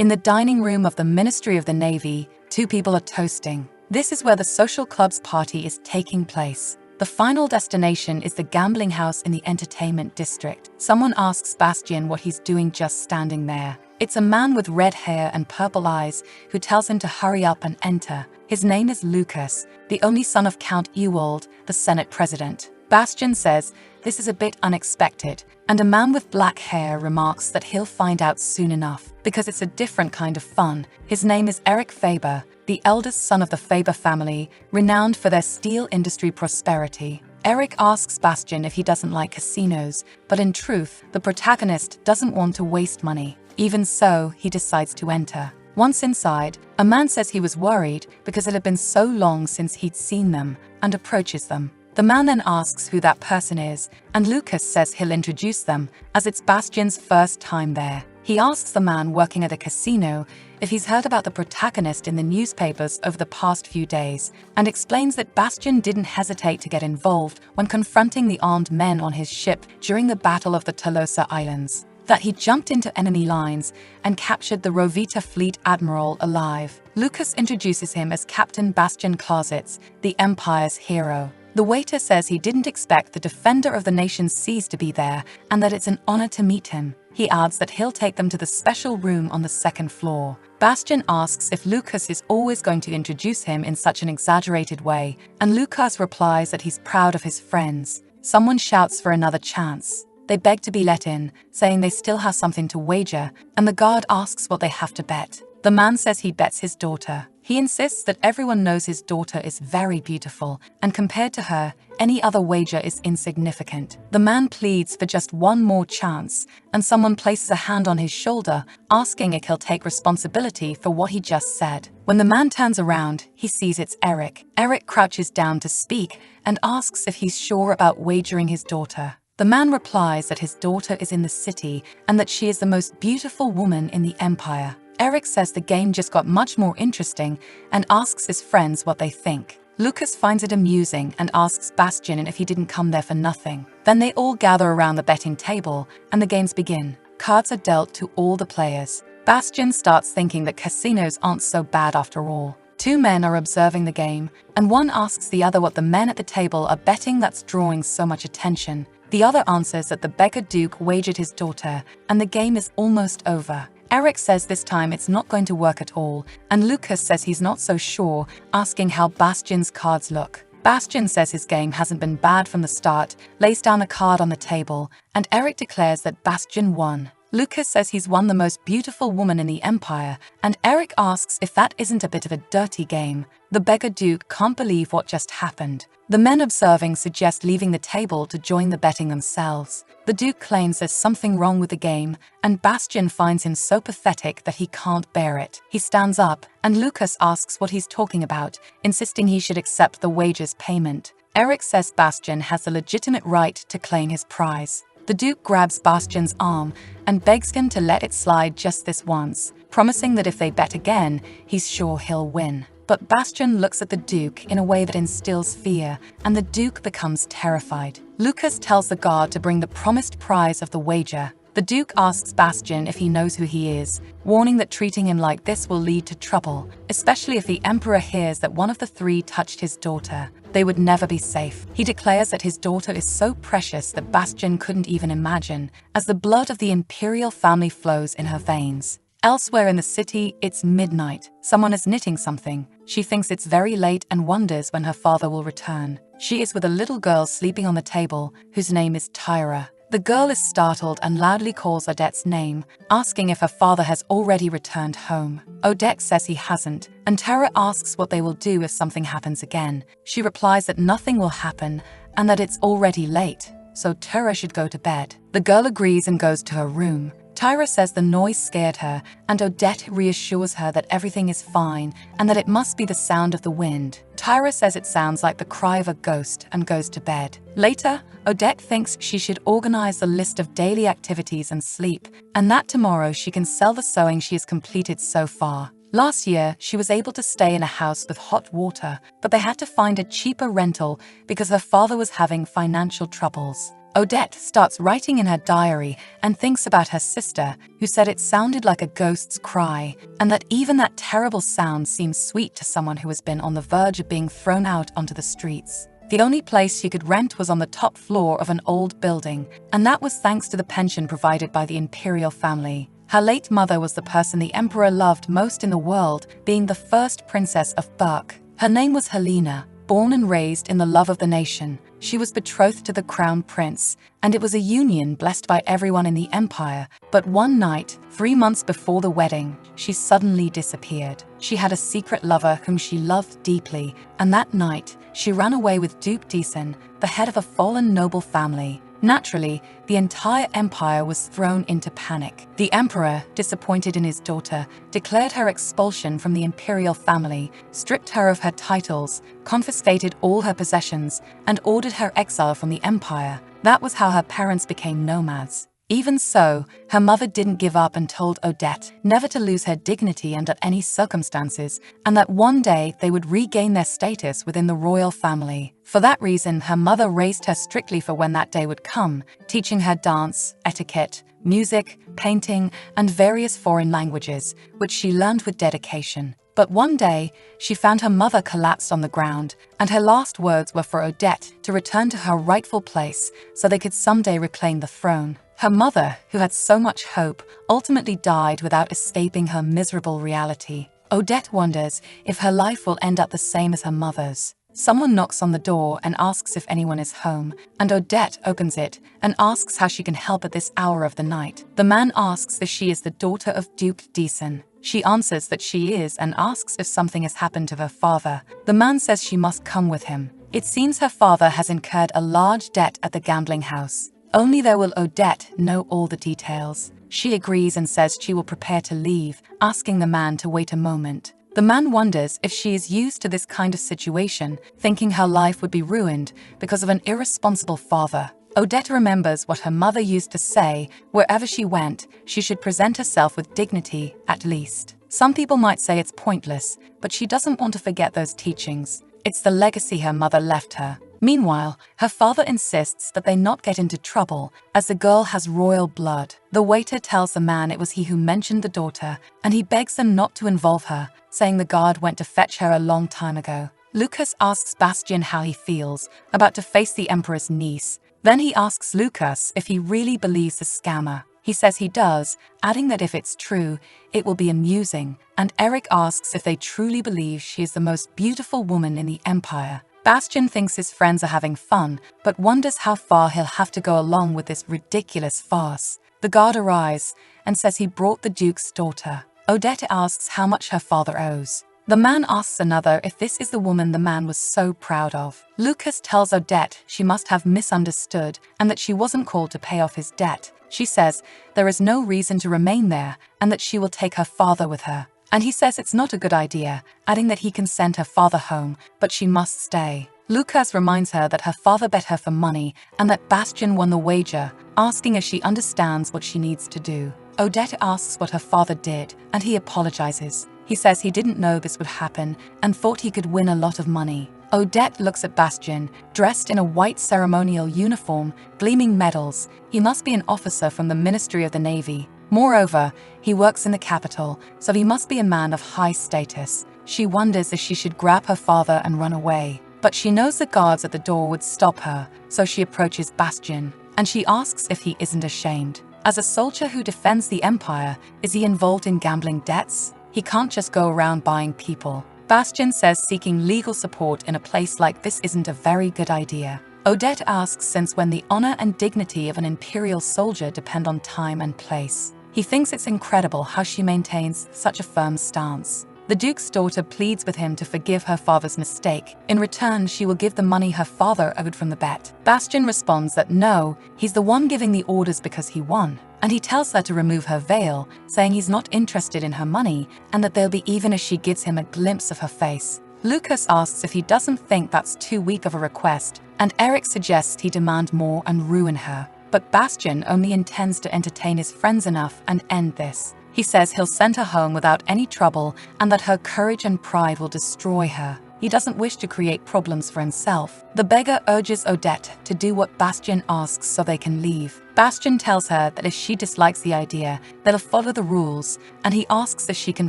In the dining room of the Ministry of the Navy, two people are toasting. This is where the social club's party is taking place. The final destination is the gambling house in the entertainment district. Someone asks Bastian what he's doing just standing there. It's a man with red hair and purple eyes who tells him to hurry up and enter. His name is Lucas, the only son of Count Ewald, the Senate president. Bastian says this is a bit unexpected, and a man with black hair remarks that he'll find out soon enough, because it's a different kind of fun. His name is Eric Faber, the eldest son of the Faber family, renowned for their steel industry prosperity. Eric asks Bastian if he doesn't like casinos, but in truth, the protagonist doesn't want to waste money. Even so, he decides to enter. Once inside, a man says he was worried because it had been so long since he'd seen them, and approaches them. The man then asks who that person is, and Lucas says he'll introduce them, as it's Bastian's first time there. He asks the man working at a casino if he's heard about the protagonist in the newspapers over the past few days, and explains that Bastian didn't hesitate to get involved when confronting the armed men on his ship during the Battle of the Tolosa Islands, that he jumped into enemy lines and captured the Rovita fleet admiral alive. Lucas introduces him as Captain Bastian Clausitz, the Empire's hero. The waiter says he didn't expect the defender of the nation's seas to be there, and that it's an honor to meet him. He adds that he'll take them to the special room on the second floor. Bastian asks if Lucas is always going to introduce him in such an exaggerated way, and Lucas replies that he's proud of his friends. Someone shouts for another chance. They beg to be let in, saying they still have something to wager, and the guard asks what they have to bet. The man says he bets his daughter. He insists that everyone knows his daughter is very beautiful, and compared to her, any other wager is insignificant. The man pleads for just one more chance, and someone places a hand on his shoulder, asking if he'll take responsibility for what he just said. When the man turns around, he sees it's Eric. Eric crouches down to speak and asks if he's sure about wagering his daughter. The man replies that his daughter is in the city and that she is the most beautiful woman in the empire. Eric says the game just got much more interesting and asks his friends what they think. Lucas finds it amusing and asks Bastian if he didn't come there for nothing. Then they all gather around the betting table and the games begin. Cards are dealt to all the players. Bastian starts thinking that casinos aren't so bad after all. Two men are observing the game, and one asks the other what the men at the table are betting that's drawing so much attention. The other answers that the beggar duke wagered his daughter, and the game is almost over. Eric says this time it's not going to work at all, and Lucas says he's not so sure, asking how Bastian's cards look. Bastian says his game hasn't been bad from the start, lays down a card on the table, and Eric declares that Bastian won. Lucas says he's won the most beautiful woman in the empire, and Eric asks if that isn't a bit of a dirty game. The beggar duke can't believe what just happened. The men observing suggest leaving the table to join the betting themselves. The duke claims there's something wrong with the game, and Bastian finds him so pathetic that he can't bear it. He stands up, and Lucas asks what he's talking about, insisting he should accept the wager's payment. Eric says Bastian has the legitimate right to claim his prize. The duke grabs Bastian's arm and begs him to let it slide just this once, promising that if they bet again, he's sure he'll win. But Bastian looks at the duke in a way that instills fear, and the duke becomes terrified. Lucas tells the guard to bring the promised prize of the wager. The duke asks Bastian if he knows who he is, warning that treating him like this will lead to trouble, especially if the emperor hears that one of the three touched his daughter. They would never be safe. He declares that his daughter is so precious that Bastian couldn't even imagine, as the blood of the imperial family flows in her veins. Elsewhere in the city, it's midnight. Someone is knitting something. She thinks it's very late and wonders when her father will return. She is with a little girl sleeping on the table, whose name is Tyra. The girl is startled and loudly calls Odette's name, asking if her father has already returned home. Odette says he hasn't, and Tyra asks what they will do if something happens again. She replies that nothing will happen and that it's already late, so Tyra should go to bed. The girl agrees and goes to her room. Tyra says the noise scared her, and Odette reassures her that everything is fine and that it must be the sound of the wind. Tyra says it sounds like the cry of a ghost and goes to bed. Later, Odette thinks she should organize a list of daily activities and sleep, and that tomorrow she can sell the sewing she has completed so far. Last year, she was able to stay in a house with hot water, but they had to find a cheaper rental because her father was having financial troubles. Odette starts writing in her diary and thinks about her sister, who said it sounded like a ghost's cry, and that even that terrible sound seems sweet to someone who has been on the verge of being thrown out onto the streets. The only place she could rent was on the top floor of an old building, and that was thanks to the pension provided by the imperial family. Her late mother was the person the emperor loved most in the world, being the first princess of Berk. Her name was Helena. Born and raised in the love of the nation, she was betrothed to the crown prince, and it was a union blessed by everyone in the empire. But one night, 3 months before the wedding, she suddenly disappeared. She had a secret lover whom she loved deeply, and that night, she ran away with Duke Decen, the head of a fallen noble family. Naturally, the entire empire was thrown into panic. The emperor, disappointed in his daughter, declared her expulsion from the imperial family, stripped her of her titles, confiscated all her possessions, and ordered her exile from the empire. That was how her parents became nomads. Even so, her mother didn't give up and told Odette never to lose her dignity under any circumstances, and that one day they would regain their status within the royal family. For that reason, her mother raised her strictly for when that day would come, teaching her dance, etiquette, music, painting, and various foreign languages, which she learned with dedication. But one day, she found her mother collapsed on the ground, and her last words were for Odette to return to her rightful place so they could someday reclaim the throne. Her mother, who had so much hope, ultimately died without escaping her miserable reality. Odette wonders if her life will end up the same as her mother's. Someone knocks on the door and asks if anyone is home, and Odette opens it and asks how she can help at this hour of the night. The man asks if she is the daughter of Duke Decen. She answers that she is and asks if something has happened to her father. The man says she must come with him. It seems her father has incurred a large debt at the gambling house. Only there will Odette know all the details. She agrees and says she will prepare to leave, asking the man to wait a moment. The man wonders if she is used to this kind of situation, thinking her life would be ruined because of an irresponsible father. Odette remembers what her mother used to say: wherever she went, she should present herself with dignity, at least. Some people might say it's pointless, but she doesn't want to forget those teachings. It's the legacy her mother left her. Meanwhile, her father insists that they not get into trouble, as the girl has royal blood. The waiter tells the man it was he who mentioned the daughter, and he begs them not to involve her, saying the guard went to fetch her a long time ago. Lucas asks Bastien how he feels, about to face the emperor's niece. Then he asks Lucas if he really believes the scammer. He says he does, adding that if it's true, it will be amusing, and Eric asks if they truly believe she is the most beautiful woman in the empire. Bastien thinks his friends are having fun, but wonders how far he'll have to go along with this ridiculous farce. The guard arrives and says he brought the Duke's daughter. Odette asks how much her father owes. The man asks another if this is the woman the man was so proud of. Lucas tells Odette she must have misunderstood and that she wasn't called to pay off his debt. She says there is no reason to remain there and that she will take her father with her. And he says it's not a good idea, adding that he can send her father home, but she must stay. Lucas reminds her that her father bet her for money and that Bastien won the wager, asking if she understands what she needs to do. Odette asks what her father did, and he apologizes. He says he didn't know this would happen and thought he could win a lot of money. Odette looks at Bastien, dressed in a white ceremonial uniform, gleaming medals. He must be an officer from the Ministry of the Navy. Moreover, he works in the capital, so he must be a man of high status. She wonders if she should grab her father and run away. But she knows the guards at the door would stop her, so she approaches Bastien, and she asks if he isn't ashamed. As a soldier who defends the empire, is he involved in gambling debts? He can't just go around buying people. Bastien says seeking legal support in a place like this isn't a very good idea. Odette asks since when the honor and dignity of an imperial soldier depend on time and place. He thinks it's incredible how she maintains such a firm stance. The Duke's daughter pleads with him to forgive her father's mistake. In return, she will give the money her father owed from the bet. Bastien responds that no, he's the one giving the orders because he won. And he tells her to remove her veil, saying he's not interested in her money and that they'll be even if she gives him a glimpse of her face. Lucas asks if he doesn't think that's too weak of a request, and Eric suggests he demand more and ruin her. But Bastien only intends to entertain his friends enough and end this. He says he'll send her home without any trouble and that her courage and pride will destroy her. He doesn't wish to create problems for himself. The beggar urges Odette to do what Bastien asks so they can leave. Bastien tells her that if she dislikes the idea, they'll follow the rules, and he asks if she can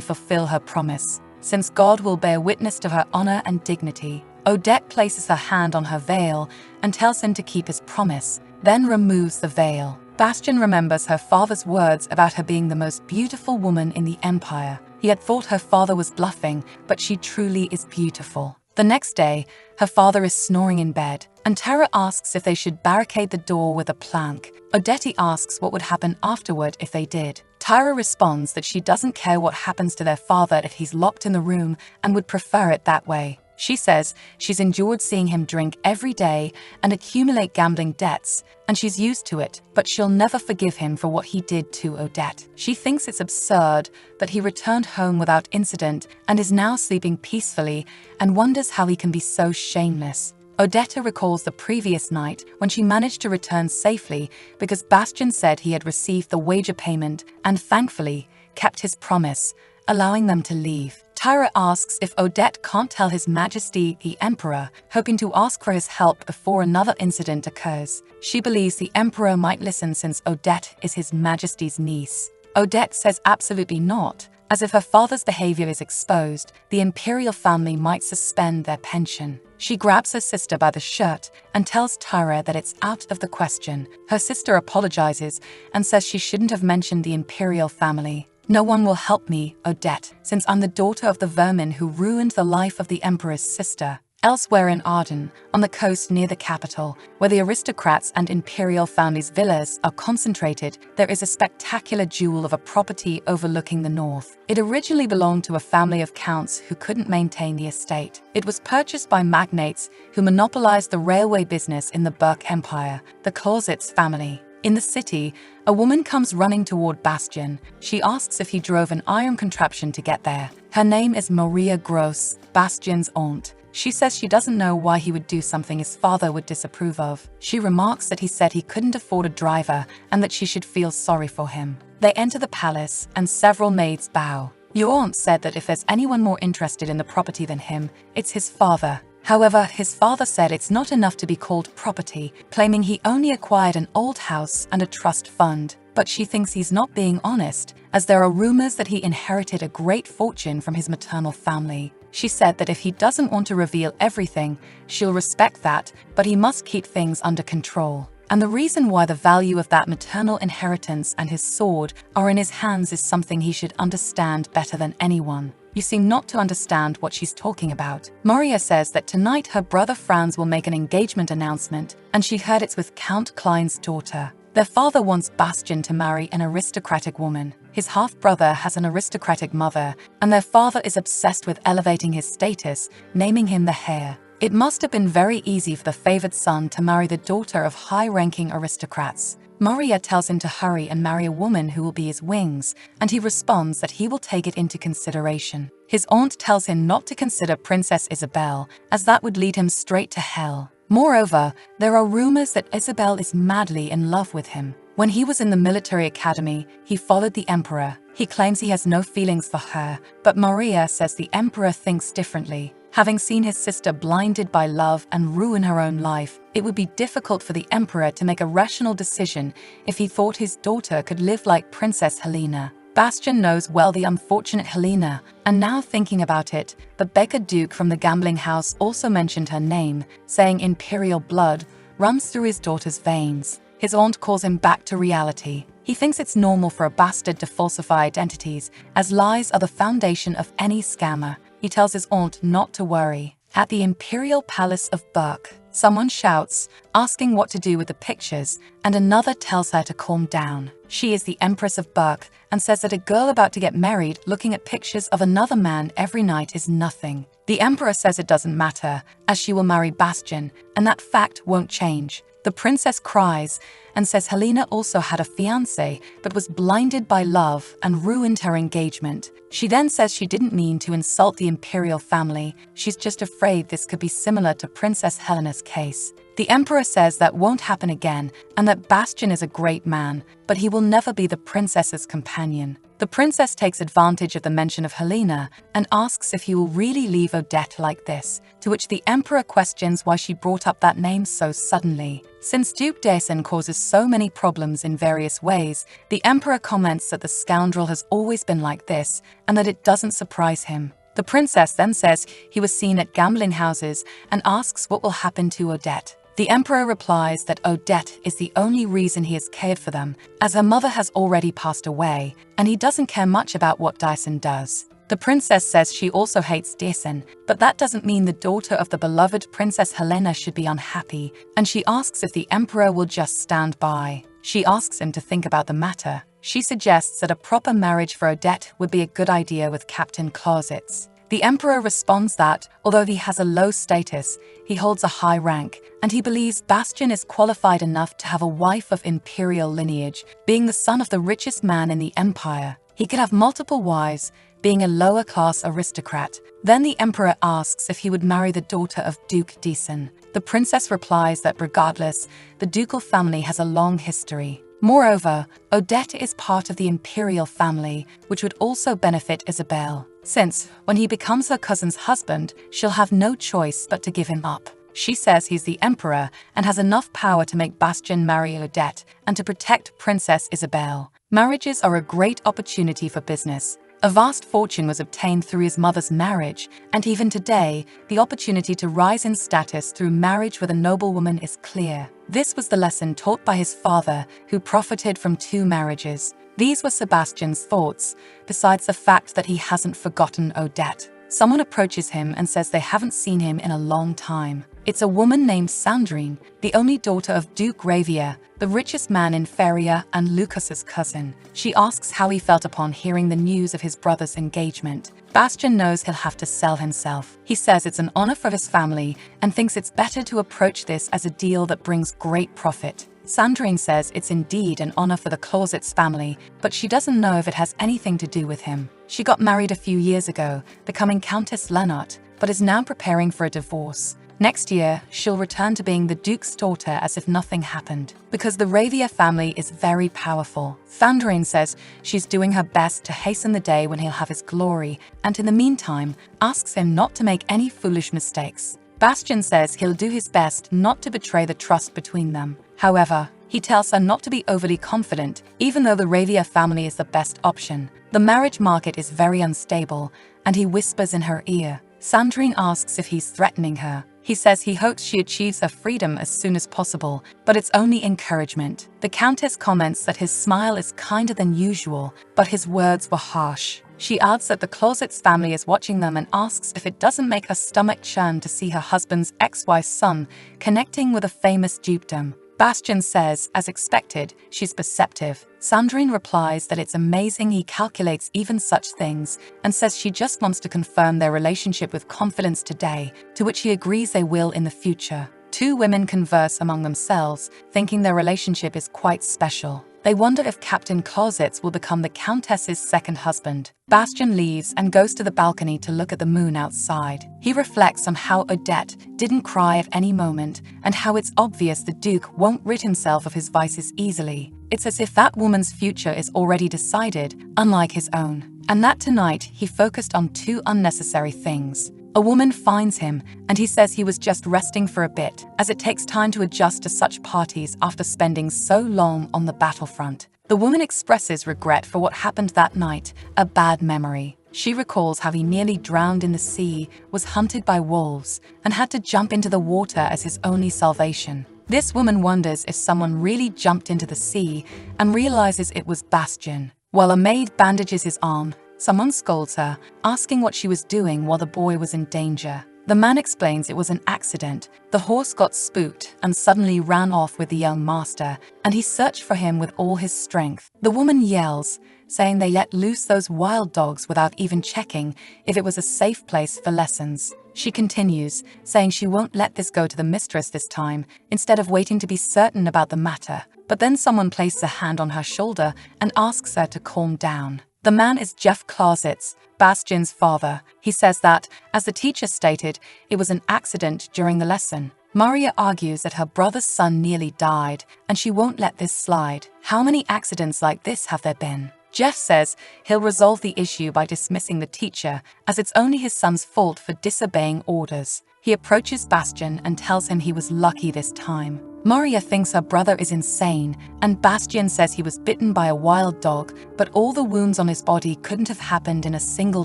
fulfill her promise, since God will bear witness to her honor and dignity. Odette places her hand on her veil and tells him to keep his promise, then removes the veil. Bastien remembers her father's words about her being the most beautiful woman in the empire. He had thought her father was bluffing, but she truly is beautiful. The next day, her father is snoring in bed, and Tara asks if they should barricade the door with a plank. Odette asks what would happen afterward if they did. Tyra responds that she doesn't care what happens to their father if he's locked in the room and would prefer it that way. She says she's endured seeing him drink every day and accumulate gambling debts, and she's used to it, but she'll never forgive him for what he did to Odette. She thinks it's absurd that he returned home without incident and is now sleeping peacefully, and wonders how he can be so shameless. Odette recalls the previous night when she managed to return safely because Bastien said he had received the wager payment and thankfully kept his promise, allowing them to leave. Tyra asks if Odette can't tell His Majesty the Emperor, hoping to ask for his help before another incident occurs. She believes the Emperor might listen since Odette is His Majesty's niece. Odette says absolutely not, as if her father's behavior is exposed, the imperial family might suspend their pension. She grabs her sister by the shirt and tells Tyra that it's out of the question. Her sister apologizes and says she shouldn't have mentioned the imperial family. No one will help me, Odette, since I'm the daughter of the vermin who ruined the life of the Emperor's sister. Elsewhere in Arden, on the coast near the capital, where the aristocrats and imperial families' villas are concentrated, there is a spectacular jewel of a property overlooking the north. It originally belonged to a family of counts who couldn't maintain the estate. It was purchased by magnates who monopolized the railway business in the Burke Empire, the Clausitz family. In the city, a woman comes running toward Bastien. She asks if he drove an iron contraption to get there. Her name is Maria Gross, Bastien's aunt. She says she doesn't know why he would do something his father would disapprove of. She remarks that he said he couldn't afford a driver and that she should feel sorry for him. They enter the palace and several maids bow. Your aunt said that if there's anyone more interested in the property than him, it's his father. However, his father said it's not enough to be called property, claiming he only acquired an old house and a trust fund. But she thinks he's not being honest, as there are rumors that he inherited a great fortune from his maternal family. She said that if he doesn't want to reveal everything, she'll respect that, but he must keep things under control. And the reason why the value of that maternal inheritance and his sword are in his hands is something he should understand better than anyone. You seem not to understand what she's talking about. Maria says that tonight her brother Franz will make an engagement announcement, and she heard it's with Count Klein's daughter. Their father wants Bastien to marry an aristocratic woman. His half-brother has an aristocratic mother, and their father is obsessed with elevating his status, naming him the heir. It must have been very easy for the favored son to marry the daughter of high-ranking aristocrats. Maria tells him to hurry and marry a woman who will be his wings, and he responds that he will take it into consideration. His aunt tells him not to consider Princess Isabel, as that would lead him straight to hell. Moreover, there are rumors that Isabel is madly in love with him. When he was in the military academy, he followed the emperor. He claims he has no feelings for her, but Maria says the emperor thinks differently. Having seen his sister blinded by love and ruin her own life, it would be difficult for the emperor to make a rational decision if he thought his daughter could live like Princess Helena. Bastien knows well the unfortunate Helena, and now thinking about it, the beggar duke from the gambling house also mentioned her name, saying imperial blood runs through his daughter's veins. His aunt calls him back to reality. He thinks it's normal for a bastard to falsify identities, as lies are the foundation of any scammer. He tells his aunt not to worry. At the Imperial Palace of Burke, someone shouts, asking what to do with the pictures, and another tells her to calm down. She is the Empress of Burke and says that a girl about to get married looking at pictures of another man every night is nothing. The Emperor says it doesn't matter, as she will marry Bastien, and that fact won't change. The princess cries and says Helena also had a fiancé but was blinded by love and ruined her engagement. She then says she didn't mean to insult the imperial family. She's just afraid this could be similar to Princess Helena's case. The The emperor says that won't happen again and that Bastian is a great man, but he will never be the princess's companion. The princess takes advantage of the mention of Helena and asks if he will really leave Odette like this, to which the emperor questions why she brought up that name so suddenly. Since Duke Daesun causes so many problems in various ways, the emperor comments that the scoundrel has always been like this and that it doesn't surprise him. The princess then says he was seen at gambling houses and asks what will happen to Odette. The emperor replies that Odette is the only reason he has cared for them, as her mother has already passed away, and he doesn't care much about what Daesun does. The princess says she also hates Daesun, but that doesn't mean the daughter of the beloved Princess Helena should be unhappy, and she asks if the emperor will just stand by. She asks him to think about the matter. She suggests that a proper marriage for Odette would be a good idea with Captain Clausitz. The emperor responds that, although he has a low status, he holds a high rank, and he believes Bastian is qualified enough to have a wife of imperial lineage, being the son of the richest man in the empire. He could have multiple wives, being a lower-class aristocrat. Then the emperor asks if he would marry the daughter of Duke Daesun. The princess replies that regardless, the ducal family has a long history. Moreover, Odette is part of the imperial family, which would also benefit Isabelle, since, when he becomes her cousin's husband, she'll have no choice but to give him up. She says he's the emperor and has enough power to make Bastian marry Odette and to protect Princess Isabelle. Marriages are a great opportunity for business. A vast fortune was obtained through his mother's marriage, and even today, the opportunity to rise in status through marriage with a noblewoman is clear. This was the lesson taught by his father, who profited from 2 marriages. These were Sebastian's thoughts, besides the fact that he hasn't forgotten Odette. Someone approaches him and says they haven't seen him in a long time. It's a woman named Sandrine, the only daughter of Duke Ravia, the richest man in Feria and Lucas's cousin. She asks how he felt upon hearing the news of his brother's engagement. Bastian knows he'll have to sell himself. He says it's an honor for his family and thinks it's better to approach this as a deal that brings great profit. Sandrine says it's indeed an honor for the Clausitz family, but she doesn't know if it has anything to do with him. She got married a few years ago, becoming Countess Lennart, but is now preparing for a divorce. Next year, she'll return to being the Duke's daughter as if nothing happened, because the Ravia family is very powerful. Sandrine says she's doing her best to hasten the day when he'll have his glory, and in the meantime, asks him not to make any foolish mistakes. Bastian says he'll do his best not to betray the trust between them. However, he tells her not to be overly confident, even though the Ravia family is the best option. The marriage market is very unstable, and he whispers in her ear. Sandrine asks if he's threatening her. He says he hopes she achieves her freedom as soon as possible, but it's only encouragement. The Countess comments that his smile is kinder than usual, but his words were harsh. She adds that the Clausitz family is watching them and asks if it doesn't make her stomach churn to see her husband's ex-wife's son connecting with a famous dukedom. Bastian says, as expected, she's perceptive. Sandrine replies that it's amazing he calculates even such things and says she just wants to confirm their relationship with confidence today, to which he agrees they will in the future. 2 women converse among themselves, thinking their relationship is quite special. They wonder if Captain Clausitz will become the Countess's second husband. Bastian leaves and goes to the balcony to look at the moon outside. He reflects on how Odette didn't cry at any moment and how it's obvious the Duke won't rid himself of his vices easily. It's as if that woman's future is already decided, unlike his own. And that tonight he focused on 2 unnecessary things. A woman finds him, and he says he was just resting for a bit, as it takes time to adjust to such parties after spending so long on the battlefront. The woman expresses regret for what happened that night, a bad memory. She recalls how he nearly drowned in the sea, was hunted by wolves, and had to jump into the water as his only salvation. This woman wonders if someone really jumped into the sea and realizes it was Bastian. While a maid bandages his arm, someone scolds her, asking what she was doing while the boy was in danger. The man explains it was an accident. The horse got spooked and suddenly ran off with the young master, and he searched for him with all his strength. The woman yells, saying they let loose those wild dogs without even checking if it was a safe place for lessons. She continues, saying she won't let this go to the mistress this time, instead of waiting to be certain about the matter. But then someone places a hand on her shoulder and asks her to calm down. The man is Jeff Clausitz, Bastian's father. He says that, as the teacher stated, it was an accident during the lesson. Maria argues that her brother's son nearly died and she won't let this slide. How many accidents like this have there been? Jeff says he'll resolve the issue by dismissing the teacher, as it's only his son's fault for disobeying orders. He approaches Bastian and tells him he was lucky this time. Maria thinks her brother is insane, and Bastian says he was bitten by a wild dog, but all the wounds on his body couldn't have happened in a single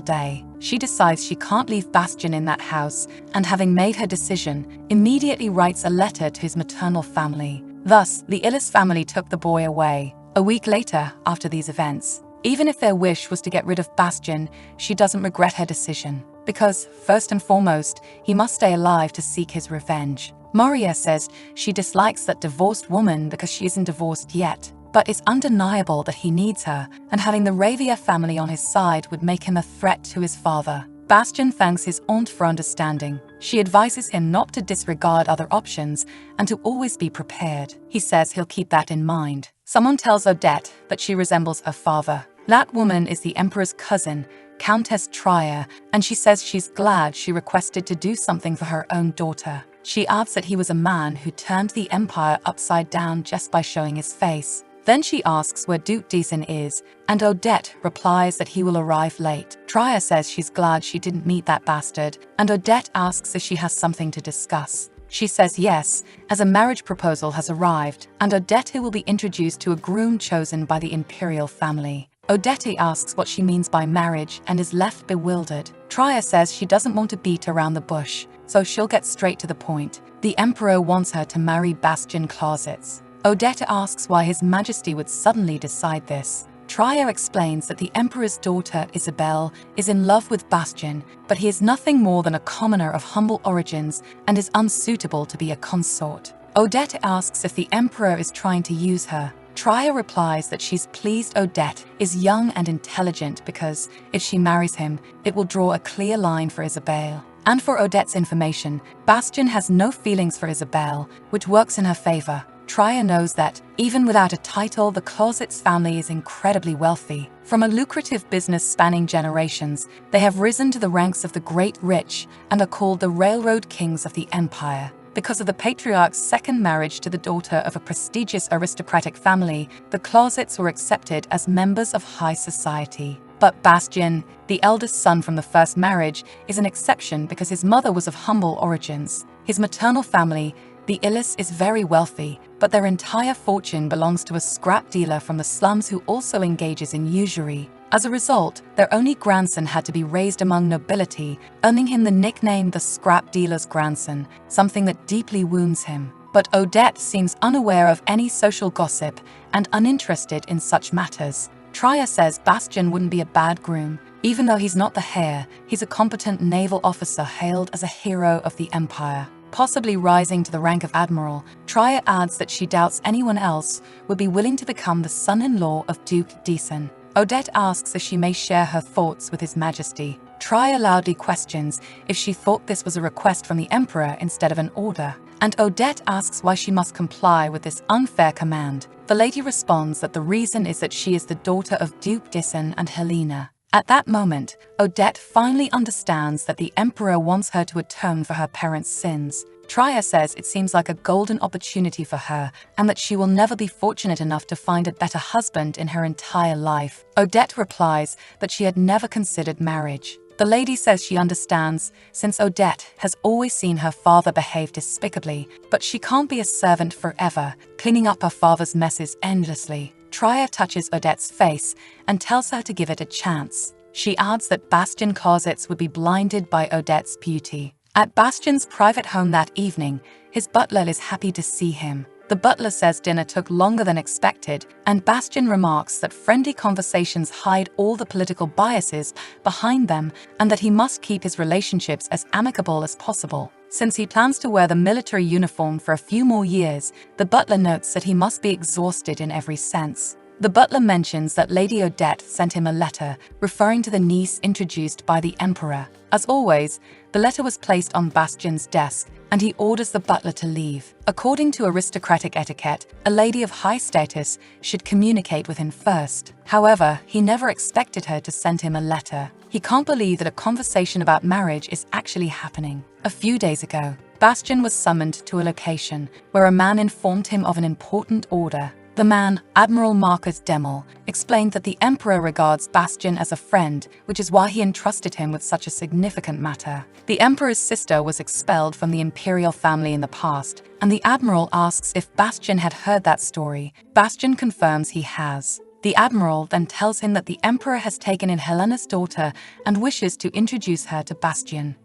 day. She decides she can't leave Bastian in that house, and having made her decision, immediately writes a letter to his maternal family. Thus, the Illis family took the boy away. A week later, after these events, even if their wish was to get rid of Bastian, she doesn't regret her decision. Because, first and foremost, he must stay alive to seek his revenge. Maria says she dislikes that divorced woman because she isn't divorced yet, but it's undeniable that he needs her, and having the Ravia family on his side would make him a threat to his father. Bastian thanks his aunt for understanding. She advises him not to disregard other options and to always be prepared. He says he'll keep that in mind. Someone tells Odette that she resembles her father. That woman is the Emperor's cousin, Countess Trier, and she says she's glad she requested to do something for her own daughter. She adds that he was a man who turned the empire upside down just by showing his face. Then she asks where Duke Deason is, and Odette replies that he will arrive late. Trier says she's glad she didn't meet that bastard, and Odette asks if she has something to discuss. She says yes, as a marriage proposal has arrived, and Odette will be introduced to a groom chosen by the imperial family. Odette asks what she means by marriage and is left bewildered. Trier says she doesn't want to beat around the bush, so she'll get straight to the point. The Emperor wants her to marry Bastian Clausitz. Odette asks why His Majesty would suddenly decide this. Trier explains that the Emperor's daughter, Isabel, is in love with Bastian, but he is nothing more than a commoner of humble origins and is unsuitable to be a consort. Odette asks if the Emperor is trying to use her. Trier replies that she's pleased Odette is young and intelligent because, if she marries him, it will draw a clear line for Isabel. And for Odette's information, Bastian has no feelings for Isabel, which works in her favor. Trier knows that, even without a title, the Clausitz family is incredibly wealthy. From a lucrative business spanning generations, they have risen to the ranks of the great rich and are called the railroad kings of the empire. Because of the patriarch's second marriage to the daughter of a prestigious aristocratic family, the Clausitz were accepted as members of high society. But Bastian, the eldest son from the first marriage, is an exception because his mother was of humble origins. His maternal family, the Illis, is very wealthy, but their entire fortune belongs to a scrap dealer from the slums who also engages in usury. As a result, their only grandson had to be raised among nobility, earning him the nickname the scrap dealer's grandson, something that deeply wounds him. But Odette seems unaware of any social gossip and uninterested in such matters. Trier says Bastian wouldn't be a bad groom. Even though he's not the heir, he's a competent naval officer hailed as a hero of the empire. Possibly rising to the rank of admiral, Trier adds that she doubts anyone else would be willing to become the son-in-law of Duke Deason. Odette asks if she may share her thoughts with His Majesty. Trier loudly questions if she thought this was a request from the Emperor instead of an order, and Odette asks why she must comply with this unfair command. The lady responds that the reason is that she is the daughter of Duke Deason and Helena. At that moment, Odette finally understands that the Emperor wants her to atone for her parents' sins. Trier says it seems like a golden opportunity for her and that she will never be fortunate enough to find a better husband in her entire life. Odette replies that she had never considered marriage. The lady says she understands, since Odette has always seen her father behave despicably, but she can't be a servant forever, cleaning up her father's messes endlessly. Trier touches Odette's face and tells her to give it a chance. She adds that Bastian Clausitz would be blinded by Odette's beauty. At Bastian's private home that evening, his butler is happy to see him. The butler says dinner took longer than expected, and Bastian remarks that friendly conversations hide all the political biases behind them and that he must keep his relationships as amicable as possible. Since he plans to wear the military uniform for a few more years, the butler notes that he must be exhausted in every sense. The butler mentions that Lady Odette sent him a letter referring to the niece introduced by the Emperor. As always, the letter was placed on Bastien's desk, and he orders the butler to leave. According to aristocratic etiquette, a lady of high status should communicate with him first. However, he never expected her to send him a letter. He can't believe that a conversation about marriage is actually happening. A few days ago, Bastien was summoned to a location where a man informed him of an important order. The man, Admiral Marcus Demel, explained that the Emperor regards Bastien as a friend, which is why he entrusted him with such a significant matter. The Emperor's sister was expelled from the imperial family in the past, and the Admiral asks if Bastien had heard that story. Bastien confirms he has. The Admiral then tells him that the Emperor has taken in Helena's daughter and wishes to introduce her to Bastien.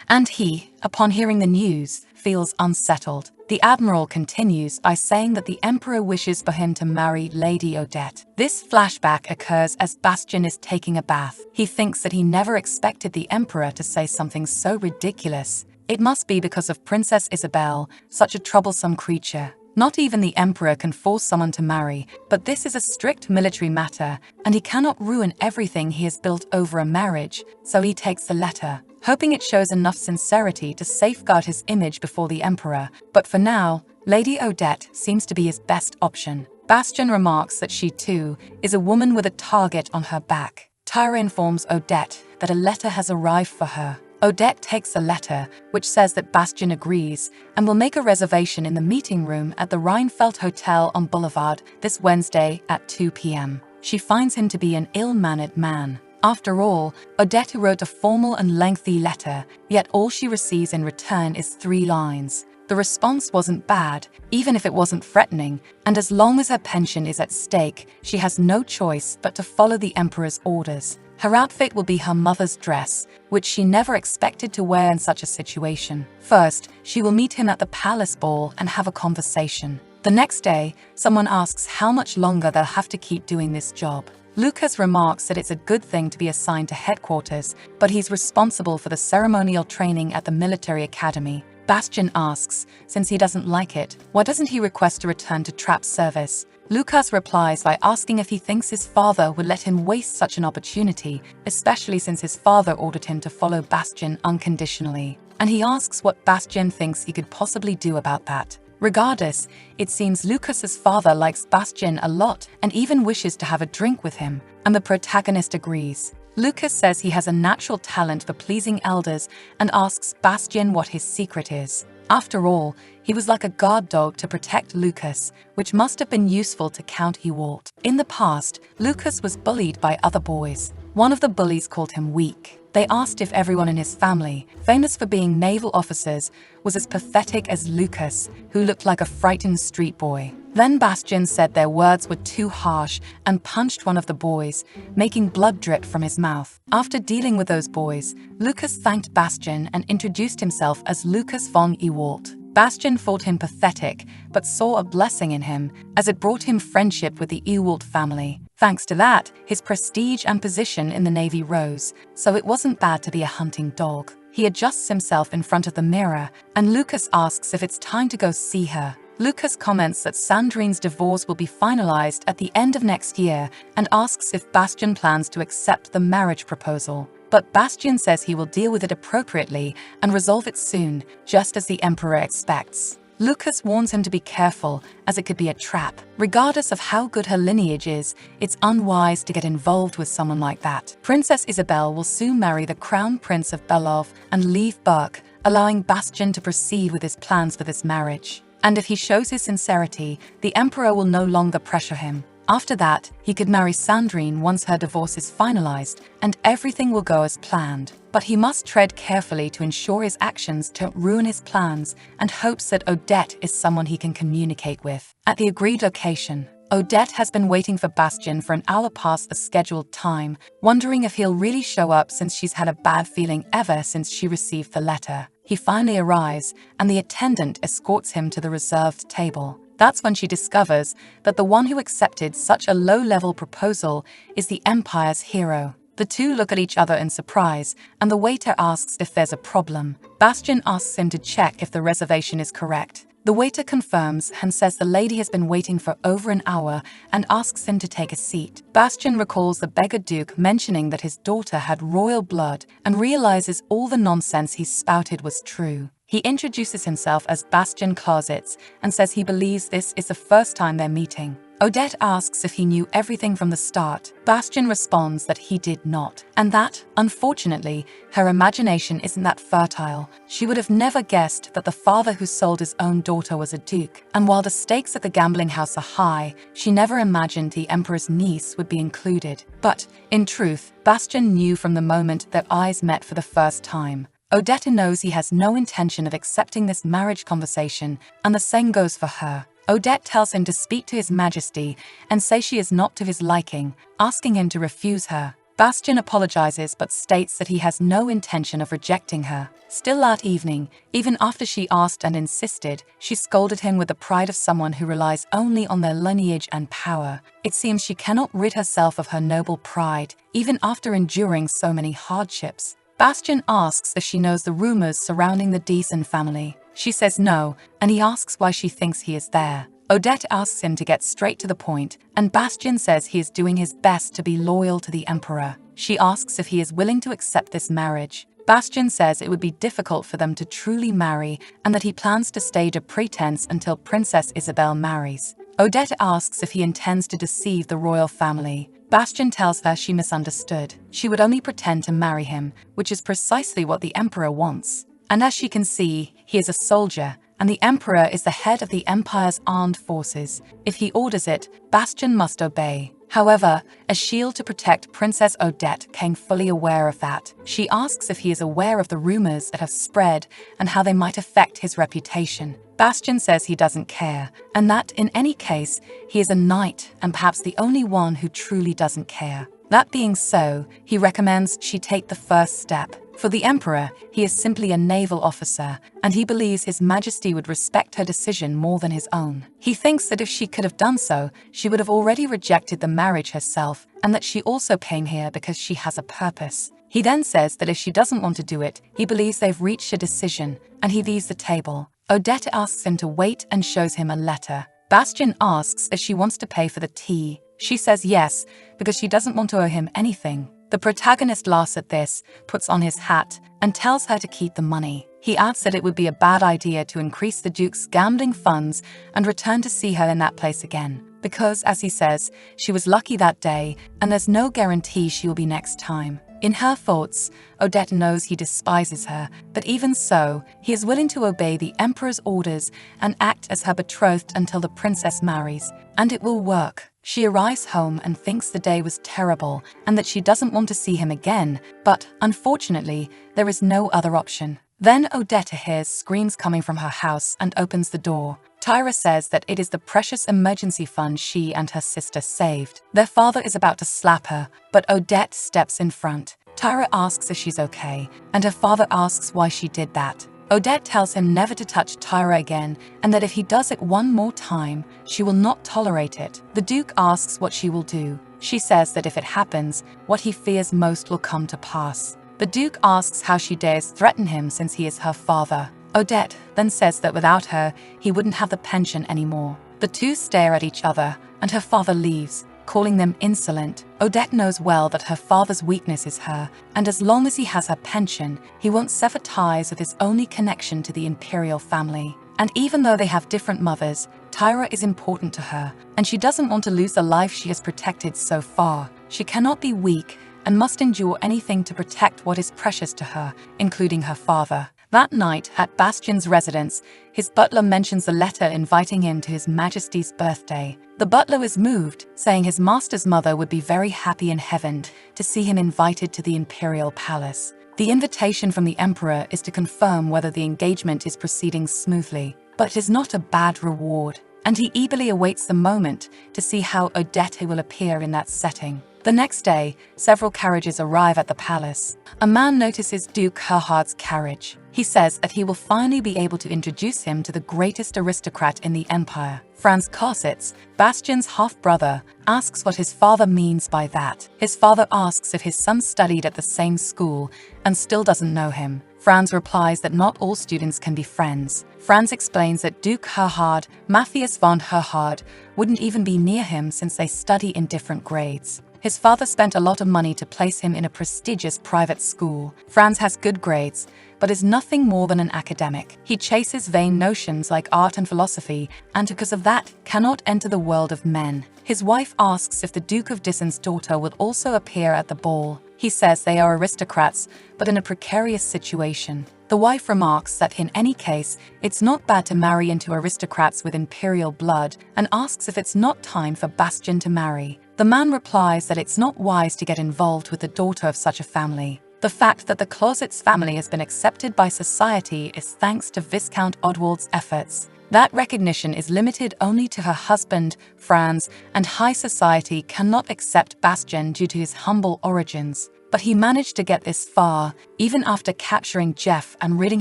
And he, upon hearing the news, feels unsettled. The Admiral continues by saying that the Emperor wishes for him to marry Lady Odette. This flashback occurs as Bastien is taking a bath. He thinks that he never expected the Emperor to say something so ridiculous. It must be because of Princess Isabelle, such a troublesome creature. Not even the Emperor can force someone to marry, but this is a strict military matter, and he cannot ruin everything he has built over a marriage, so he takes the letter, hoping it shows enough sincerity to safeguard his image before the Emperor. But for now, Lady Odette seems to be his best option. Bastien remarks that she too is a woman with a target on her back. Tyra informs Odette that a letter has arrived for her. Odette takes the letter, which says that Bastien agrees and will make a reservation in the meeting room at the Rheinfeld Hotel on Boulevard this Wednesday at 2 p.m. She finds him to be an ill-mannered man. After all, Odette wrote a formal and lengthy letter, yet all she receives in return is 3 lines. The response wasn't bad, even if it wasn't threatening, and as long as her pension is at stake, she has no choice but to follow the Emperor's orders. Her outfit will be her mother's dress, which she never expected to wear in such a situation. First, she will meet him at the palace ball and have a conversation. The next day, someone asks how much longer they'll have to keep doing this job. Lucas remarks that it's a good thing to be assigned to headquarters, but he's responsible for the ceremonial training at the military academy. Bastien asks, since he doesn't like it, why doesn't he request to return to trap service? Lucas replies by asking if he thinks his father would let him waste such an opportunity, especially since his father ordered him to follow Bastien unconditionally. And he asks what Bastien thinks he could possibly do about that. Regardless, it seems Lucas's father likes Bastien a lot and even wishes to have a drink with him, and the protagonist agrees. Lucas says he has a natural talent for pleasing elders and asks Bastien what his secret is. After all, he was like a guard dog to protect Lucas, which must have been useful to Count Ewalt. In the past, Lucas was bullied by other boys. One of the bullies called him weak. They asked if everyone in his family, famous for being naval officers, was as pathetic as Lucas, who looked like a frightened street boy. Then Bastien said their words were too harsh and punched one of the boys, making blood drip from his mouth. After dealing with those boys, Lucas thanked Bastien and introduced himself as Lucas von Ewalt. Bastien thought him pathetic, but saw a blessing in him, as it brought him friendship with the Ewalt family. Thanks to that, his prestige and position in the Navy rose, so it wasn't bad to be a hunting dog. He adjusts himself in front of the mirror, and Lucas asks if it's time to go see her. Lucas comments that Sandrine's divorce will be finalized at the end of next year and asks if Bastien plans to accept the marriage proposal. But Bastien says he will deal with it appropriately and resolve it soon, just as the Emperor expects. Lucas warns him to be careful, as it could be a trap. Regardless of how good her lineage is, it's unwise to get involved with someone like that. Princess Isabelle will soon marry the Crown Prince of Belov and leave Burke, allowing Bastien to proceed with his plans for this marriage. And if he shows his sincerity, the Emperor will no longer pressure him. After that, he could marry Sandrine once her divorce is finalized, and everything will go as planned. But he must tread carefully to ensure his actions don't ruin his plans, and hopes that Odette is someone he can communicate with. At the agreed location, Odette has been waiting for Bastien for an hour past the scheduled time, wondering if he'll really show up since she's had a bad feeling ever since she received the letter. He finally arrives, and the attendant escorts him to the reserved table. That's when she discovers that the one who accepted such a low-level proposal is the Empire's hero. The two look at each other in surprise, and the waiter asks if there's a problem. Bastien asks him to check if the reservation is correct. The waiter confirms and says the lady has been waiting for over an hour and asks him to take a seat. Bastian recalls the beggar duke mentioning that his daughter had royal blood and realizes all the nonsense he spouted was true. He introduces himself as Bastian Closets and says he believes this is the first time they're meeting. Odette asks if he knew everything from the start. Bastian responds that he did not, and that, unfortunately, her imagination isn't that fertile. She would have never guessed that the father who sold his own daughter was a duke, and while the stakes at the gambling house are high, she never imagined the emperor's niece would be included. But, in truth, Bastian knew from the moment their eyes met for the first time. Odette knows he has no intention of accepting this marriage conversation, and the same goes for her. Odette tells him to speak to His Majesty and say she is not to his liking, asking him to refuse her. Bastian apologizes but states that he has no intention of rejecting her. Still that evening, even after she asked and insisted, she scolded him with the pride of someone who relies only on their lineage and power. It seems she cannot rid herself of her noble pride, even after enduring so many hardships. Bastian asks if she knows the rumors surrounding the Deason family. She says no, and he asks why she thinks he is there. Odette asks him to get straight to the point, and Bastian says he is doing his best to be loyal to the emperor. She asks if he is willing to accept this marriage. Bastian says it would be difficult for them to truly marry, and that he plans to stage a pretense until Princess Isabel marries. Odette asks if he intends to deceive the royal family. Bastian tells her she misunderstood. She would only pretend to marry him, which is precisely what the emperor wants. And as she can see, he is a soldier, and the emperor is the head of the empire's armed forces. If he orders it, Bastian must obey. However, a shield to protect Princess Odette came fully aware of that. She asks if he is aware of the rumors that have spread and how they might affect his reputation. Bastian says he doesn't care, and that, in any case, he is a knight and perhaps the only one who truly doesn't care. That being so, he recommends she take the first step. For the emperor, he is simply a naval officer, and he believes His Majesty would respect her decision more than his own. He thinks that if she could have done so, she would have already rejected the marriage herself, and that she also came here because she has a purpose. He then says that if she doesn't want to do it, he believes they've reached a decision, and he leaves the table. Odette asks him to wait and shows him a letter. Bastian asks if she wants to pay for the tea. She says yes, because she doesn't want to owe him anything. The protagonist laughs at this, puts on his hat, and tells her to keep the money. He adds that it would be a bad idea to increase the Duke's gambling funds and return to see her in that place again, because, as he says, she was lucky that day, and there's no guarantee she will be next time. In her thoughts, Odette knows he despises her, but even so, he is willing to obey the emperor's orders and act as her betrothed until the princess marries, and it will work. She arrives home and thinks the day was terrible and that she doesn't want to see him again, but unfortunately, there is no other option. Then Odette hears screams coming from her house and opens the door. Tyra says that it is the precious emergency fund she and her sister saved. Their father is about to slap her, but Odette steps in front. Tyra asks if she's okay, and her father asks why she did that. Odette tells him never to touch Tyra again, and that if he does it one more time, she will not tolerate it. The Duke asks what she will do. She says that if it happens, what he fears most will come to pass. The Duke asks how she dares threaten him since he is her father. Odette then says that without her, he wouldn't have the pension anymore. The two stare at each other, and her father leaves, calling them insolent. Odette knows well that her father's weakness is her, and as long as he has her pension, he won't sever ties with his only connection to the imperial family. And even though they have different mothers, Tyra is important to her, and she doesn't want to lose the life she has protected so far. She cannot be weak and must endure anything to protect what is precious to her, including her father. That night, at Bastian's residence, his butler mentions the letter inviting him to His Majesty's birthday. The butler is moved, saying his master's mother would be very happy in heaven to see him invited to the imperial palace. The invitation from the emperor is to confirm whether the engagement is proceeding smoothly, but it is not a bad reward, and he eagerly awaits the moment to see how Odette will appear in that setting. The next day, several carriages arrive at the palace. A man notices Duke Gerhard's carriage. He says that he will finally be able to introduce him to the greatest aristocrat in the empire. Franz Korsitz, Bastian's half-brother, asks what his father means by that. His father asks if his son studied at the same school and still doesn't know him. Franz replies that not all students can be friends. Franz explains that Duke Herhard, Matthias von Herhard, wouldn't even be near him since they study in different grades. His father spent a lot of money to place him in a prestigious private school. Franz has good grades, but is nothing more than an academic. He chases vain notions like art and philosophy, and because of that, cannot enter the world of men. His wife asks if the Duke of Dissen's daughter will also appear at the ball. He says they are aristocrats, but in a precarious situation. The wife remarks that in any case, it's not bad to marry into aristocrats with imperial blood, and asks if it's not time for Bastian to marry. The man replies that it's not wise to get involved with the daughter of such a family. The fact that the Clausewitz family has been accepted by society is thanks to Viscount Odwald's efforts. That recognition is limited only to her husband, Franz, and high society cannot accept Bastian due to his humble origins. But he managed to get this far, even after capturing Jeff and ridding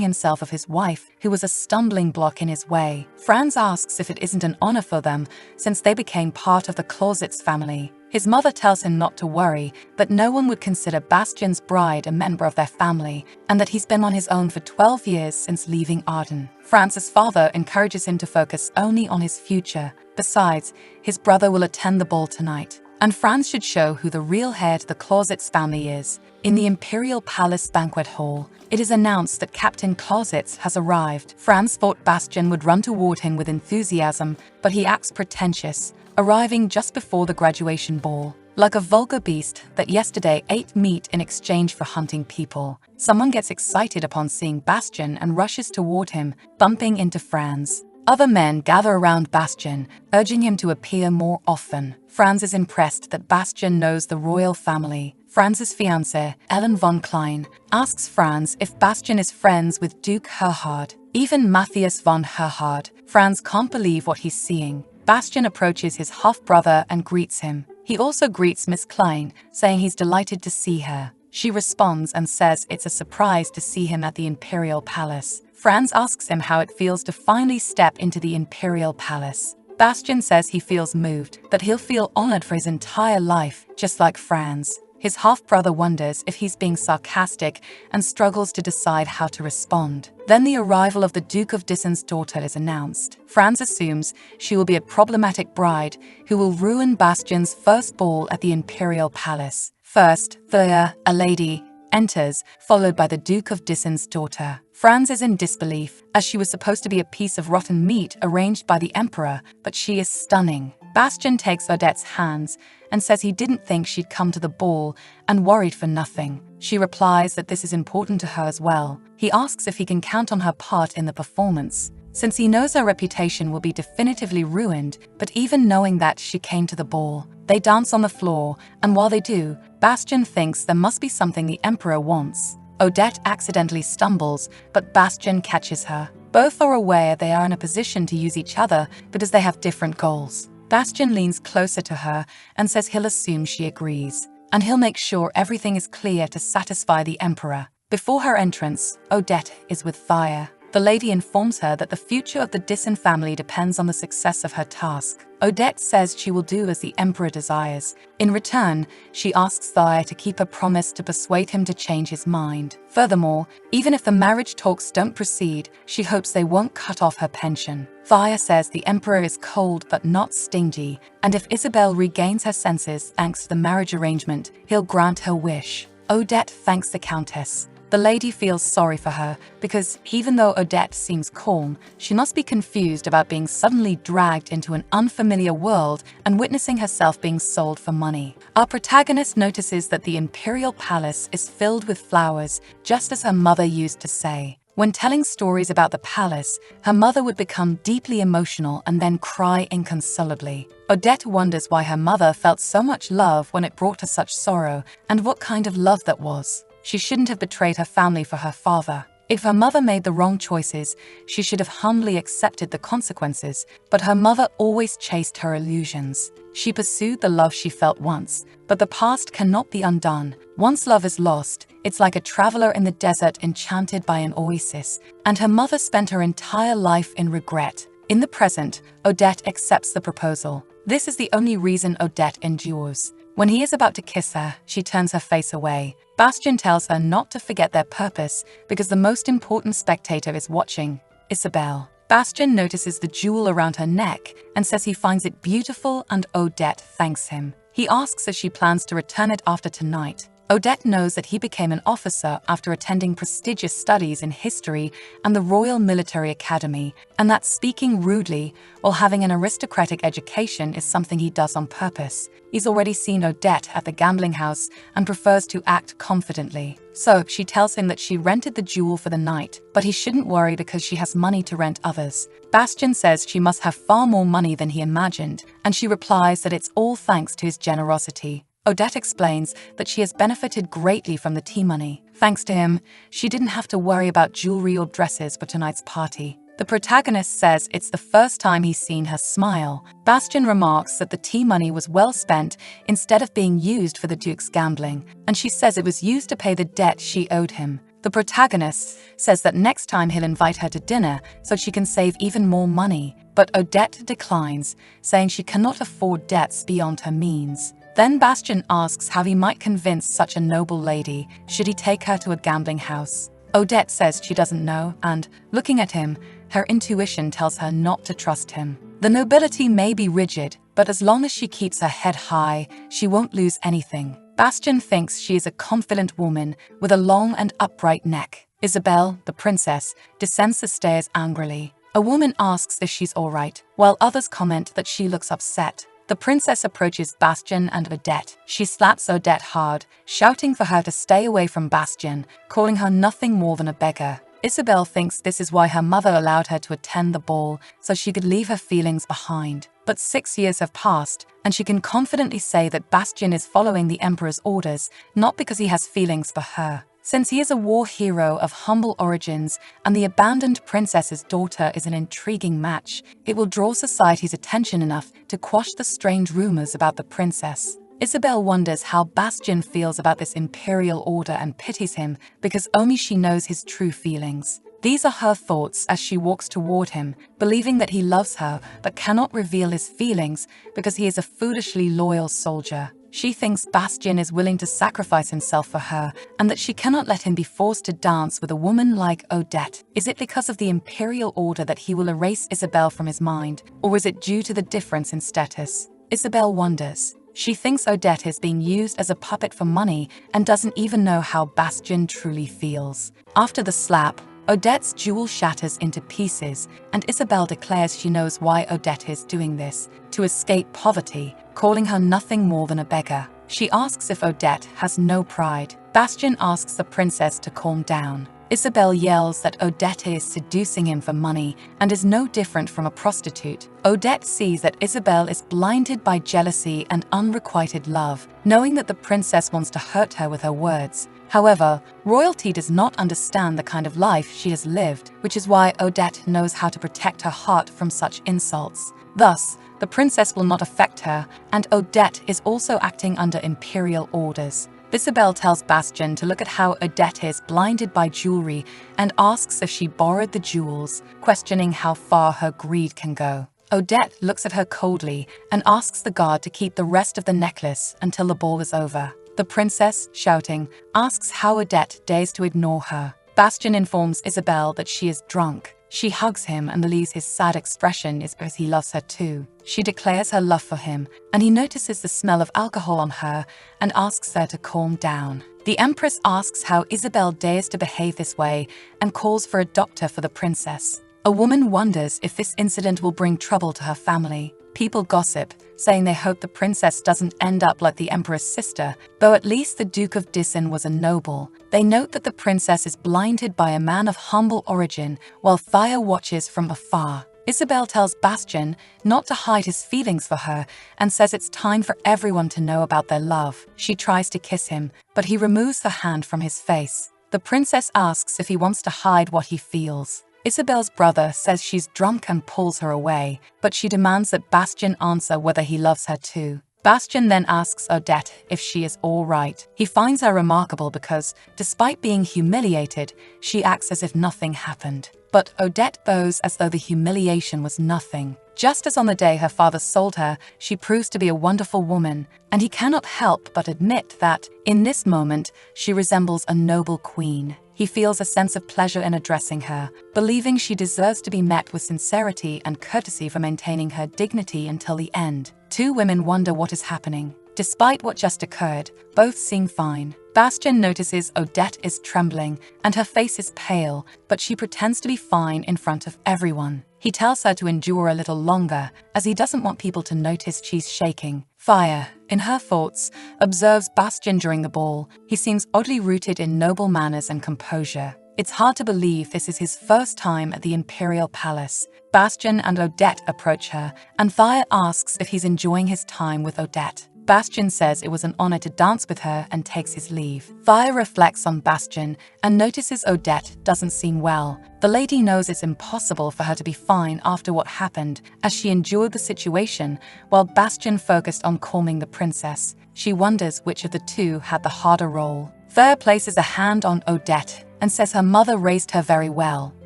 himself of his wife, who was a stumbling block in his way. Franz asks if it isn't an honor for them, since they became part of the Clausewitz family. His mother tells him not to worry, that no one would consider Bastian's bride a member of their family, and that he's been on his own for 12 years since leaving Arden. Franz's father encourages him to focus only on his future. Besides, his brother will attend the ball tonight, and Franz should show who the real heir to the Clausewitz family is. In the Imperial Palace banquet hall, it is announced that Captain Clausewitz has arrived. Franz thought Bastian would run toward him with enthusiasm, but he acts pretentious, arriving just before the graduation ball. Like a vulgar beast that yesterday ate meat in exchange for hunting people, someone gets excited upon seeing Bastian and rushes toward him, bumping into Franz. Other men gather around Bastian, urging him to appear more often. Franz is impressed that Bastian knows the royal family. Franz's fiancée, Ellen von Klein, asks Franz if Bastian is friends with Duke Herhard, even Matthias von Herhard. Franz can't believe what he's seeing. Bastian approaches his half-brother and greets him. He also greets Miss Klein, saying he's delighted to see her. She responds and says it's a surprise to see him at the Imperial Palace. Franz asks him how it feels to finally step into the Imperial Palace. Bastian says he feels moved, that he'll feel honored for his entire life, just like Franz. His half-brother wonders if he's being sarcastic and struggles to decide how to respond. Then the arrival of the Duke of Dissen's daughter is announced. Franz assumes she will be a problematic bride who will ruin Bastian's first ball at the Imperial Palace. First, Thea, a lady, enters, followed by the Duke of Dissen's daughter. Franz is in disbelief, as she was supposed to be a piece of rotten meat arranged by the Emperor, but she is stunning. Bastian takes Odette's hands and says he didn't think she'd come to the ball and worried for nothing. She replies that this is important to her as well. He asks if he can count on her part in the performance, since he knows her reputation will be definitively ruined, but even knowing that she came to the ball. They dance on the floor, and while they do, Bastian thinks there must be something the Emperor wants. Odette accidentally stumbles, but Bastian catches her. Both are aware they are in a position to use each other because they have different goals. Bastian leans closer to her and says he'll assume she agrees, and he'll make sure everything is clear to satisfy the Emperor. Before her entrance, Odette is with Thea. The lady informs her that the future of the Dissen family depends on the success of her task. Odette says she will do as the Emperor desires. In return, she asks Thea to keep her promise to persuade him to change his mind. Furthermore, even if the marriage talks don't proceed, she hopes they won't cut off her pension. Thea says the Emperor is cold but not stingy, and if Isabel regains her senses thanks to the marriage arrangement, he'll grant her wish. Odette thanks the Countess. The lady feels sorry for her because even though Odette seems calm, she must be confused about being suddenly dragged into an unfamiliar world and witnessing herself being sold for money. Our protagonist notices that the Imperial Palace is filled with flowers, just as her mother used to say. When telling stories about the palace, her mother would become deeply emotional and then cry inconsolably. Odette wonders why her mother felt so much love when it brought her such sorrow, and what kind of love that was. She shouldn't have betrayed her family for her father. If her mother made the wrong choices, she should have humbly accepted the consequences, but her mother always chased her illusions. She pursued the love she felt once, but the past cannot be undone. Once love is lost, it's like a traveler in the desert enchanted by an oasis, and her mother spent her entire life in regret. In the present, Odette accepts the proposal. This is the only reason Odette endures. When he is about to kiss her, she turns her face away. Bastien tells her not to forget their purpose because the most important spectator is watching, Isabelle. Bastien notices the jewel around her neck and says he finds it beautiful, and Odette thanks him. He asks if she plans to return it after tonight. Odette knows that he became an officer after attending prestigious studies in history and the Royal Military Academy, and that speaking rudely while having an aristocratic education is something he does on purpose. He's already seen Odette at the gambling house and prefers to act confidently. So she tells him that she rented the jewel for the night, but he shouldn't worry because she has money to rent others. Bastien says she must have far more money than he imagined, and she replies that it's all thanks to his generosity. Odette explains that she has benefited greatly from the tea money. Thanks to him, she didn't have to worry about jewelry or dresses for tonight's party. The protagonist says it's the first time he's seen her smile. Bastien remarks that the tea money was well spent instead of being used for the Duke's gambling, and she says it was used to pay the debt she owed him. The protagonist says that next time he'll invite her to dinner so she can save even more money, but Odette declines, saying she cannot afford debts beyond her means. Then Bastien asks how he might convince such a noble lady. Should he take her to a gambling house? Odette says she doesn't know, and, looking at him, her intuition tells her not to trust him. The nobility may be rigid, but as long as she keeps her head high, she won't lose anything. Bastien thinks she is a confident woman with a long and upright neck. Isabelle, the princess, descends the stairs angrily. A woman asks if she's all right, while others comment that she looks upset. The princess approaches Bastien and Odette. She slaps Odette hard, shouting for her to stay away from Bastien, calling her nothing more than a beggar. Isabelle thinks this is why her mother allowed her to attend the ball, so she could leave her feelings behind. But 6 years have passed, and she can confidently say that Bastien is following the Emperor's orders, not because he has feelings for her. Since he is a war hero of humble origins and the abandoned princess's daughter is an intriguing match, it will draw society's attention enough to quash the strange rumors about the princess. Isabelle wonders how Bastien feels about this imperial order and pities him because only she knows his true feelings. These are her thoughts as she walks toward him, believing that he loves her but cannot reveal his feelings because he is a foolishly loyal soldier. She thinks Bastien is willing to sacrifice himself for her and that she cannot let him be forced to dance with a woman like Odette. Is it because of the imperial order that he will erase Isabelle from his mind, or is it due to the difference in status? Isabelle wonders. She thinks Odette is being used as a puppet for money and doesn't even know how Bastien truly feels. After the slap, Odette's jewel shatters into pieces, and Isabelle declares she knows why Odette is doing this, to escape poverty, calling her nothing more than a beggar. She asks if Odette has no pride. Bastien asks the princess to calm down. Isabelle yells that Odette is seducing him for money and is no different from a prostitute. Odette sees that Isabelle is blinded by jealousy and unrequited love, knowing that the princess wants to hurt her with her words. However, royalty does not understand the kind of life she has lived, which is why Odette knows how to protect her heart from such insults. Thus, the princess will not affect her, and Odette is also acting under imperial orders. Isabelle tells Bastien to look at how Odette is blinded by jewelry and asks if she borrowed the jewels, questioning how far her greed can go. Odette looks at her coldly and asks the guard to keep the rest of the necklace until the ball is over. The princess, shouting, asks how Odette dares to ignore her. Bastien informs Isabelle that she is drunk. She hugs him and believes his sad expression is because he loves her too. She declares her love for him, and he notices the smell of alcohol on her and asks her to calm down. The Empress asks how Isabelle dares to behave this way and calls for a doctor for the princess. A woman wonders if this incident will bring trouble to her family. People gossip, saying they hope the princess doesn't end up like the Emperor's sister, though at least the Duke of Dissen was a noble. They note that the princess is blinded by a man of humble origin, while Thea watches from afar. Isabelle tells Bastien not to hide his feelings for her and says it's time for everyone to know about their love. She tries to kiss him, but he removes her hand from his face. The princess asks if he wants to hide what he feels. Isabelle's brother says she's drunk and pulls her away, but she demands that Bastien answer whether he loves her too. Bastien then asks Odette if she is all right. He finds her remarkable because, despite being humiliated, she acts as if nothing happened. But Odette bows as though the humiliation was nothing. Just as on the day her father sold her, she proves to be a wonderful woman, and he cannot help but admit that, in this moment, she resembles a noble queen. He feels a sense of pleasure in addressing her, believing she deserves to be met with sincerity and courtesy for maintaining her dignity until the end. Two women wonder what is happening. Despite what just occurred, both seem fine. Bastien notices Odette is trembling and her face is pale, but she pretends to be fine in front of everyone. He tells her to endure a little longer, as he doesn't want people to notice she's shaking. Fire, in her thoughts, observes Bastien during the ball. He seems oddly rooted in noble manners and composure. It's hard to believe this is his first time at the Imperial Palace. Bastien and Odette approach her, and Fire asks if he's enjoying his time with Odette. Bastien says it was an honor to dance with her and takes his leave. Fire reflects on Bastien and notices Odette doesn't seem well. The lady knows it's impossible for her to be fine after what happened, as she endured the situation while Bastien focused on calming the princess. She wonders which of the two had the harder role. Fire places a hand on Odette and says her mother raised her very well.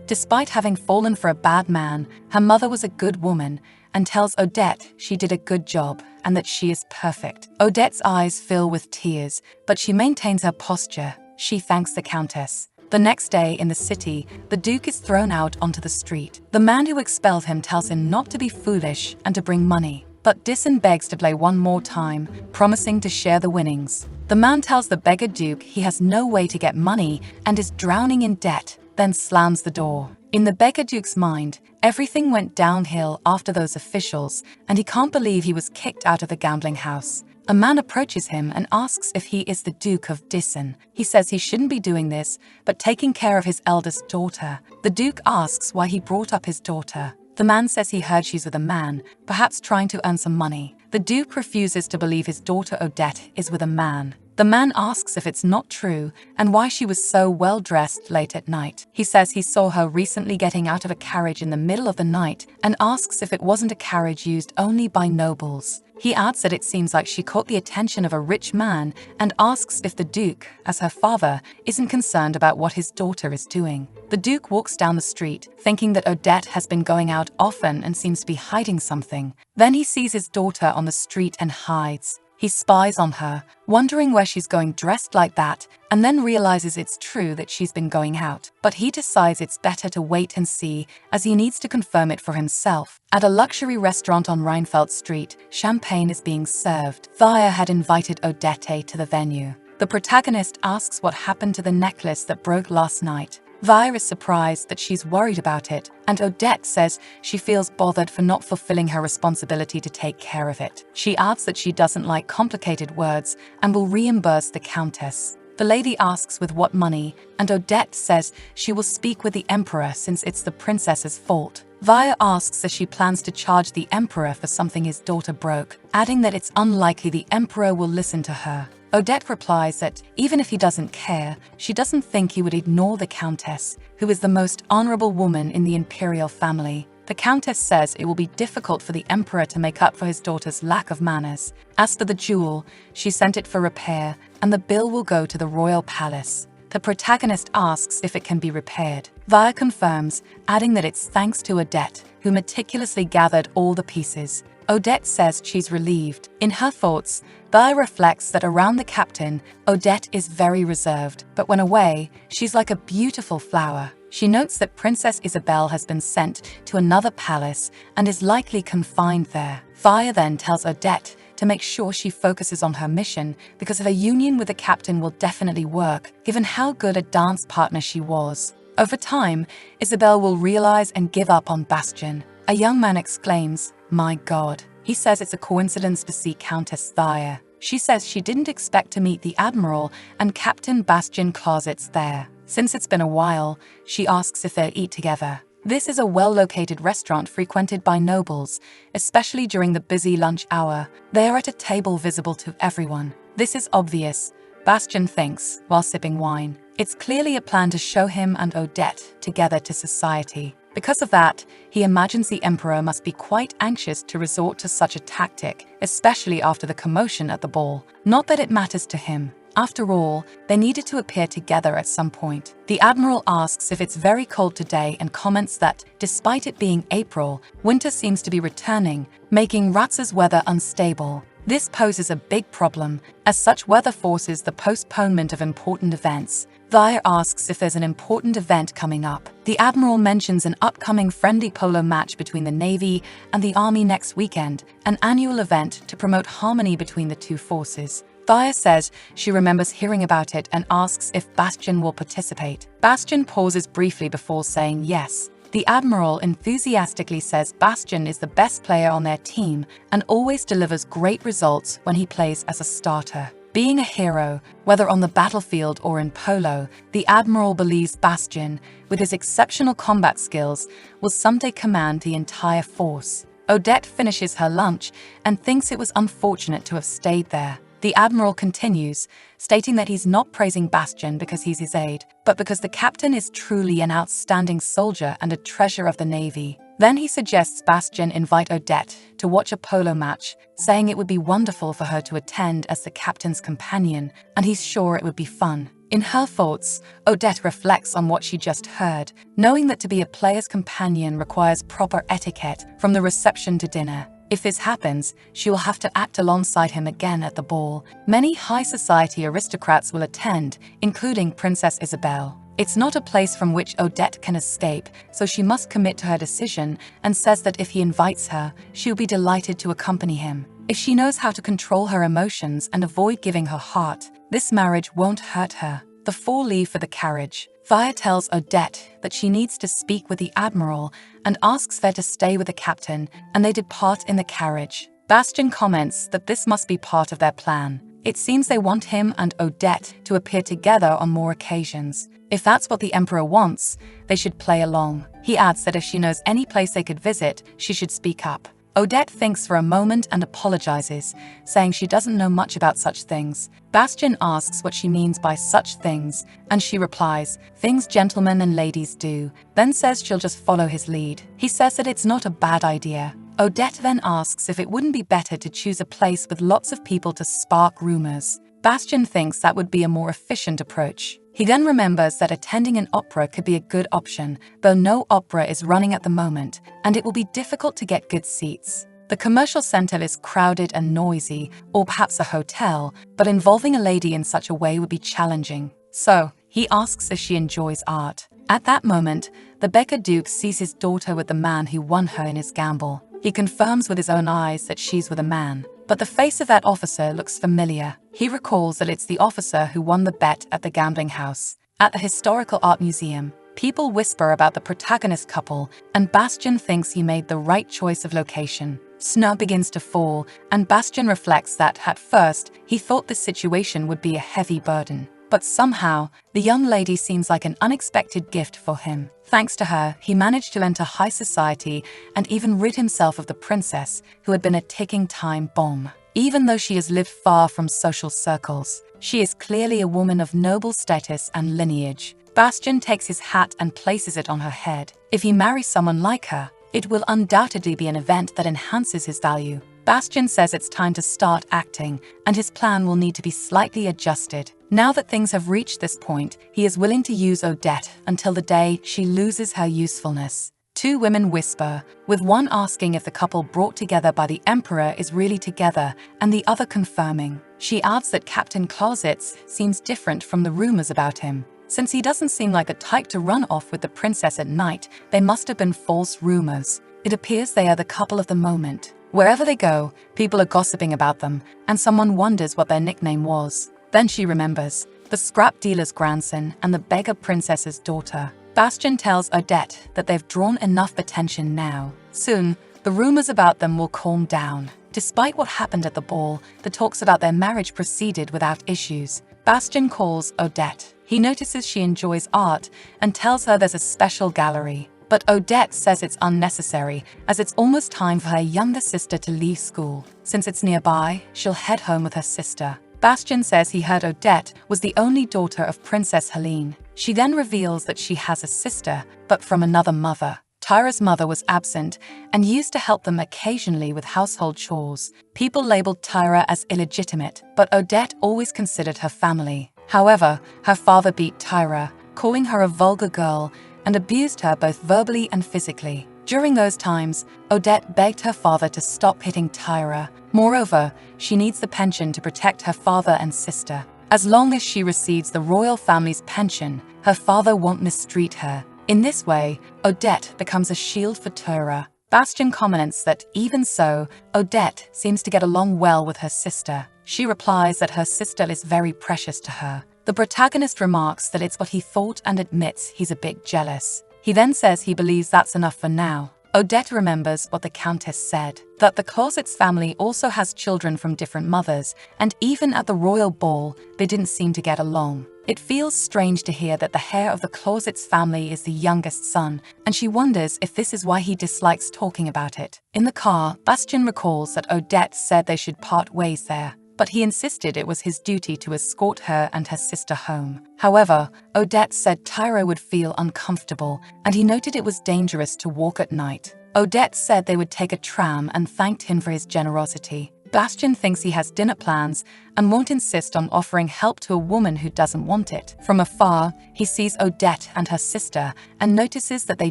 Despite having fallen for a bad man, her mother was a good woman, and tells Odette she did a good job and that she is perfect. Odette's eyes fill with tears, but she maintains her posture. She thanks the Countess. The next day in the city, the Duke is thrown out onto the street. The man who expelled him tells him not to be foolish and to bring money. But Disson begs to play one more time, promising to share the winnings. The man tells the beggar Duke he has no way to get money and is drowning in debt, then slams the door. In the beggar Duke's mind, everything went downhill after those officials, and he can't believe he was kicked out of the gambling house. A man approaches him and asks if he is the Duke of Disson. He says he shouldn't be doing this, but taking care of his eldest daughter. The Duke asks why he brought up his daughter. The man says he heard she's with a man, perhaps trying to earn some money. The Duke refuses to believe his daughter Odette is with a man. The man asks if it's not true and why she was so well dressed late at night. He says he saw her recently getting out of a carriage in the middle of the night and asks if it wasn't a carriage used only by nobles. He adds that it seems like she caught the attention of a rich man and asks if the Duke, as her father, isn't concerned about what his daughter is doing. The Duke walks down the street, thinking that Odette has been going out often and seems to be hiding something. Then he sees his daughter on the street and hides. He spies on her, wondering where she's going dressed like that, and then realizes it's true that she's been going out. But he decides it's better to wait and see, as he needs to confirm it for himself. At a luxury restaurant on Rheinfeld Street, champagne is being served. Fire had invited Odette to the venue. The protagonist asks what happened to the necklace that broke last night. Vire is surprised that she's worried about it, and Odette says she feels bothered for not fulfilling her responsibility to take care of it. She adds that she doesn't like complicated words and will reimburse the Countess. The lady asks with what money, and Odette says she will speak with the Emperor since it's the princess's fault. Vire asks if she plans to charge the Emperor for something his daughter broke, adding that it's unlikely the Emperor will listen to her. Odette replies that even if he doesn't care, she doesn't think he would ignore the Countess, who is the most honorable woman in the imperial family. The Countess says it will be difficult for the Emperor to make up for his daughter's lack of manners. As for the jewel, she sent it for repair, and the bill will go to the royal palace. The protagonist asks if it can be repaired. Vire confirms, adding that it's thanks to Odette, who meticulously gathered all the pieces. Odette says she's relieved. In her thoughts, Vire reflects that around the captain, Odette is very reserved, but when away, she's like a beautiful flower. She notes that Princess Isabelle has been sent to another palace and is likely confined there. Vire then tells Odette to make sure she focuses on her mission because her union with the captain will definitely work, given how good a dance partner she was. Over time, Isabelle will realize and give up on Bastien. A young man exclaims, "My God." He says it's a coincidence to see Countess Vire. She says she didn't expect to meet the Admiral and Captain Bastien closets there. Since it's been a while, she asks if they'll eat together. This is a well-located restaurant frequented by nobles, especially during the busy lunch hour. They are at a table visible to everyone. This is obvious, Bastien thinks, while sipping wine. It's clearly a plan to show him and Odette together to society. Because of that, he imagines the Emperor must be quite anxious to resort to such a tactic, especially after the commotion at the ball. Not that it matters to him. After all, they needed to appear together at some point. The Admiral asks if it's very cold today and comments that, despite it being April, winter seems to be returning, making Ratz's weather unstable. This poses a big problem, as such weather forces the postponement of important events. Thayer asks if there's an important event coming up. The Admiral mentions an upcoming friendly polo match between the Navy and the Army next weekend, an annual event to promote harmony between the two forces. Thayer says she remembers hearing about it and asks if Bastian will participate. Bastian pauses briefly before saying yes. The Admiral enthusiastically says Bastian is the best player on their team and always delivers great results when he plays as a starter. Being a hero, whether on the battlefield or in polo, the Admiral believes Bastian, with his exceptional combat skills, will someday command the entire force. Odette finishes her lunch and thinks it was unfortunate to have stayed there. The Admiral continues, stating that he's not praising Bastian because he's his aide, but because the captain is truly an outstanding soldier and a treasure of the Navy. Then he suggests Bastian invite Odette to watch a polo match, saying it would be wonderful for her to attend as the captain's companion, and he's sure it would be fun. In her thoughts, Odette reflects on what she just heard, knowing that to be a player's companion requires proper etiquette from the reception to dinner. If this happens, she will have to act alongside him again at the ball. Many high society aristocrats will attend, including Princess Isabel. It's not a place from which Odette can escape, so she must commit to her decision and says that if he invites her, she'll be delighted to accompany him. If she knows how to control her emotions and avoid giving her heart, this marriage won't hurt her. The four leave for the carriage. Thayer tells Odette that she needs to speak with the Admiral and asks her to stay with the captain, and they depart in the carriage. Bastian comments that this must be part of their plan. It seems they want him and Odette to appear together on more occasions. If that's what the Emperor wants, they should play along. He adds that if she knows any place they could visit, she should speak up. Odette thinks for a moment and apologizes, saying she doesn't know much about such things. Bastian asks what she means by such things, and she replies, "Things gentlemen and ladies do," then says she'll just follow his lead. He says that it's not a bad idea. Odette then asks if it wouldn't be better to choose a place with lots of people to spark rumors. Bastian thinks that would be a more efficient approach. He then remembers that attending an opera could be a good option, though no opera is running at the moment, and it will be difficult to get good seats. The commercial center is crowded and noisy, or perhaps a hotel, but involving a lady in such a way would be challenging. So, he asks if she enjoys art. At that moment, the Becker Duke sees his daughter with the man who won her in his gamble. He confirms with his own eyes that she's with a man. But the face of that officer looks familiar. He recalls that it's the officer who won the bet at the gambling house. At the Historical Art Museum, people whisper about the protagonist couple, and Bastian thinks he made the right choice of location. Snow begins to fall, and Bastian reflects that, at first, he thought this situation would be a heavy burden. But somehow, the young lady seems like an unexpected gift for him. Thanks to her, he managed to enter high society and even rid himself of the princess, who had been a ticking time bomb. Even though she has lived far from social circles, she is clearly a woman of noble status and lineage. Bastian takes his hat and places it on her head. If he marries someone like her, it will undoubtedly be an event that enhances his value. Bastian says it's time to start acting, and his plan will need to be slightly adjusted. Now that things have reached this point, he is willing to use Odette until the day she loses her usefulness. Two women whisper, with one asking if the couple brought together by the Emperor is really together, and the other confirming. She adds that Captain Clausitz seems different from the rumors about him. Since he doesn't seem like the type to run off with the princess at night, they must have been false rumors. It appears they are the couple of the moment. Wherever they go, people are gossiping about them, and someone wonders what their nickname was. Then she remembers, the scrap dealer's grandson and the beggar princess's daughter. Bastian tells Odette that they've drawn enough attention now. Soon, the rumors about them will calm down. Despite what happened at the ball, the talks about their marriage proceeded without issues. Bastian calls Odette. He notices she enjoys art and tells her there's a special gallery. But Odette says it's unnecessary, as it's almost time for her younger sister to leave school. Since it's nearby, she'll head home with her sister. Bastian says he heard Odette was the only daughter of Princess Helene. She then reveals that she has a sister, but from another mother. Tyra's mother was absent and used to help them occasionally with household chores. People labeled Tyra as illegitimate, but Odette always considered her family. However, her father beat Tyra, calling her a vulgar girl, and abused her both verbally and physically. During those times, Odette begged her father to stop hitting Tyra. Moreover, she needs the pension to protect her father and sister. As long as she receives the royal family's pension, her father won't mistreat her. In this way, Odette becomes a shield for Tyra. Bastien comments that even so, Odette seems to get along well with her sister. She replies that her sister is very precious to her. The protagonist remarks that it's what he thought and admits he's a bit jealous. He then says he believes that's enough for now. Odette remembers what the Countess said, that the Closets family also has children from different mothers, and even at the royal ball, they didn't seem to get along. It feels strange to hear that the heir of the Closets family is the youngest son, and she wonders if this is why he dislikes talking about it. In the car, Bastien recalls that Odette said they should part ways there, but he insisted it was his duty to escort her and her sister home. However, Odette said Tyra would feel uncomfortable, and he noted it was dangerous to walk at night. Odette said they would take a tram and thanked him for his generosity. Bastien thinks he has dinner plans and won't insist on offering help to a woman who doesn't want it. From afar, he sees Odette and her sister and notices that they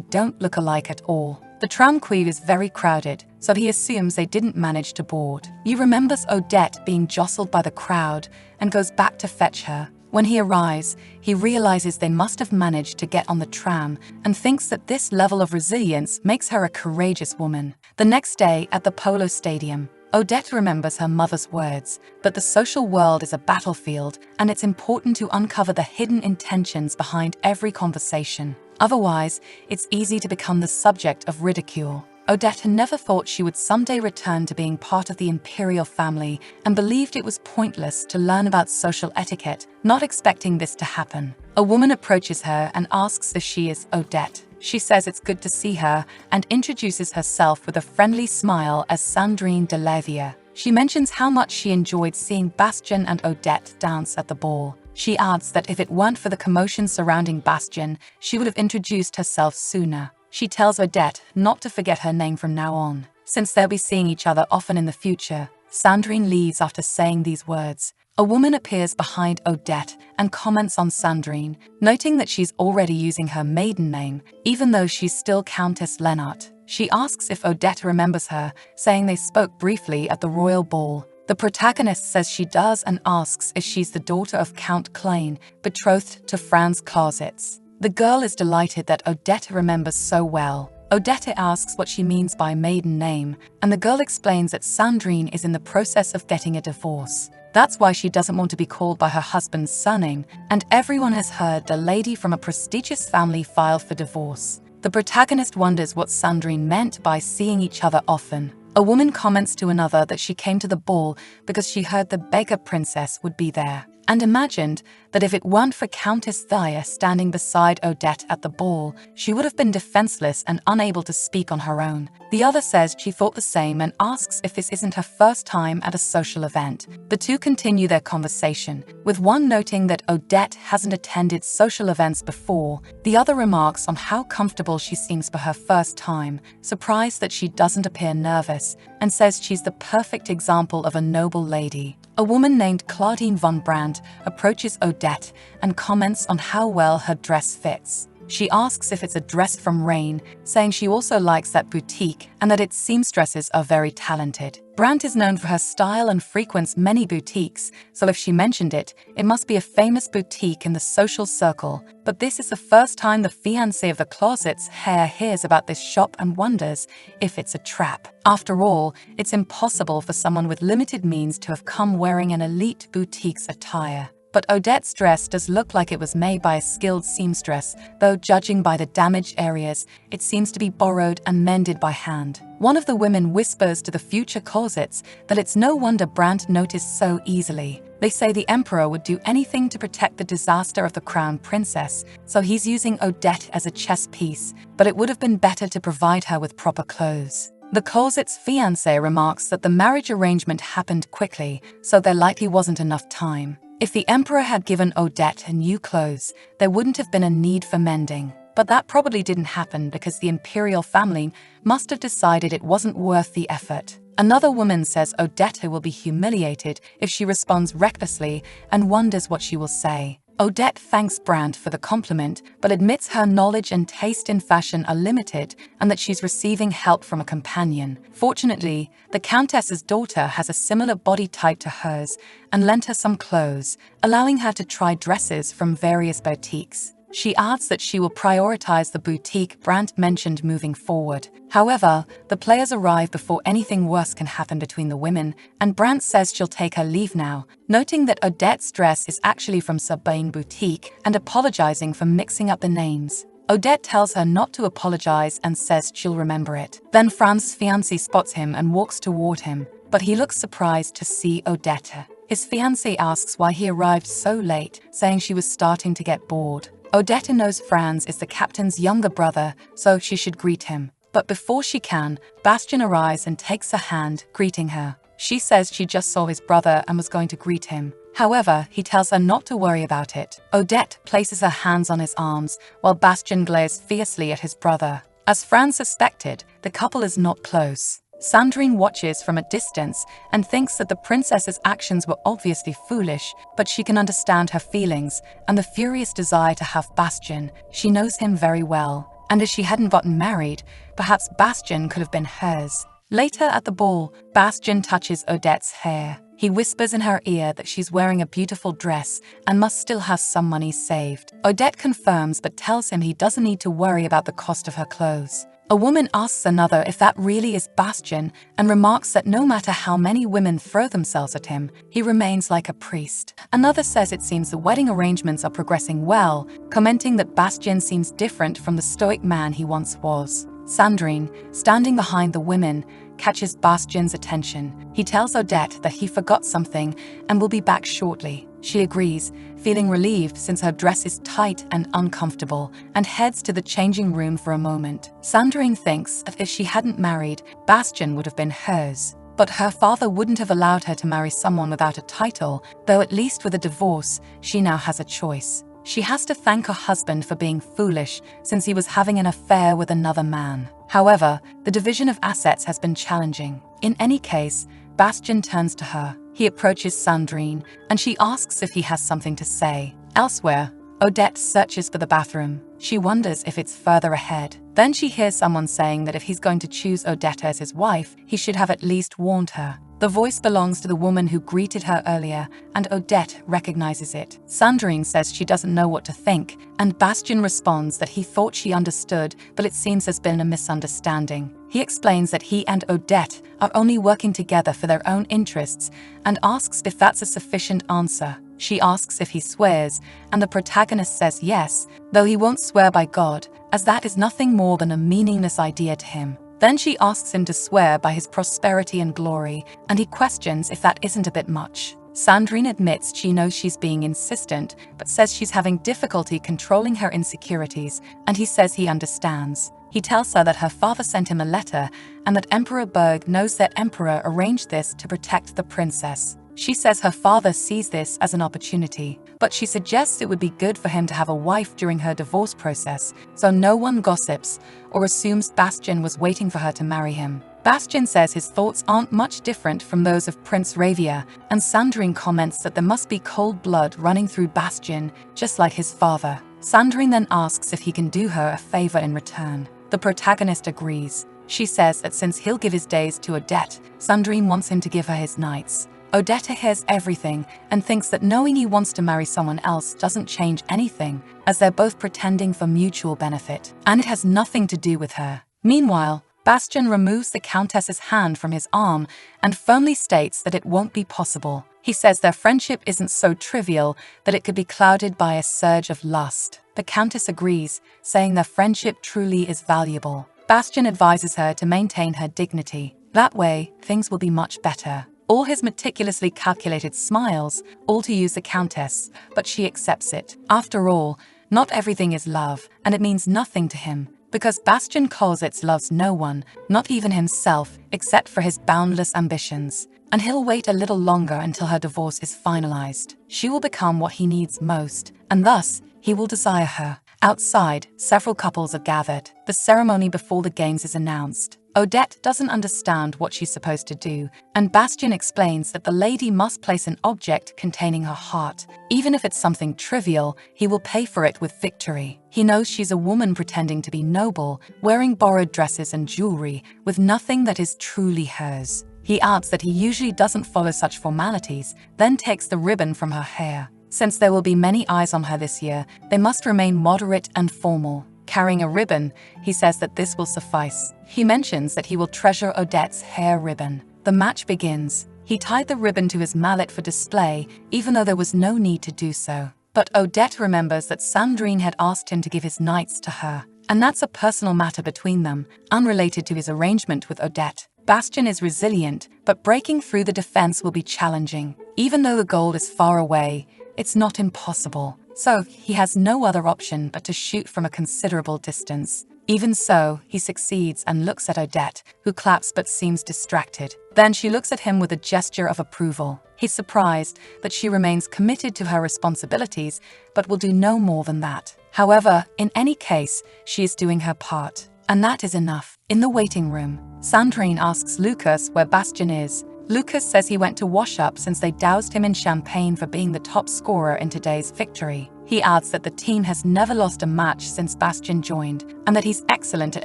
don't look alike at all. The tram queue is very crowded, so he assumes they didn't manage to board. He remembers Odette being jostled by the crowd and goes back to fetch her. When he arrives, he realizes they must have managed to get on the tram and thinks that this level of resilience makes her a courageous woman. The next day at the Polo Stadium, Odette remembers her mother's words, but the social world is a battlefield and it's important to uncover the hidden intentions behind every conversation. Otherwise, it's easy to become the subject of ridicule. Odette had never thought she would someday return to being part of the imperial family and believed it was pointless to learn about social etiquette, not expecting this to happen. A woman approaches her and asks if she is Odette. She says it's good to see her and introduces herself with a friendly smile as Sandrine de Lavia. She mentions how much she enjoyed seeing Bastien and Odette dance at the ball. She adds that if it weren't for the commotion surrounding Bastien, she would have introduced herself sooner. She tells Odette not to forget her name from now on, since they'll be seeing each other often in the future. Sandrine leaves after saying these words. A woman appears behind Odette and comments on Sandrine, noting that she's already using her maiden name, even though she's still Countess Lennart. She asks if Odette remembers her, saying they spoke briefly at the royal ball. The protagonist says she does and asks if she's the daughter of Count Klein, betrothed to Franz Clausitz. The girl is delighted that Odette remembers so well. Odette asks what she means by maiden name, and the girl explains that Sandrine is in the process of getting a divorce. That's why she doesn't want to be called by her husband's surname, and everyone has heard the lady from a prestigious family file for divorce. The protagonist wonders what Sandrine meant by seeing each other often. A woman comments to another that she came to the ball because she heard the beggar princess would be there, and imagined that if it weren't for Countess Thea standing beside Odette at the ball, she would have been defenseless and unable to speak on her own. The other says she thought the same and asks if this isn't her first time at a social event. The two continue their conversation, with one noting that Odette hasn't attended social events before. The other remarks on how comfortable she seems for her first time, surprised that she doesn't appear nervous, and says she's the perfect example of a noble lady. A woman named Claudine von Brandt approaches Odette and comments on how well her dress fits. She asks if it's a dress from Rain, saying she also likes that boutique and that its seamstresses are very talented. Brandt is known for her style and frequents many boutiques, so if she mentioned it, it must be a famous boutique in the social circle. But this is the first time the fiancé of the Closets heir hears about this shop and wonders if it's a trap. After all, it's impossible for someone with limited means to have come wearing an elite boutique's attire. But Odette's dress does look like it was made by a skilled seamstress, though judging by the damaged areas, it seems to be borrowed and mended by hand. One of the women whispers to the future Closets that it's no wonder Brandt noticed so easily. They say the emperor would do anything to protect the disaster of the crown princess, so he's using Odette as a chess piece, but it would have been better to provide her with proper clothes. The Closet's fiancé remarks that the marriage arrangement happened quickly, so there likely wasn't enough time. If the emperor had given Odette new clothes, there wouldn't have been a need for mending. But that probably didn't happen because the imperial family must have decided it wasn't worth the effort. Another woman says Odetta will be humiliated if she responds recklessly and wonders what she will say. Odette thanks Brandt for the compliment, but admits her knowledge and taste in fashion are limited and that she's receiving help from a companion. Fortunately, the Countess's daughter has a similar body type to hers and lent her some clothes, allowing her to try dresses from various boutiques. She adds that she will prioritize the boutique Brandt mentioned moving forward. However, the players arrive before anything worse can happen between the women, and Brandt says she'll take her leave now, noting that Odette's dress is actually from Sabine Boutique and apologizing for mixing up the names. Odette tells her not to apologize and says she'll remember it. Then Franz's fiancé spots him and walks toward him, but he looks surprised to see Odette. His fiancé asks why he arrived so late, saying she was starting to get bored. Odette knows Franz is the captain's younger brother, so she should greet him. But before she can, Bastian arrives and takes her hand, greeting her. She says she just saw his brother and was going to greet him. However, he tells her not to worry about it. Odette places her hands on his arms, while Bastian glares fiercely at his brother. As Franz suspected, the couple is not close. Sandrine watches from a distance and thinks that the princess's actions were obviously foolish, but she can understand her feelings and the furious desire to have Bastian. She knows him very well, and as she hadn't gotten married, perhaps Bastian could have been hers. Later at the ball, Bastian touches Odette's hair. He whispers in her ear that she's wearing a beautiful dress and must still have some money saved. Odette confirms but tells him he doesn't need to worry about the cost of her clothes. A woman asks another if that really is Bastian and remarks that no matter how many women throw themselves at him, he remains like a priest. Another says it seems the wedding arrangements are progressing well, commenting that Bastian seems different from the stoic man he once was. Sandrine, standing behind the women, catches Bastian's attention. He tells Odette that he forgot something and will be back shortly. She agrees, feeling relieved since her dress is tight and uncomfortable, and heads to the changing room for a moment. Sandrine thinks that if she hadn't married, Bastian would have been hers. But her father wouldn't have allowed her to marry someone without a title, though at least with a divorce, she now has a choice. She has to thank her husband for being foolish since he was having an affair with another man. However, the division of assets has been challenging. In any case, Bastian turns to her. He approaches Sandrine, and she asks if he has something to say. Elsewhere, Odette searches for the bathroom. She wonders if it's further ahead. Then she hears someone saying that if he's going to choose Odette as his wife, he should have at least warned her. The voice belongs to the woman who greeted her earlier, and Odette recognizes it. Sandrine says she doesn't know what to think, and Bastian responds that he thought she understood, but it seems there's been a misunderstanding. He explains that he and Odette are only working together for their own interests, and asks if that's a sufficient answer. She asks if he swears, and the protagonist says yes, though he won't swear by God, as that is nothing more than a meaningless idea to him. Then she asks him to swear by his prosperity and glory, and he questions if that isn't a bit much. Sandrine admits she knows she's being insistent, but says she's having difficulty controlling her insecurities, and he says he understands. He tells her that her father sent him a letter, and that Emperor Berg knows their emperor arranged this to protect the princess. She says her father sees this as an opportunity, but she suggests it would be good for him to have a wife during her divorce process, so no one gossips or assumes Bastian was waiting for her to marry him. Bastian says his thoughts aren't much different from those of Prince Ravia, and Sandrine comments that there must be cold blood running through Bastian, just like his father. Sandrine then asks if he can do her a favor in return. The protagonist agrees. She says that since he'll give his days to Odette, Sandrine wants him to give her his nights. Odette hears everything and thinks that knowing he wants to marry someone else doesn't change anything, as they're both pretending for mutual benefit, and it has nothing to do with her. Meanwhile, Bastian removes the Countess's hand from his arm and firmly states that it won't be possible. He says their friendship isn't so trivial that it could be clouded by a surge of lust. The Countess agrees, saying their friendship truly is valuable. Bastian advises her to maintain her dignity. That way, things will be much better. All his meticulously calculated smiles, all to use the Countess, but she accepts it. After all, not everything is love, and it means nothing to him, because Bastian Kolzitz loves no one, not even himself, except for his boundless ambitions. And he'll wait a little longer until her divorce is finalized. She will become what he needs most, and thus, he will desire her. Outside, several couples are gathered. The ceremony before the games is announced. Odette doesn't understand what she's supposed to do, and Bastien explains that the lady must place an object containing her heart. Even if it's something trivial, he will pay for it with victory. He knows she's a woman pretending to be noble, wearing borrowed dresses and jewelry, with nothing that is truly hers. He adds that he usually doesn't follow such formalities, then takes the ribbon from her hair. Since there will be many eyes on her this year, they must remain moderate and formal. Carrying a ribbon, he says that this will suffice. He mentions that he will treasure Odette's hair ribbon. The match begins. He tied the ribbon to his mallet for display, even though there was no need to do so. But Odette remembers that Sandrine had asked him to give his knights to her, and that's a personal matter between them, unrelated to his arrangement with Odette. Bastien is resilient, but breaking through the defense will be challenging. Even though the goal is far away, it's not impossible. So he has no other option but to shoot from a considerable distance. Even so, he succeeds and looks at Odette, who claps but seems distracted. Then she looks at him with a gesture of approval. He's surprised that she remains committed to her responsibilities, but will do no more than that. However, in any case, she is doing her part. And that is enough. In the waiting room, Sandrine asks Lucas where Bastien is. Lucas says he went to wash up since they doused him in champagne for being the top scorer in today's victory. He adds that the team has never lost a match since Bastien joined, and that he's excellent at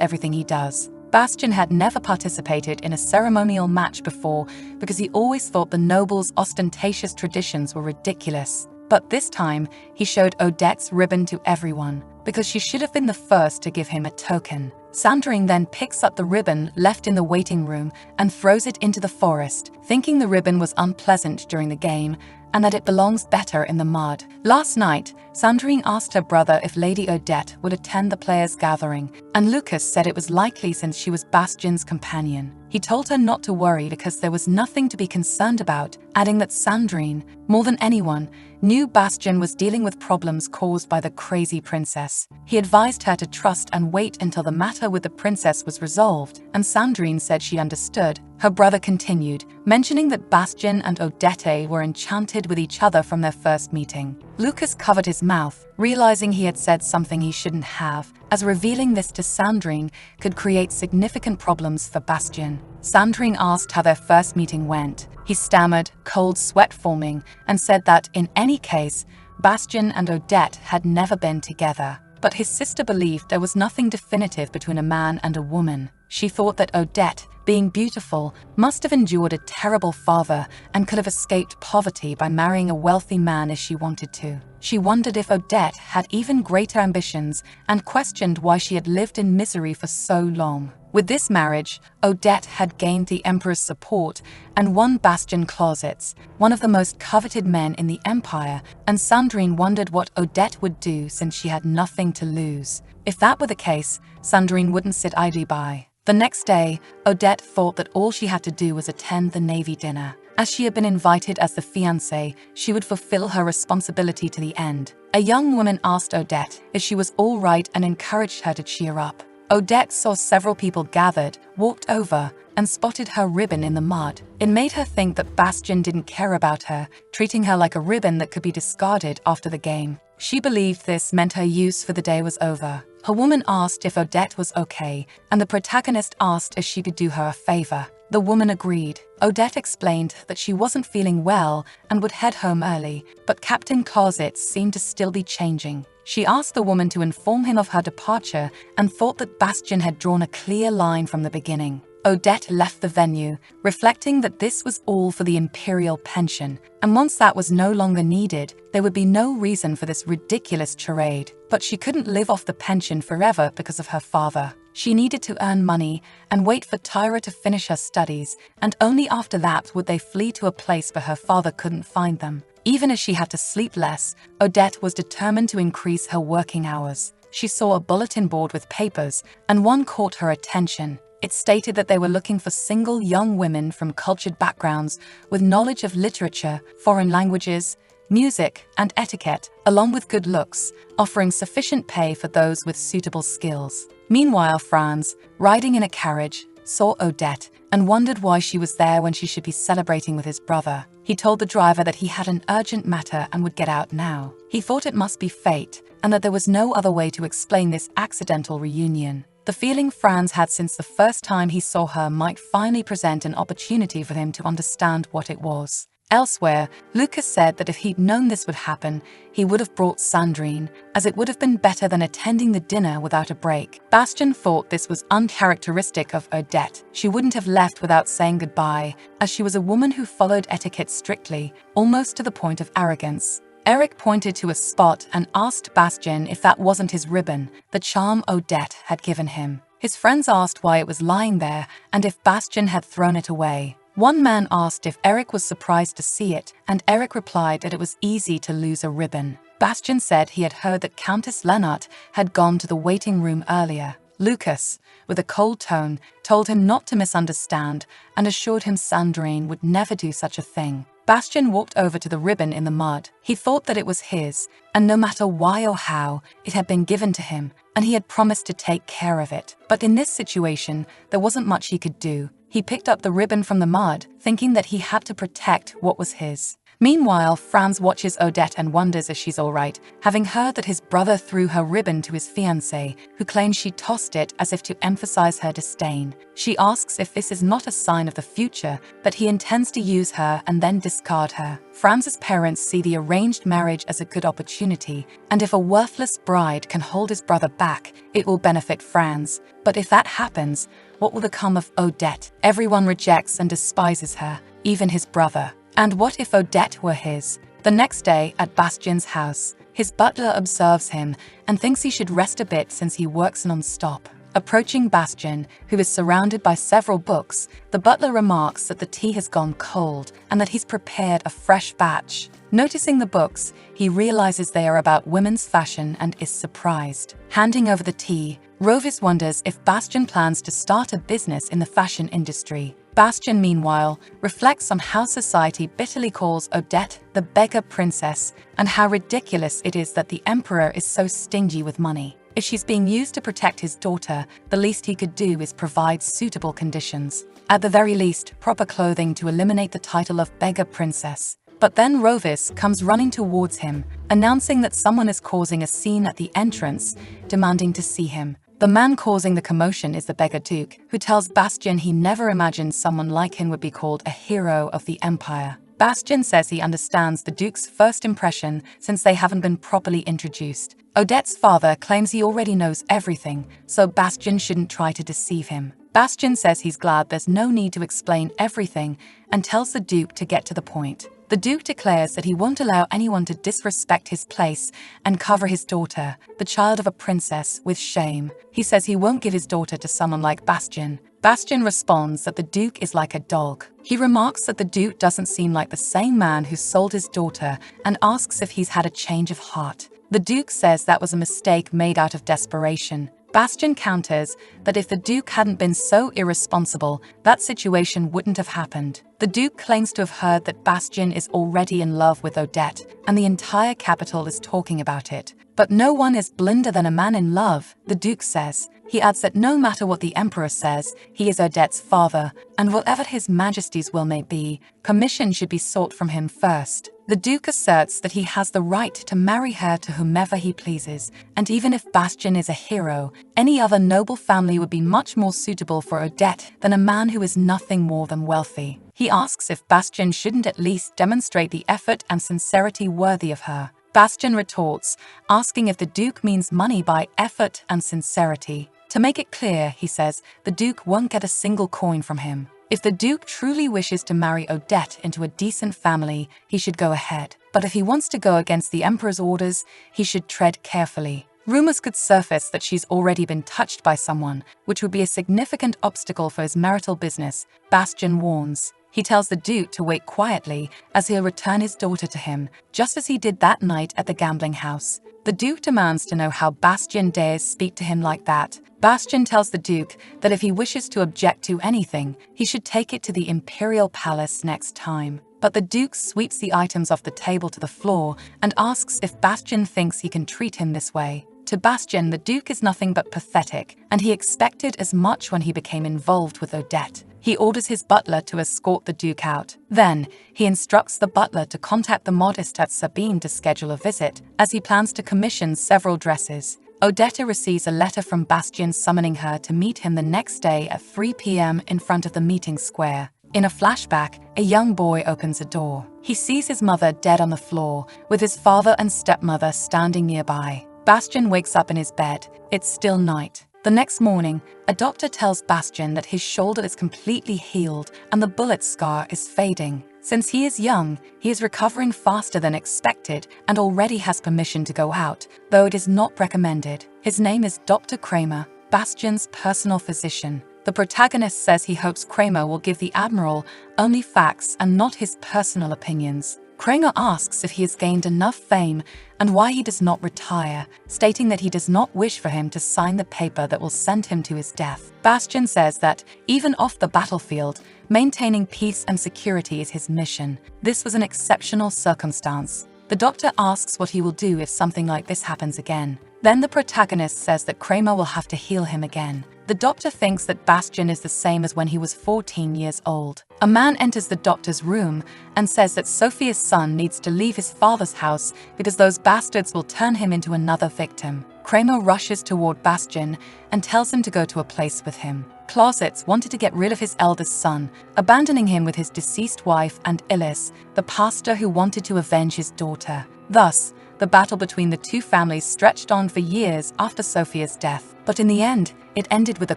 everything he does. Bastien had never participated in a ceremonial match before because he always thought the nobles' ostentatious traditions were ridiculous. But this time, he showed Odette's ribbon to everyone, because she should have been the first to give him a token. Sandrine then picks up the ribbon left in the waiting room and throws it into the forest, thinking the ribbon was unpleasant during the game and that it belongs better in the mud. Last night, Sandrine asked her brother if Lady Odette would attend the players' gathering, and Lucas said it was likely since she was Bastien's companion. He told her not to worry because there was nothing to be concerned about, adding that Sandrine, more than anyone, knew Bastien was dealing with problems caused by the crazy princess. He advised her to trust and wait until the matter with the princess was resolved, and Sandrine said she understood. Her brother continued, mentioning that Bastien and Odette were enchanted with each other from their first meeting. Lucas covered his mouth, realizing he had said something he shouldn't have, as revealing this to Sandrine could create significant problems for Bastien. Sandrine asked how their first meeting went. He stammered, cold sweat forming, and said that, in any case, Bastien and Odette had never been together. But his sister believed there was nothing definitive between a man and a woman. She thought that Odette, being beautiful, must have endured a terrible father and could have escaped poverty by marrying a wealthy man if she wanted to. She wondered if Odette had even greater ambitions and questioned why she had lived in misery for so long. With this marriage, Odette had gained the Emperor's support and won Bastien Closets, one of the most coveted men in the Empire, and Sandrine wondered what Odette would do since she had nothing to lose. If that were the case, Sandrine wouldn't sit idly by. The next day, Odette thought that all she had to do was attend the Navy dinner. As she had been invited as the fiancée, she would fulfill her responsibility to the end. A young woman asked Odette if she was all right and encouraged her to cheer up. Odette saw several people gathered, walked over, and spotted her ribbon in the mud. It made her think that Bastien didn't care about her, treating her like a ribbon that could be discarded after the game. She believed this meant her use for the day was over. Her woman asked if Odette was okay, and the protagonist asked if she could do her a favor. The woman agreed. Odette explained that she wasn't feeling well and would head home early, but Captain Closets seemed to still be changing. She asked the woman to inform him of her departure and thought that Bastien had drawn a clear line from the beginning. Odette left the venue, reflecting that this was all for the imperial pension, and once that was no longer needed, there would be no reason for this ridiculous charade. But she couldn't live off the pension forever because of her father. She needed to earn money and wait for Tyra to finish her studies, and only after that would they flee to a place where her father couldn't find them. Even as she had to sleep less, Odette was determined to increase her working hours. She saw a bulletin board with papers, and one caught her attention. It stated that they were looking for single young women from cultured backgrounds with knowledge of literature, foreign languages, music, and etiquette, along with good looks, offering sufficient pay for those with suitable skills. Meanwhile, Franz, riding in a carriage, saw Odette and wondered why she was there when she should be celebrating with his brother. He told the driver that he had an urgent matter and would get out now. He thought it must be fate, and that there was no other way to explain this accidental reunion. The feeling Franz had since the first time he saw her might finally present an opportunity for him to understand what it was. Elsewhere, Lucas said that if he'd known this would happen, he would have brought Sandrine, as it would have been better than attending the dinner without a break. Bastian thought this was uncharacteristic of Odette. She wouldn't have left without saying goodbye, as she was a woman who followed etiquette strictly, almost to the point of arrogance. Eric pointed to a spot and asked Bastian if that wasn't his ribbon, the charm Odette had given him. His friends asked why it was lying there and if Bastian had thrown it away. One man asked if Eric was surprised to see it, and Eric replied that it was easy to lose a ribbon. Bastian said he had heard that Countess Lennart had gone to the waiting room earlier. Lucas, with a cold tone, told him not to misunderstand and assured him Sandrine would never do such a thing. Bastian walked over to the ribbon in the mud. He thought that it was his, and no matter why or how, it had been given to him, and he had promised to take care of it. But in this situation, there wasn't much he could do. He picked up the ribbon from the mud, thinking that he had to protect what was his. Meanwhile, Franz watches Odette and wonders if she's all right, having heard that his brother threw her ribbon to his fiancée, who claims she tossed it as if to emphasize her disdain. She asks if this is not a sign of the future, that he intends to use her and then discard her. Franz's parents see the arranged marriage as a good opportunity, and if a worthless bride can hold his brother back, it will benefit Franz. But if that happens, what will become of Odette? Everyone rejects and despises her, even his brother. And what if Odette were his? The next day, at Bastian's house, his butler observes him and thinks he should rest a bit since he works non-stop. Approaching Bastian, who is surrounded by several books, the butler remarks that the tea has gone cold and that he's prepared a fresh batch. Noticing the books, he realizes they are about women's fashion and is surprised. Handing over the tea, Rovis wonders if Bastian plans to start a business in the fashion industry. Bastian, meanwhile, reflects on how society bitterly calls Odette the beggar princess and how ridiculous it is that the emperor is so stingy with money. If she's being used to protect his daughter, the least he could do is provide suitable conditions. At the very least, proper clothing to eliminate the title of beggar princess. But then Rovis comes running towards him, announcing that someone is causing a scene at the entrance, demanding to see him. The man causing the commotion is the beggar duke, who tells Bastian he never imagined someone like him would be called a hero of the empire. Bastian says he understands the duke's first impression since they haven't been properly introduced. Odette's father claims he already knows everything, so Bastian shouldn't try to deceive him. Bastian says he's glad there's no need to explain everything and tells the duke to get to the point. The duke declares that he won't allow anyone to disrespect his place and cover his daughter, the child of a princess, with shame. He says he won't give his daughter to someone like Bastian. Bastian responds that the duke is like a dog. He remarks that the duke doesn't seem like the same man who sold his daughter and asks if he's had a change of heart. The duke says that was a mistake made out of desperation. Bastian counters that if the duke hadn't been so irresponsible, that situation wouldn't have happened. The duke claims to have heard that Bastian is already in love with Odette, and the entire capital is talking about it. But no one is blinder than a man in love, the duke says. He adds that no matter what the emperor says, he is Odette's father, and whatever his majesty's will may be, permission should be sought from him first. The duke asserts that he has the right to marry her to whomever he pleases, and even if Bastian is a hero, any other noble family would be much more suitable for Odette than a man who is nothing more than wealthy. He asks if Bastian shouldn't at least demonstrate the effort and sincerity worthy of her. Bastian retorts, asking if the duke means money by effort and sincerity. To make it clear, he says, the duke won't get a single coin from him. If the duke truly wishes to marry Odette into a decent family, he should go ahead. But if he wants to go against the emperor's orders, he should tread carefully. Rumors could surface that she's already been touched by someone, which would be a significant obstacle for his marital business, Bastian warns. He tells the duke to wait quietly as he'll return his daughter to him, just as he did that night at the gambling house. The duke demands to know how Bastian dares speak to him like that. Bastian tells the duke that if he wishes to object to anything, he should take it to the imperial palace next time. But the duke sweeps the items off the table to the floor and asks if Bastian thinks he can treat him this way. To Bastian, the duke is nothing but pathetic, and he expected as much when he became involved with Odette. He orders his butler to escort the Duke out. Then, he instructs the butler to contact the modist at Sabine to schedule a visit, as he plans to commission several dresses. Odetta receives a letter from Bastien summoning her to meet him the next day at 3 p.m. in front of the meeting square. In a flashback, a young boy opens a door. He sees his mother dead on the floor, with his father and stepmother standing nearby. Bastien wakes up in his bed. It's still night. The next morning, a doctor tells Bastien that his shoulder is completely healed and the bullet scar is fading. Since he is young, he is recovering faster than expected and already has permission to go out, though it is not recommended. His name is Dr. Kramer, Bastien's personal physician. The protagonist says he hopes Kramer will give the Admiral only facts and not his personal opinions. Kramer asks if he has gained enough fame and why he does not retire, stating that he does not wish for him to sign the paper that will send him to his death. Bastien says that, even off the battlefield, maintaining peace and security is his mission. This was an exceptional circumstance. The doctor asks what he will do if something like this happens again. Then the protagonist says that Kramer will have to heal him again. The doctor thinks that Bastien is the same as when he was 14 years old. A man enters the doctor's room and says that Sophia's son needs to leave his father's house because those bastards will turn him into another victim. Kramer rushes toward Bastien and tells him to go to a place with him. Clausewitz wanted to get rid of his eldest son, abandoning him with his deceased wife and Illis, the pastor who wanted to avenge his daughter. Thus, the battle between the two families stretched on for years after Sophia's death, but in the end, it ended with the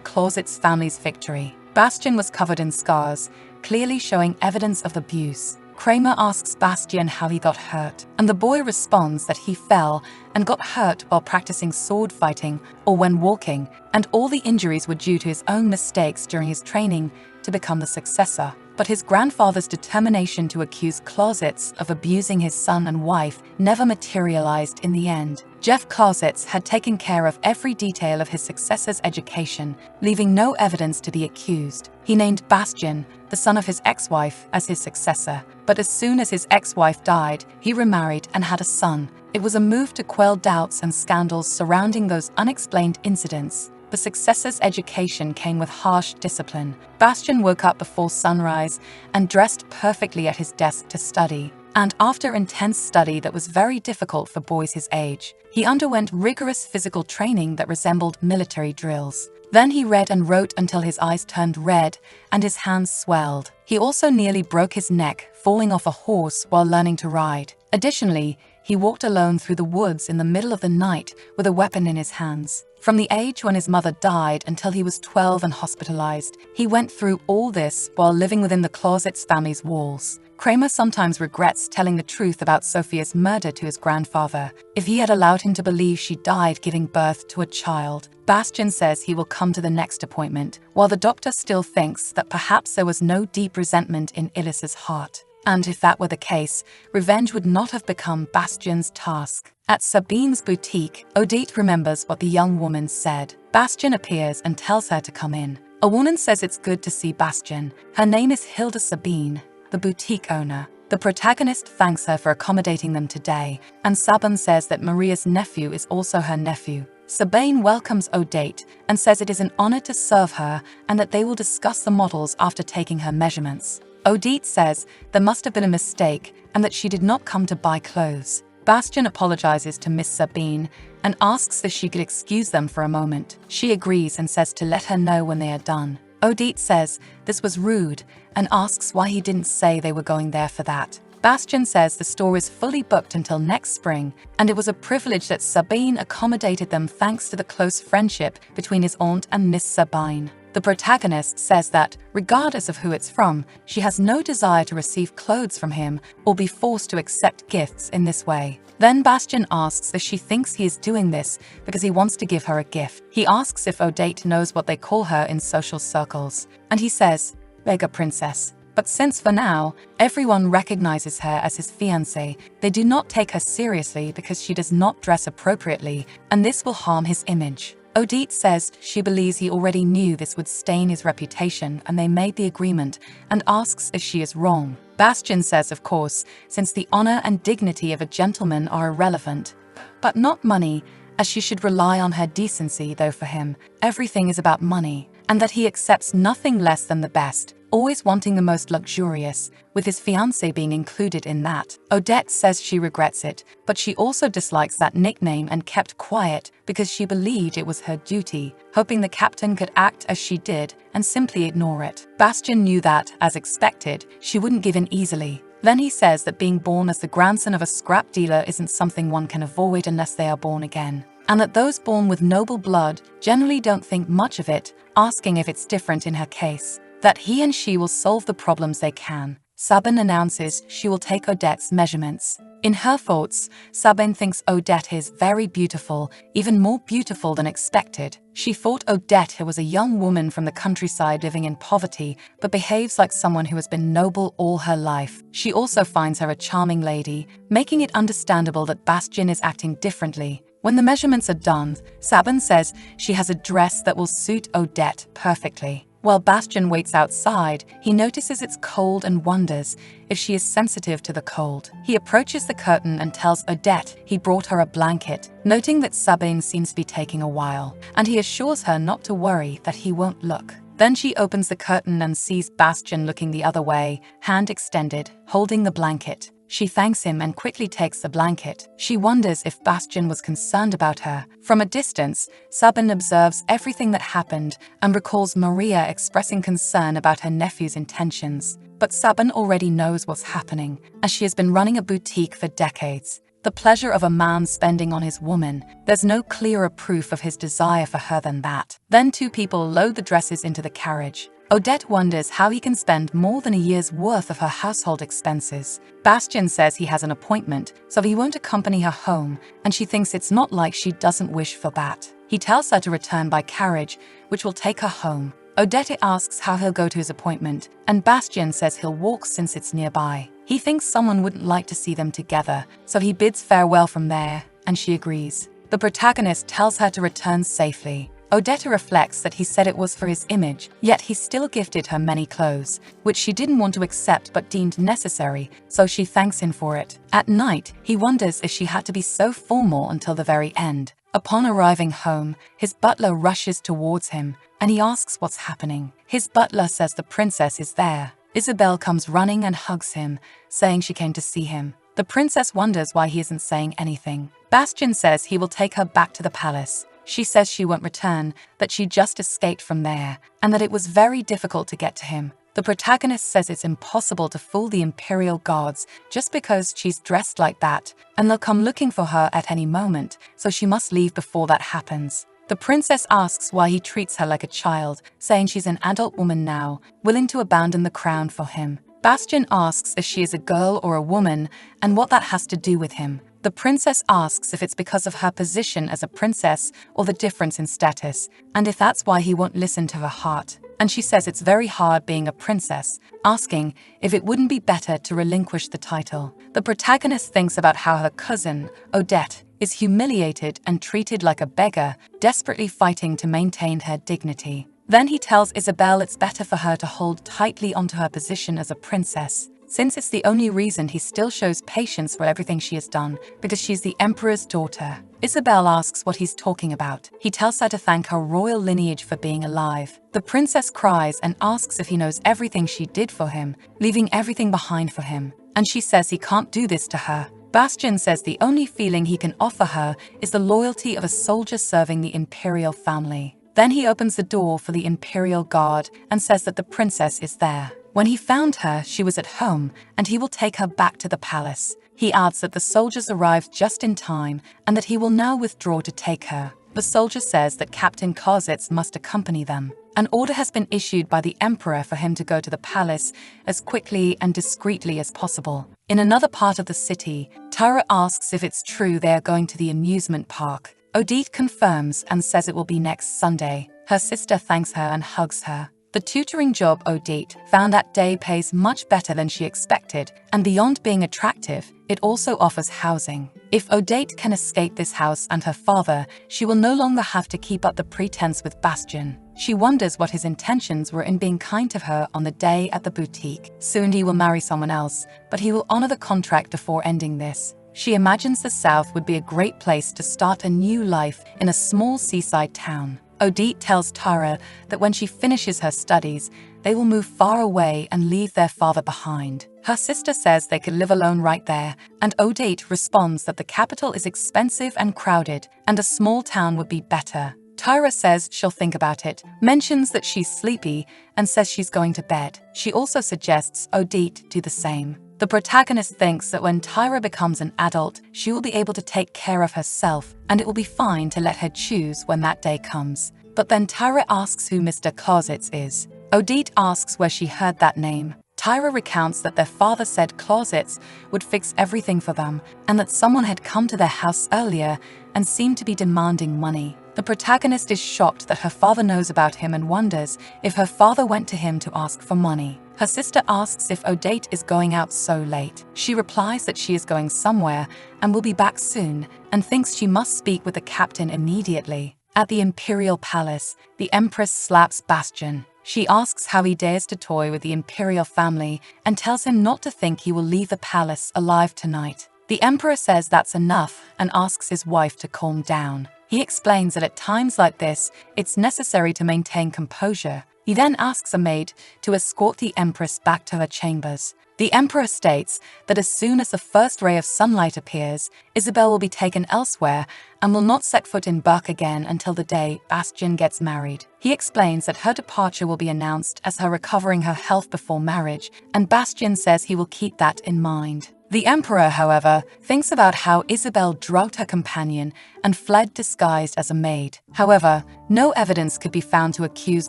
Clausewitz family's victory. Bastien was covered in scars, clearly showing evidence of abuse. Kramer asks Bastien how he got hurt, and the boy responds that he fell and got hurt while practicing sword fighting or when walking, and all the injuries were due to his own mistakes during his training to become the successor. But his grandfather's determination to accuse Clausewitz of abusing his son and wife never materialized in the end. Jeff Clausewitz had taken care of every detail of his successor's education, leaving no evidence to the accused. He named Bastien, the son of his ex-wife, as his successor, but as soon as his ex-wife died, he remarried and had a son. It was a move to quell doubts and scandals surrounding those unexplained incidents. The successor's education came with harsh discipline. Bastien woke up before sunrise and dressed perfectly at his desk to study. And after intense study that was very difficult for boys his age, he underwent rigorous physical training that resembled military drills. Then he read and wrote until his eyes turned red and his hands swelled. He also nearly broke his neck, falling off a horse while learning to ride. Additionally, he walked alone through the woods in the middle of the night with a weapon in his hands. From the age when his mother died until he was 12 and hospitalized, he went through all this while living within the Clausewitz family's walls. Kramer sometimes regrets telling the truth about Sophia's murder to his grandfather. If he had allowed him to believe she died giving birth to a child, Bastien says he will come to the next appointment, while the doctor still thinks that perhaps there was no deep resentment in Illis's heart. And if that were the case, revenge would not have become Bastien's task. At Sabine's boutique, Odette remembers what the young woman said. Bastien appears and tells her to come in. A woman says it's good to see Bastien. Her name is Hilda Sabine, the boutique owner. The protagonist thanks her for accommodating them today, and Sabine says that Maria's nephew is also her nephew. Sabine welcomes Odette and says it is an honor to serve her and that they will discuss the models after taking her measurements. Odette says there must have been a mistake and that she did not come to buy clothes. Bastien apologizes to Miss Sabine and asks if she could excuse them for a moment. She agrees and says to let her know when they are done. Odette says this was rude and asks why he didn't say they were going there for that. Bastien says the store is fully booked until next spring, and it was a privilege that Sabine accommodated them thanks to the close friendship between his aunt and Miss Sabine. The protagonist says that, regardless of who it's from, she has no desire to receive clothes from him or be forced to accept gifts in this way. Then Bastien asks if she thinks he is doing this because he wants to give her a gift. He asks if Odette knows what they call her in social circles, and he says, "Beggar princess." But since for now, everyone recognizes her as his fiancée, they do not take her seriously because she does not dress appropriately, and this will harm his image. Odette says she believes he already knew this would stain his reputation and they made the agreement, and asks if she is wrong. Bastien says, of course, since the honor and dignity of a gentleman are irrelevant, but not money, as she should rely on her decency, though for him, everything is about money. and that he accepts nothing less than the best, always wanting the most luxurious, with his fiancé being included in that. Odette says she regrets it, but she also dislikes that nickname and kept quiet because she believed it was her duty, hoping the captain could act as she did and simply ignore it. Bastien knew that, as expected, she wouldn't give in easily. Then he says that being born as the grandson of a scrap dealer isn't something one can avoid unless they are born again, and that those born with noble blood generally don't think much of it, asking if it's different in her case. That he and she will solve the problems they can. Sabine announces she will take Odette's measurements. In her thoughts, Sabine thinks Odette is very beautiful, even more beautiful than expected. She thought Odette was a young woman from the countryside living in poverty, but behaves like someone who has been noble all her life. She also finds her a charming lady, making it understandable that Bastien is acting differently. When the measurements are done, Sabine says she has a dress that will suit Odette perfectly. While Bastien waits outside, he notices it's cold and wonders if she is sensitive to the cold. He approaches the curtain and tells Odette he brought her a blanket, noting that Sabine seems to be taking a while, and he assures her not to worry, that he won't look. Then she opens the curtain and sees Bastien looking the other way, hand extended, holding the blanket. She thanks him and quickly takes the blanket. She wonders if Bastien was concerned about her. From a distance, Sabine observes everything that happened and recalls Maria expressing concern about her nephew's intentions. But Sabine already knows what's happening, as she has been running a boutique for decades. The pleasure of a man spending on his woman, there's no clearer proof of his desire for her than that. Then two people load the dresses into the carriage. Odette wonders how he can spend more than a year's worth of her household expenses. Bastien says he has an appointment, so he won't accompany her home, and she thinks it's not like she doesn't wish for that. He tells her to return by carriage, which will take her home. Odette asks how he'll go to his appointment, and Bastien says he'll walk since it's nearby. He thinks someone wouldn't like to see them together, so he bids farewell from there, and she agrees. The protagonist tells her to return safely. Odette reflects that he said it was for his image, yet he still gifted her many clothes, which she didn't want to accept but deemed necessary, so she thanks him for it. At night, he wonders if she had to be so formal until the very end. Upon arriving home, his butler rushes towards him, and he asks what's happening. His butler says the princess is there. Isabelle comes running and hugs him, saying she came to see him. The princess wonders why he isn't saying anything. Bastien says he will take her back to the palace. She says she won't return, that she just escaped from there, and that it was very difficult to get to him. The protagonist says it's impossible to fool the imperial guards just because she's dressed like that, and they'll come looking for her at any moment, so she must leave before that happens. The princess asks why he treats her like a child, saying she's an adult woman now, willing to abandon the crown for him. Bastien asks if she is a girl or a woman, and what that has to do with him. The princess asks if it's because of her position as a princess or the difference in status, and if that's why he won't listen to her heart. And she says it's very hard being a princess, asking if it wouldn't be better to relinquish the title. The protagonist thinks about how her cousin, Odette, is humiliated and treated like a beggar, desperately fighting to maintain her dignity. Then he tells Isabelle it's better for her to hold tightly onto her position as a princess, since it's the only reason he still shows patience for everything she has done, because she's the emperor's daughter. Isabelle asks what he's talking about. He tells her to thank her royal lineage for being alive. The princess cries and asks if he knows everything she did for him, leaving everything behind for him. And she says he can't do this to her. Bastien says the only feeling he can offer her is the loyalty of a soldier serving the imperial family. Then he opens the door for the imperial guard and says that the princess is there. When he found her, she was at home, and he will take her back to the palace. He adds that the soldiers arrived just in time, and that he will now withdraw to take her. The soldier says that Captain Karzitz must accompany them. An order has been issued by the emperor for him to go to the palace as quickly and discreetly as possible. In another part of the city, Tara asks if it's true they are going to the amusement park. Odette confirms and says it will be next Sunday. Her sister thanks her and hugs her. The tutoring job Odette found that day pays much better than she expected, and beyond being attractive, it also offers housing. If Odette can escape this house and her father, she will no longer have to keep up the pretense with Bastien. She wonders what his intentions were in being kind to her on the day at the boutique. Soon he will marry someone else, but he will honor the contract before ending this. She imagines the South would be a great place to start a new life in a small seaside town. Odette tells Tyra that when she finishes her studies, they will move far away and leave their father behind. Her sister says they could live alone right there, and Odette responds that the capital is expensive and crowded, and a small town would be better. Tyra says she'll think about it, mentions that she's sleepy, and says she's going to bed. She also suggests Odette do the same. The protagonist thinks that when Tyra becomes an adult, she will be able to take care of herself, and it will be fine to let her choose when that day comes. But then Tyra asks who Mr. Closets is. Odette asks where she heard that name. Tyra recounts that their father said Closets would fix everything for them, and that someone had come to their house earlier and seemed to be demanding money. The protagonist is shocked that her father knows about him and wonders if her father went to him to ask for money. Her sister asks if Odette is going out so late. She replies that she is going somewhere and will be back soon, and thinks she must speak with the captain immediately. At the Imperial Palace, the Empress slaps Bastian. She asks how he dares to toy with the Imperial family and tells him not to think he will leave the palace alive tonight. The Emperor says that's enough and asks his wife to calm down. He explains that at times like this, it's necessary to maintain composure. He then asks a maid to escort the Empress back to her chambers. The Emperor states that as soon as the first ray of sunlight appears, Isabel will be taken elsewhere and will not set foot in Berk again until the day Bastian gets married. He explains that her departure will be announced as her recovering her health before marriage, and Bastian says he will keep that in mind. The Emperor, however, thinks about how Isabel drugged her companion and fled disguised as a maid. However, no evidence could be found to accuse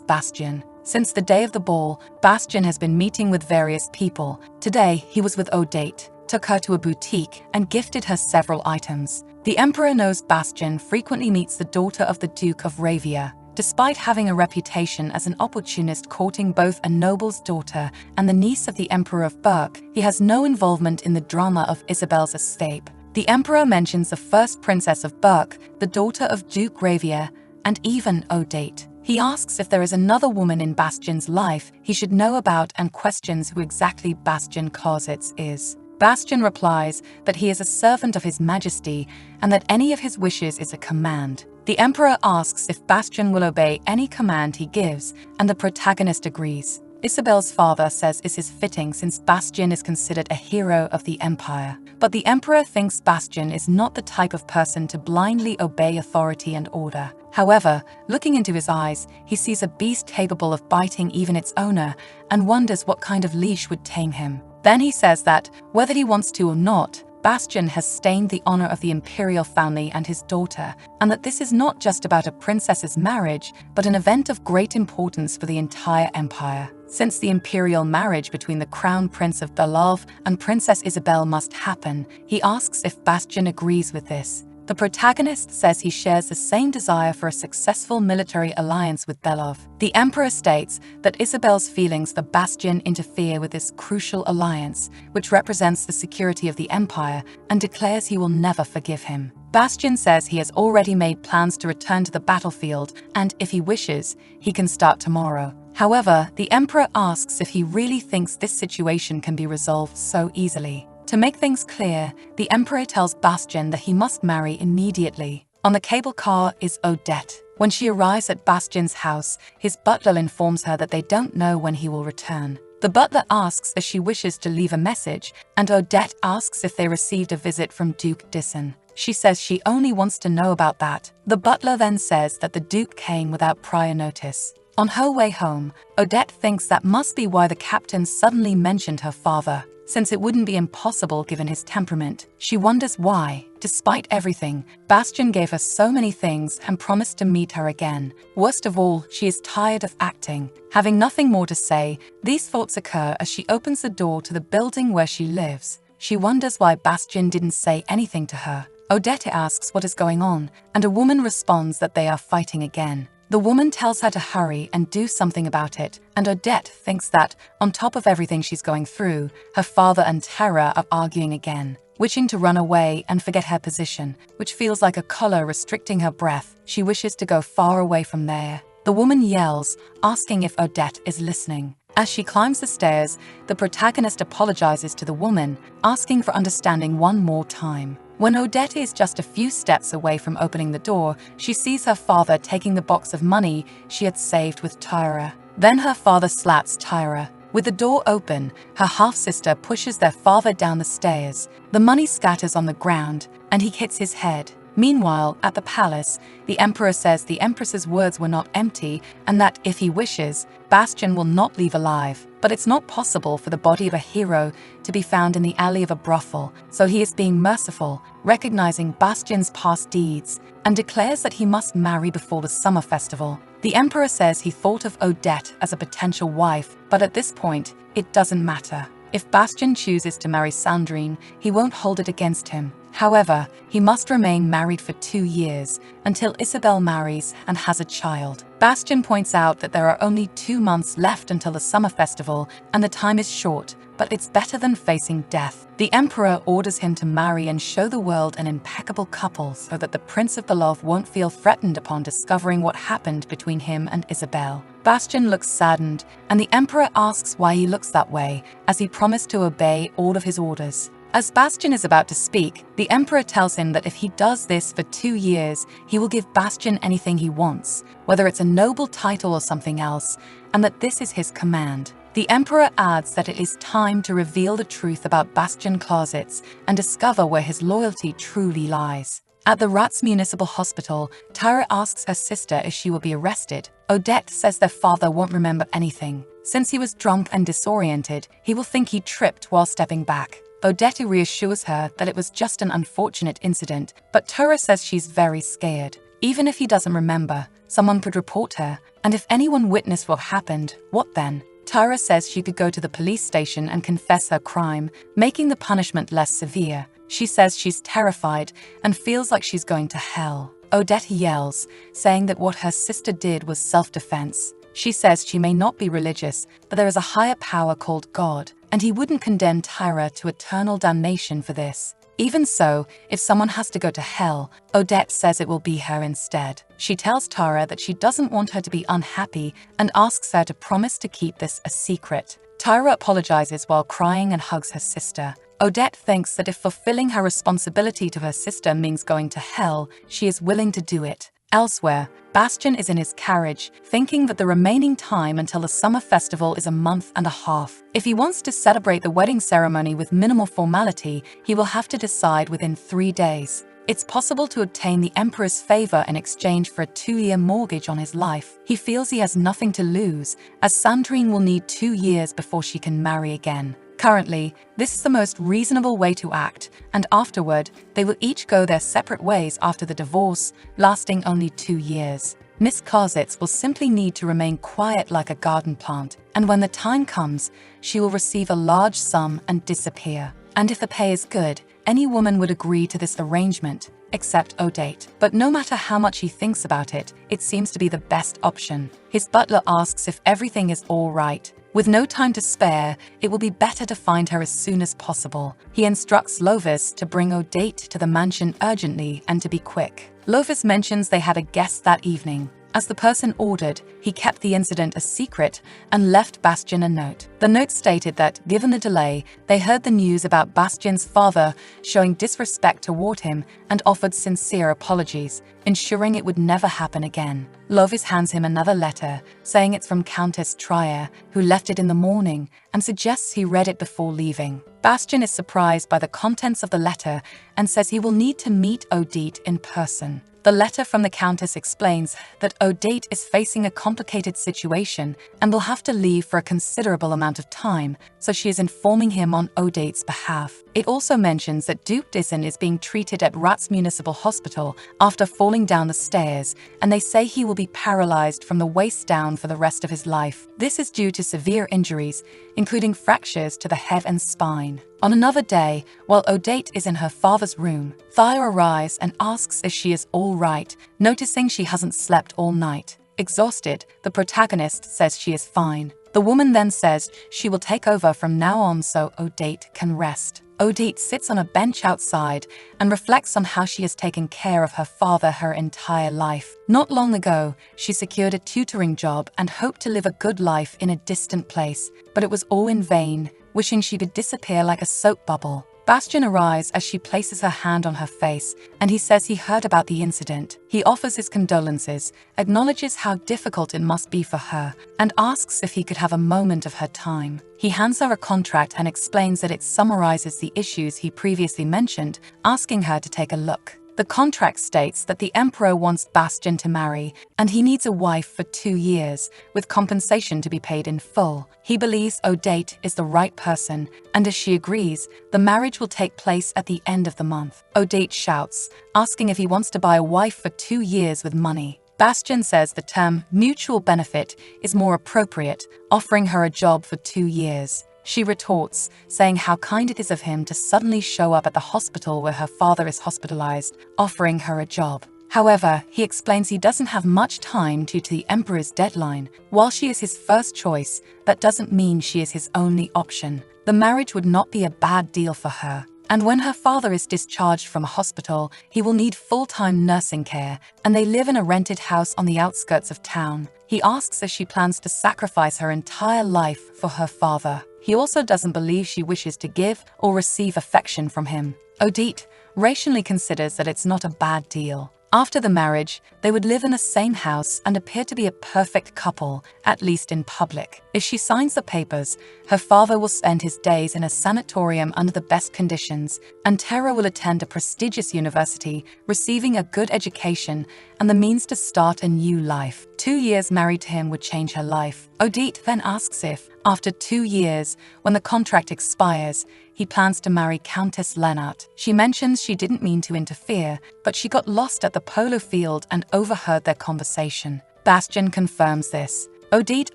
Bastian. Since the day of the ball, Bastian has been meeting with various people. Today, he was with Odette, took her to a boutique, and gifted her several items. The Emperor knows Bastian frequently meets the daughter of the Duke of Ravia. Despite having a reputation as an opportunist courting both a noble's daughter and the niece of the Emperor of Berk, he has no involvement in the drama of Isabel's escape. The Emperor mentions the first princess of Berk, the daughter of Duke Ravia, and even Odette. He asks if there is another woman in Bastian's life he should know about and questions who exactly Bastian Closets is. Bastian replies that he is a servant of His Majesty and that any of his wishes is a command. The Emperor asks if Bastian will obey any command he gives, and the protagonist agrees. Isabel's father says this is fitting since Bastian is considered a hero of the Empire. But the Emperor thinks Bastian is not the type of person to blindly obey authority and order. However, looking into his eyes, he sees a beast capable of biting even its owner and wonders what kind of leash would tame him. Then he says that, whether he wants to or not, Bastian has stained the honor of the imperial family and his daughter, and that this is not just about a princess's marriage, but an event of great importance for the entire empire. Since the imperial marriage between the Crown Prince of Belov and Princess Isabel must happen, he asks if Bastian agrees with this. The protagonist says he shares the same desire for a successful military alliance with Belov. The Emperor states that Isabel's feelings for Bastian interfere with this crucial alliance, which represents the security of the Empire, and declares he will never forgive him. Bastian says he has already made plans to return to the battlefield, and if he wishes, he can start tomorrow. However, the Emperor asks if he really thinks this situation can be resolved so easily. To make things clear, the Emperor tells Bastian that he must marry immediately. On the cable car is Odette. When she arrives at Bastian's house, his butler informs her that they don't know when he will return. The butler asks if she wishes to leave a message, and Odette asks if they received a visit from Duke Dissen. She says she only wants to know about that. The butler then says that the Duke came without prior notice. On her way home, Odette thinks that must be why the captain suddenly mentioned her father. Since it wouldn't be impossible given his temperament, she wonders why, despite everything, Bastian gave her so many things and promised to meet her again. Worst of all, she is tired of acting. Having nothing more to say, these thoughts occur as she opens the door to the building where she lives. She wonders why Bastian didn't say anything to her. Odette asks what is going on, and a woman responds that they are fighting again. The woman tells her to hurry and do something about it, and Odette thinks that, on top of everything she's going through, her father and Tara are arguing again. Wishing to run away and forget her position, which feels like a collar restricting her breath, she wishes to go far away from there. The woman yells, asking if Odette is listening. As she climbs the stairs, the protagonist apologizes to the woman, asking for understanding one more time. When Odette is just a few steps away from opening the door, she sees her father taking the box of money she had saved with Tyra. Then her father slaps Tyra. With the door open, her half-sister pushes their father down the stairs. The money scatters on the ground, and he hits his head. Meanwhile, at the palace, the emperor says the empress's words were not empty and that if he wishes, Bastian will not leave alive. But it's not possible for the body of a hero to be found in the alley of a brothel, so he is being merciful, recognizing Bastian's past deeds, and declares that he must marry before the summer festival. The emperor says he thought of Odette as a potential wife, but at this point, it doesn't matter. If Bastian chooses to marry Sandrine, he won't hold it against him. However, he must remain married for 2 years, until Isabelle marries and has a child. Bastian points out that there are only 2 months left until the summer festival, and the time is short, but it's better than facing death. The emperor orders him to marry and show the world an impeccable couple so that the Prince of Beloved won't feel threatened upon discovering what happened between him and Isabelle. Bastian looks saddened, and the emperor asks why he looks that way, as he promised to obey all of his orders. As Bastian is about to speak, the emperor tells him that if he does this for 2 years, he will give Bastian anything he wants, whether it's a noble title or something else, and that this is his command. The emperor adds that it is time to reveal the truth about Bastian closets and discover where his loyalty truly lies. At the Rats Municipal Hospital, Tyra asks her sister if she will be arrested. Odette says their father won't remember anything. Since he was drunk and disoriented, he will think he tripped while stepping back. Odette reassures her that it was just an unfortunate incident, but Tyra says she's very scared. Even if he doesn't remember, someone could report her, and if anyone witnessed what happened, what then? Tyra says she could go to the police station and confess her crime, making the punishment less severe. She says she's terrified and feels like she's going to hell. Odette yells, saying that what her sister did was self-defense. She says she may not be religious, but there is a higher power called God, and he wouldn't condemn Tyra to eternal damnation for this. Even so, if someone has to go to hell, Odette says it will be her instead. She tells Tyra that she doesn't want her to be unhappy and asks her to promise to keep this a secret. Tyra apologizes while crying and hugs her sister. Odette thinks that if fulfilling her responsibility to her sister means going to hell, she is willing to do it. Elsewhere, Bastian is in his carriage, thinking that the remaining time until the summer festival is a month and a half. If he wants to celebrate the wedding ceremony with minimal formality, he will have to decide within 3 days. It's possible to obtain the emperor's favor in exchange for a 2-year mortgage on his life. He feels he has nothing to lose, as Sandrine will need 2 years before she can marry again. Currently, this is the most reasonable way to act, and afterward, they will each go their separate ways after the divorce, lasting only 2 years. Miss Clausitz will simply need to remain quiet like a garden plant, and when the time comes, she will receive a large sum and disappear. And if the pay is good, any woman would agree to this arrangement, except Odette. But no matter how much he thinks about it, it seems to be the best option. His butler asks if everything is all right. With no time to spare, it will be better to find her as soon as possible. He instructs Lovis to bring Odette to the mansion urgently and to be quick. Lovis mentions they had a guest that evening. As the person ordered, he kept the incident a secret and left Bastian a note. The note stated that, given the delay, they heard the news about Bastian's father showing disrespect toward him and offered sincere apologies, ensuring it would never happen again. Lovis hands him another letter, saying it's from Countess Trier, who left it in the morning, and suggests he read it before leaving. Bastian is surprised by the contents of the letter and says he will need to meet Odette in person. The letter from the Countess explains that Odette is facing a complicated situation and will have to leave for a considerable amount of time, so she is informing him on Odette's behalf. It also mentions that Duke Dissen is being treated at Rats Municipal Hospital after falling down the stairs, and they say he will be paralyzed from the waist down for the rest of his life. This is due to severe injuries, including fractures to the head and spine. On another day, while Odette is in her father's room, Thyra arrives and asks if she is all right, noticing she hasn't slept all night. Exhausted, the protagonist says she is fine. The woman then says she will take over from now on so Odette can rest. Odette sits on a bench outside and reflects on how she has taken care of her father her entire life. Not long ago, she secured a tutoring job and hoped to live a good life in a distant place, but it was all in vain, wishing she could disappear like a soap bubble. Bastian arrives as she places her hand on her face, and he says he heard about the incident. He offers his condolences, acknowledges how difficult it must be for her, and asks if he could have a moment of her time. He hands her a contract and explains that it summarizes the issues he previously mentioned, asking her to take a look. The contract states that the emperor wants Bastian to marry, and he needs a wife for 2 years, with compensation to be paid in full. He believes Odette is the right person, and as she agrees, the marriage will take place at the end of the month. Odette shouts, asking if he wants to buy a wife for 2 years with money. Bastian says the term mutual benefit is more appropriate, offering her a job for 2 years. She retorts, saying how kind it is of him to suddenly show up at the hospital where her father is hospitalized, offering her a job. However, he explains he doesn't have much time due to the emperor's deadline. While she is his first choice, that doesn't mean she is his only option. The marriage would not be a bad deal for her. And when her father is discharged from a hospital, he will need full-time nursing care, and they live in a rented house on the outskirts of town. He asks if she plans to sacrifice her entire life for her father. He also doesn't believe she wishes to give or receive affection from him. Odette rationally considers that it's not a bad deal. After the marriage, they would live in the same house and appear to be a perfect couple, at least in public. If she signs the papers, her father will spend his days in a sanatorium under the best conditions, and Tara will attend a prestigious university, receiving a good education and the means to start a new life. 2 years married to him would change her life. Odette then asks if, after 2 years, when the contract expires, he plans to marry Countess Lennart. She mentions she didn't mean to interfere, but she got lost at the polo field and overheard their conversation. Bastian confirms this. Odette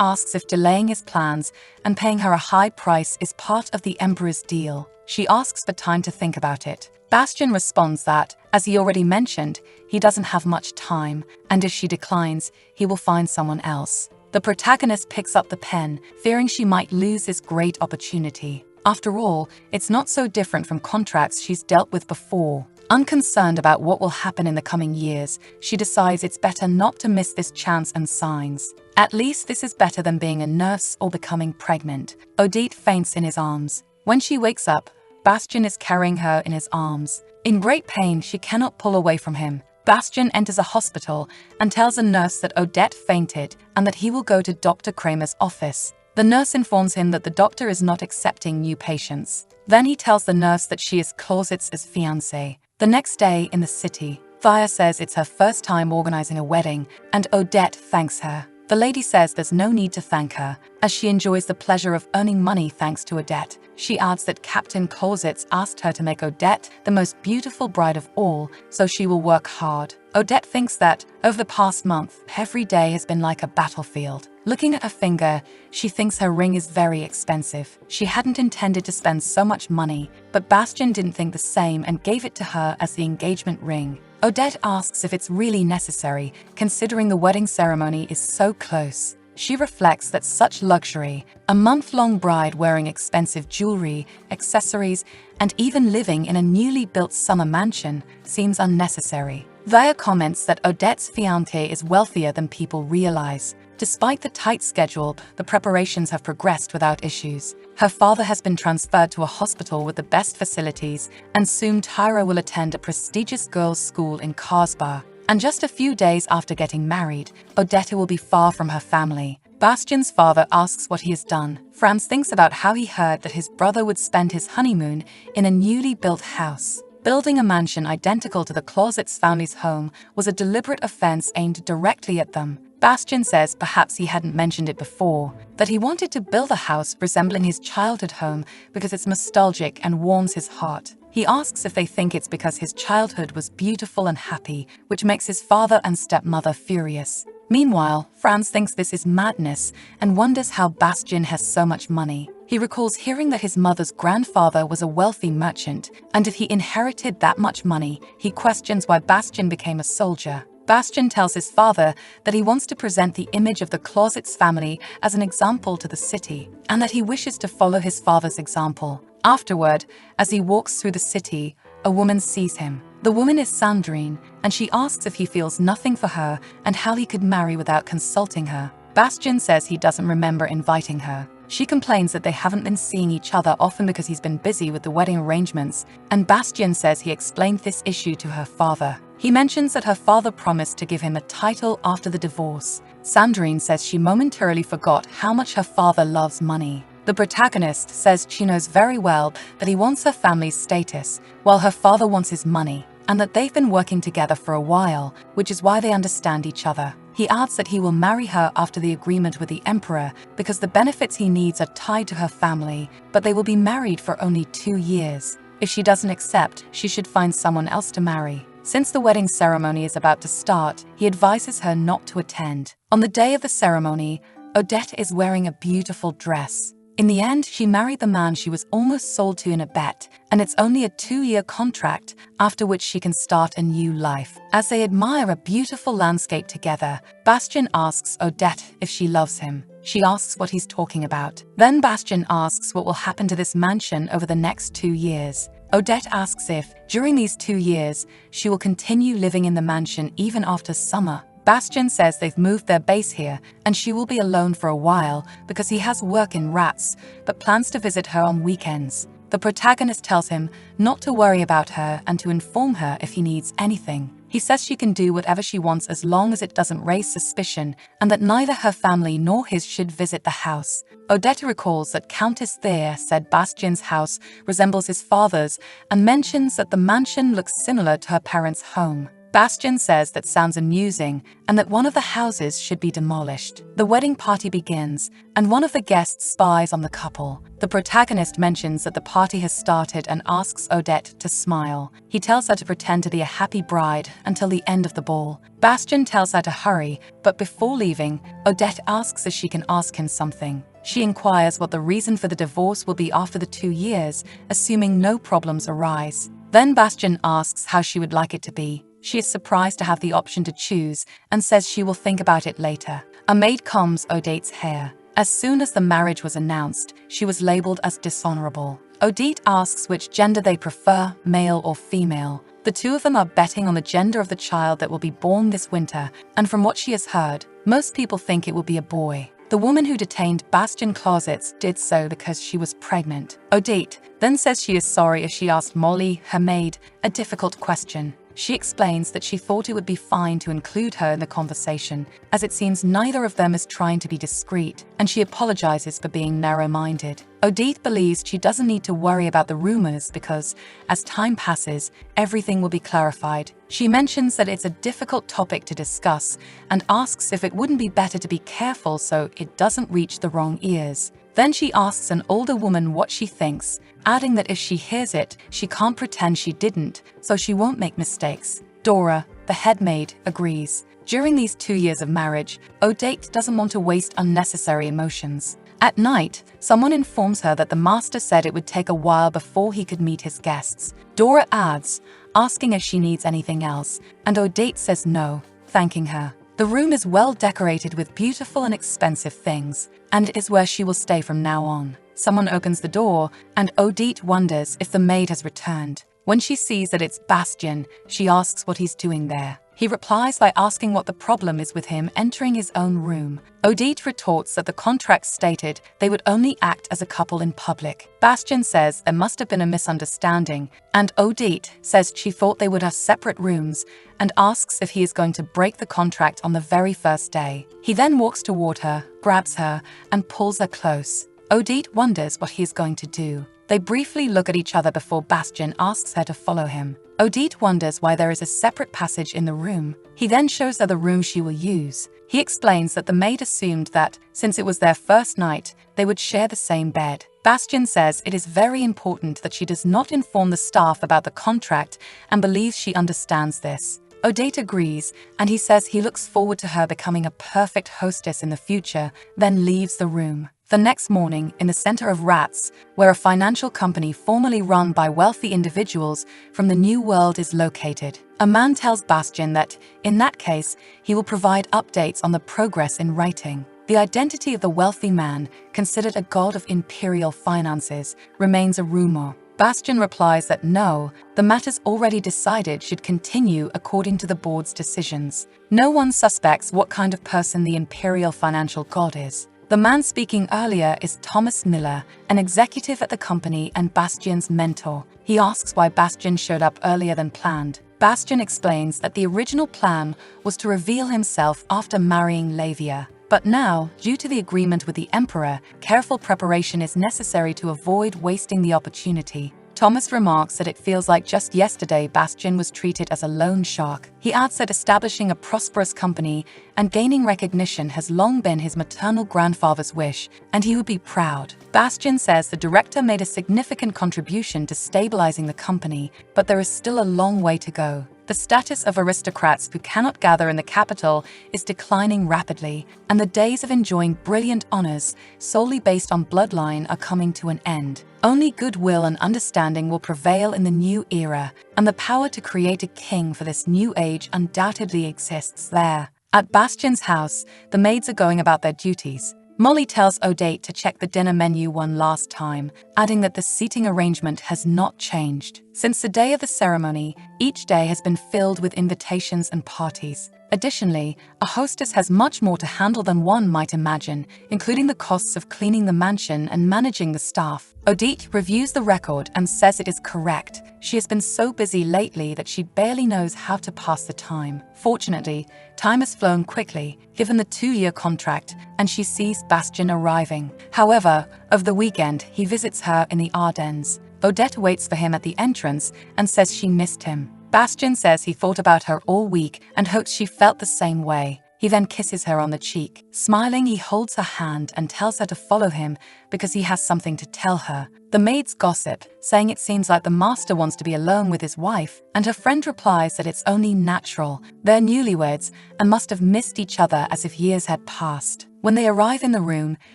asks if delaying his plans and paying her a high price is part of the emperor's deal. She asks for time to think about it. Bastian responds that, as he already mentioned, he doesn't have much time, and if she declines, he will find someone else. The protagonist picks up the pen, fearing she might lose this great opportunity. After all, it's not so different from contracts she's dealt with before. Unconcerned about what will happen in the coming years, she decides it's better not to miss this chance and signs. At least this is better than being a nurse or becoming pregnant. Odette faints in his arms. When she wakes up, Bastian is carrying her in his arms. In great pain, she cannot pull away from him. Bastian enters a hospital and tells a nurse that Odette fainted and that he will go to Dr. Kramer's office. The nurse informs him that the doctor is not accepting new patients. Then he tells the nurse that she is Clauset's fiancée. The next day in the city, Thea says it's her first time organizing a wedding, and Odette thanks her. The lady says there's no need to thank her, as she enjoys the pleasure of earning money thanks to Odette. She adds that Captain Clauset asked her to make Odette the most beautiful bride of all, so she will work hard. Odette thinks that, over the past month, every day has been like a battlefield. Looking at her finger, she thinks her ring is very expensive. She hadn't intended to spend so much money, but Bastian didn't think the same and gave it to her as the engagement ring. Odette asks if it's really necessary, considering the wedding ceremony is so close. She reflects that such luxury, a month-long bride wearing expensive jewelry, accessories, and even living in a newly built summer mansion, seems unnecessary. Thea comments that Odette's fiancé is wealthier than people realize. Despite the tight schedule, the preparations have progressed without issues. Her father has been transferred to a hospital with the best facilities, and soon Tyra will attend a prestigious girls' school in Karlsbad. And just a few days after getting married, Odette will be far from her family. Bastian's father asks what he has done. Franz thinks about how he heard that his brother would spend his honeymoon in a newly built house. Building a mansion identical to the Clauset's family's home was a deliberate offense aimed directly at them. Bastian says perhaps he hadn't mentioned it before, that he wanted to build a house resembling his childhood home because it's nostalgic and warms his heart. He asks if they think it's because his childhood was beautiful and happy, which makes his father and stepmother furious. Meanwhile, Franz thinks this is madness and wonders how Bastian has so much money. He recalls hearing that his mother's grandfather was a wealthy merchant, and if he inherited that much money, he questions why Bastian became a soldier. Bastian tells his father that he wants to present the image of the Clauset's family as an example to the city, and that he wishes to follow his father's example. Afterward, as he walks through the city, a woman sees him. The woman is Sandrine, and she asks if he feels nothing for her and how he could marry without consulting her. Bastian says he doesn't remember inviting her. She complains that they haven't been seeing each other often because he's been busy with the wedding arrangements, and Bastian says he explained this issue to her father. He mentions that her father promised to give him a title after the divorce. Sandrine says she momentarily forgot how much her father loves money. The protagonist says she knows very well that he wants her family's status, while her father wants his money, and that they've been working together for a while, which is why they understand each other. He adds that he will marry her after the agreement with the emperor because the benefits he needs are tied to her family, but they will be married for only 2 years. If she doesn't accept, she should find someone else to marry. Since the wedding ceremony is about to start, he advises her not to attend. On the day of the ceremony, Odette is wearing a beautiful dress. In the end, she married the man she was almost sold to in a bet, and it's only a 2-year contract, after which she can start a new life. As they admire a beautiful landscape together, Bastian asks Odette if she loves him. She asks what he's talking about. Then Bastian asks what will happen to this mansion over the next 2 years. Odette asks if, during these 2 years, she will continue living in the mansion even after summer. Bastian says they've moved their base here and she will be alone for a while because he has work in Rats, but plans to visit her on weekends. The protagonist tells him not to worry about her and to inform her if he needs anything. He says she can do whatever she wants as long as it doesn't raise suspicion, and that neither her family nor his should visit the house. Odette recalls that Countess Thayer said Bastian's house resembles his father's and mentions that the mansion looks similar to her parents' home. Bastian says that sounds amusing and that one of the houses should be demolished. The wedding party begins, and one of the guests spies on the couple. The protagonist mentions that the party has started and asks Odette to smile. He tells her to pretend to be a happy bride until the end of the ball. Bastian tells her to hurry, but before leaving, Odette asks if she can ask him something. She inquires what the reason for the divorce will be after the 2 years, assuming no problems arise. Then Bastian asks how she would like it to be. She is surprised to have the option to choose and says she will think about it later. A maid combs Odette's hair. As soon as the marriage was announced, she was labeled as dishonorable. Odette asks which gender they prefer, male or female. The two of them are betting on the gender of the child that will be born this winter, and from what she has heard, most people think it will be a boy. The woman who detained Bastian closets did so because she was pregnant. Odette then says she is sorry if she asked Molly, her maid, a difficult question. She explains that she thought it would be fine to include her in the conversation, as it seems neither of them is trying to be discreet, and she apologizes for being narrow-minded. Odette believes she doesn't need to worry about the rumors because, as time passes, everything will be clarified. She mentions that it's a difficult topic to discuss and asks if it wouldn't be better to be careful so it doesn't reach the wrong ears. Then she asks an older woman what she thinks, adding that if she hears it, she can't pretend she didn't, so she won't make mistakes. Dora, the head maid, agrees. During these 2 years of marriage, Odette doesn't want to waste unnecessary emotions. At night, someone informs her that the master said it would take a while before he could meet his guests. Dora adds, asking if she needs anything else, and Odette says no, thanking her. The room is well decorated with beautiful and expensive things, and it is where she will stay from now on. Someone opens the door, and Odette wonders if the maid has returned. When she sees that it's Bastian, she asks what he's doing there. He replies by asking what the problem is with him entering his own room. Odette retorts that the contract stated they would only act as a couple in public. Bastian says there must have been a misunderstanding, and Odette says she thought they would have separate rooms and asks if he is going to break the contract on the very first day. He then walks toward her, grabs her, and pulls her close. Odette wonders what he is going to do. They briefly look at each other before Bastian asks her to follow him. Odette wonders why there is a separate passage in the room. He then shows her the room she will use. He explains that the maid assumed that, since it was their first night, they would share the same bed. Bastian says it is very important that she does not inform the staff about the contract and believes she understands this. Odette agrees, and he says he looks forward to her becoming a perfect hostess in the future, then leaves the room. The next morning, in the center of Rats, where a financial company formerly run by wealthy individuals from the New World is located, a man tells Bastian that, in that case, he will provide updates on the progress in writing. The identity of the wealthy man, considered a god of imperial finances, remains a rumor. Bastian replies that no, the matters already decided should continue according to the board's decisions. No one suspects what kind of person the imperial financial god is. The man speaking earlier is Thomas Miller, an executive at the company and Bastian's mentor. He asks why Bastian showed up earlier than planned. Bastian explains that the original plan was to reveal himself after marrying Lavia. But now, due to the agreement with the Emperor, careful preparation is necessary to avoid wasting the opportunity. Thomas remarks that it feels like just yesterday Bastian was treated as a loan shark. He adds that establishing a prosperous company and gaining recognition has long been his maternal grandfather's wish, and he would be proud. Bastian says the director made a significant contribution to stabilizing the company, but there is still a long way to go. The status of aristocrats who cannot gather in the capital is declining rapidly, and the days of enjoying brilliant honors solely based on bloodline are coming to an end. Only goodwill and understanding will prevail in the new era, and the power to create a king for this new age undoubtedly exists there. At Bastian's house, the maids are going about their duties. Molly tells Odette to check the dinner menu one last time, adding that the seating arrangement has not changed. Since the day of the ceremony, each day has been filled with invitations and parties. Additionally, a hostess has much more to handle than one might imagine, including the costs of cleaning the mansion and managing the staff. Odette reviews the record and says it is correct. She has been so busy lately that she barely knows how to pass the time. Fortunately, time has flown quickly, given the 2-year contract, and she sees Bastian arriving. However, over the weekend, he visits her in the Ardennes. Odette waits for him at the entrance and says she missed him. Bastian says he thought about her all week and hopes she felt the same way. He then kisses her on the cheek. Smiling, he holds her hand and tells her to follow him because he has something to tell her. The maids gossip, saying it seems like the master wants to be alone with his wife, and her friend replies that it's only natural. They're newlyweds and must have missed each other as if years had passed. When they arrive in the room,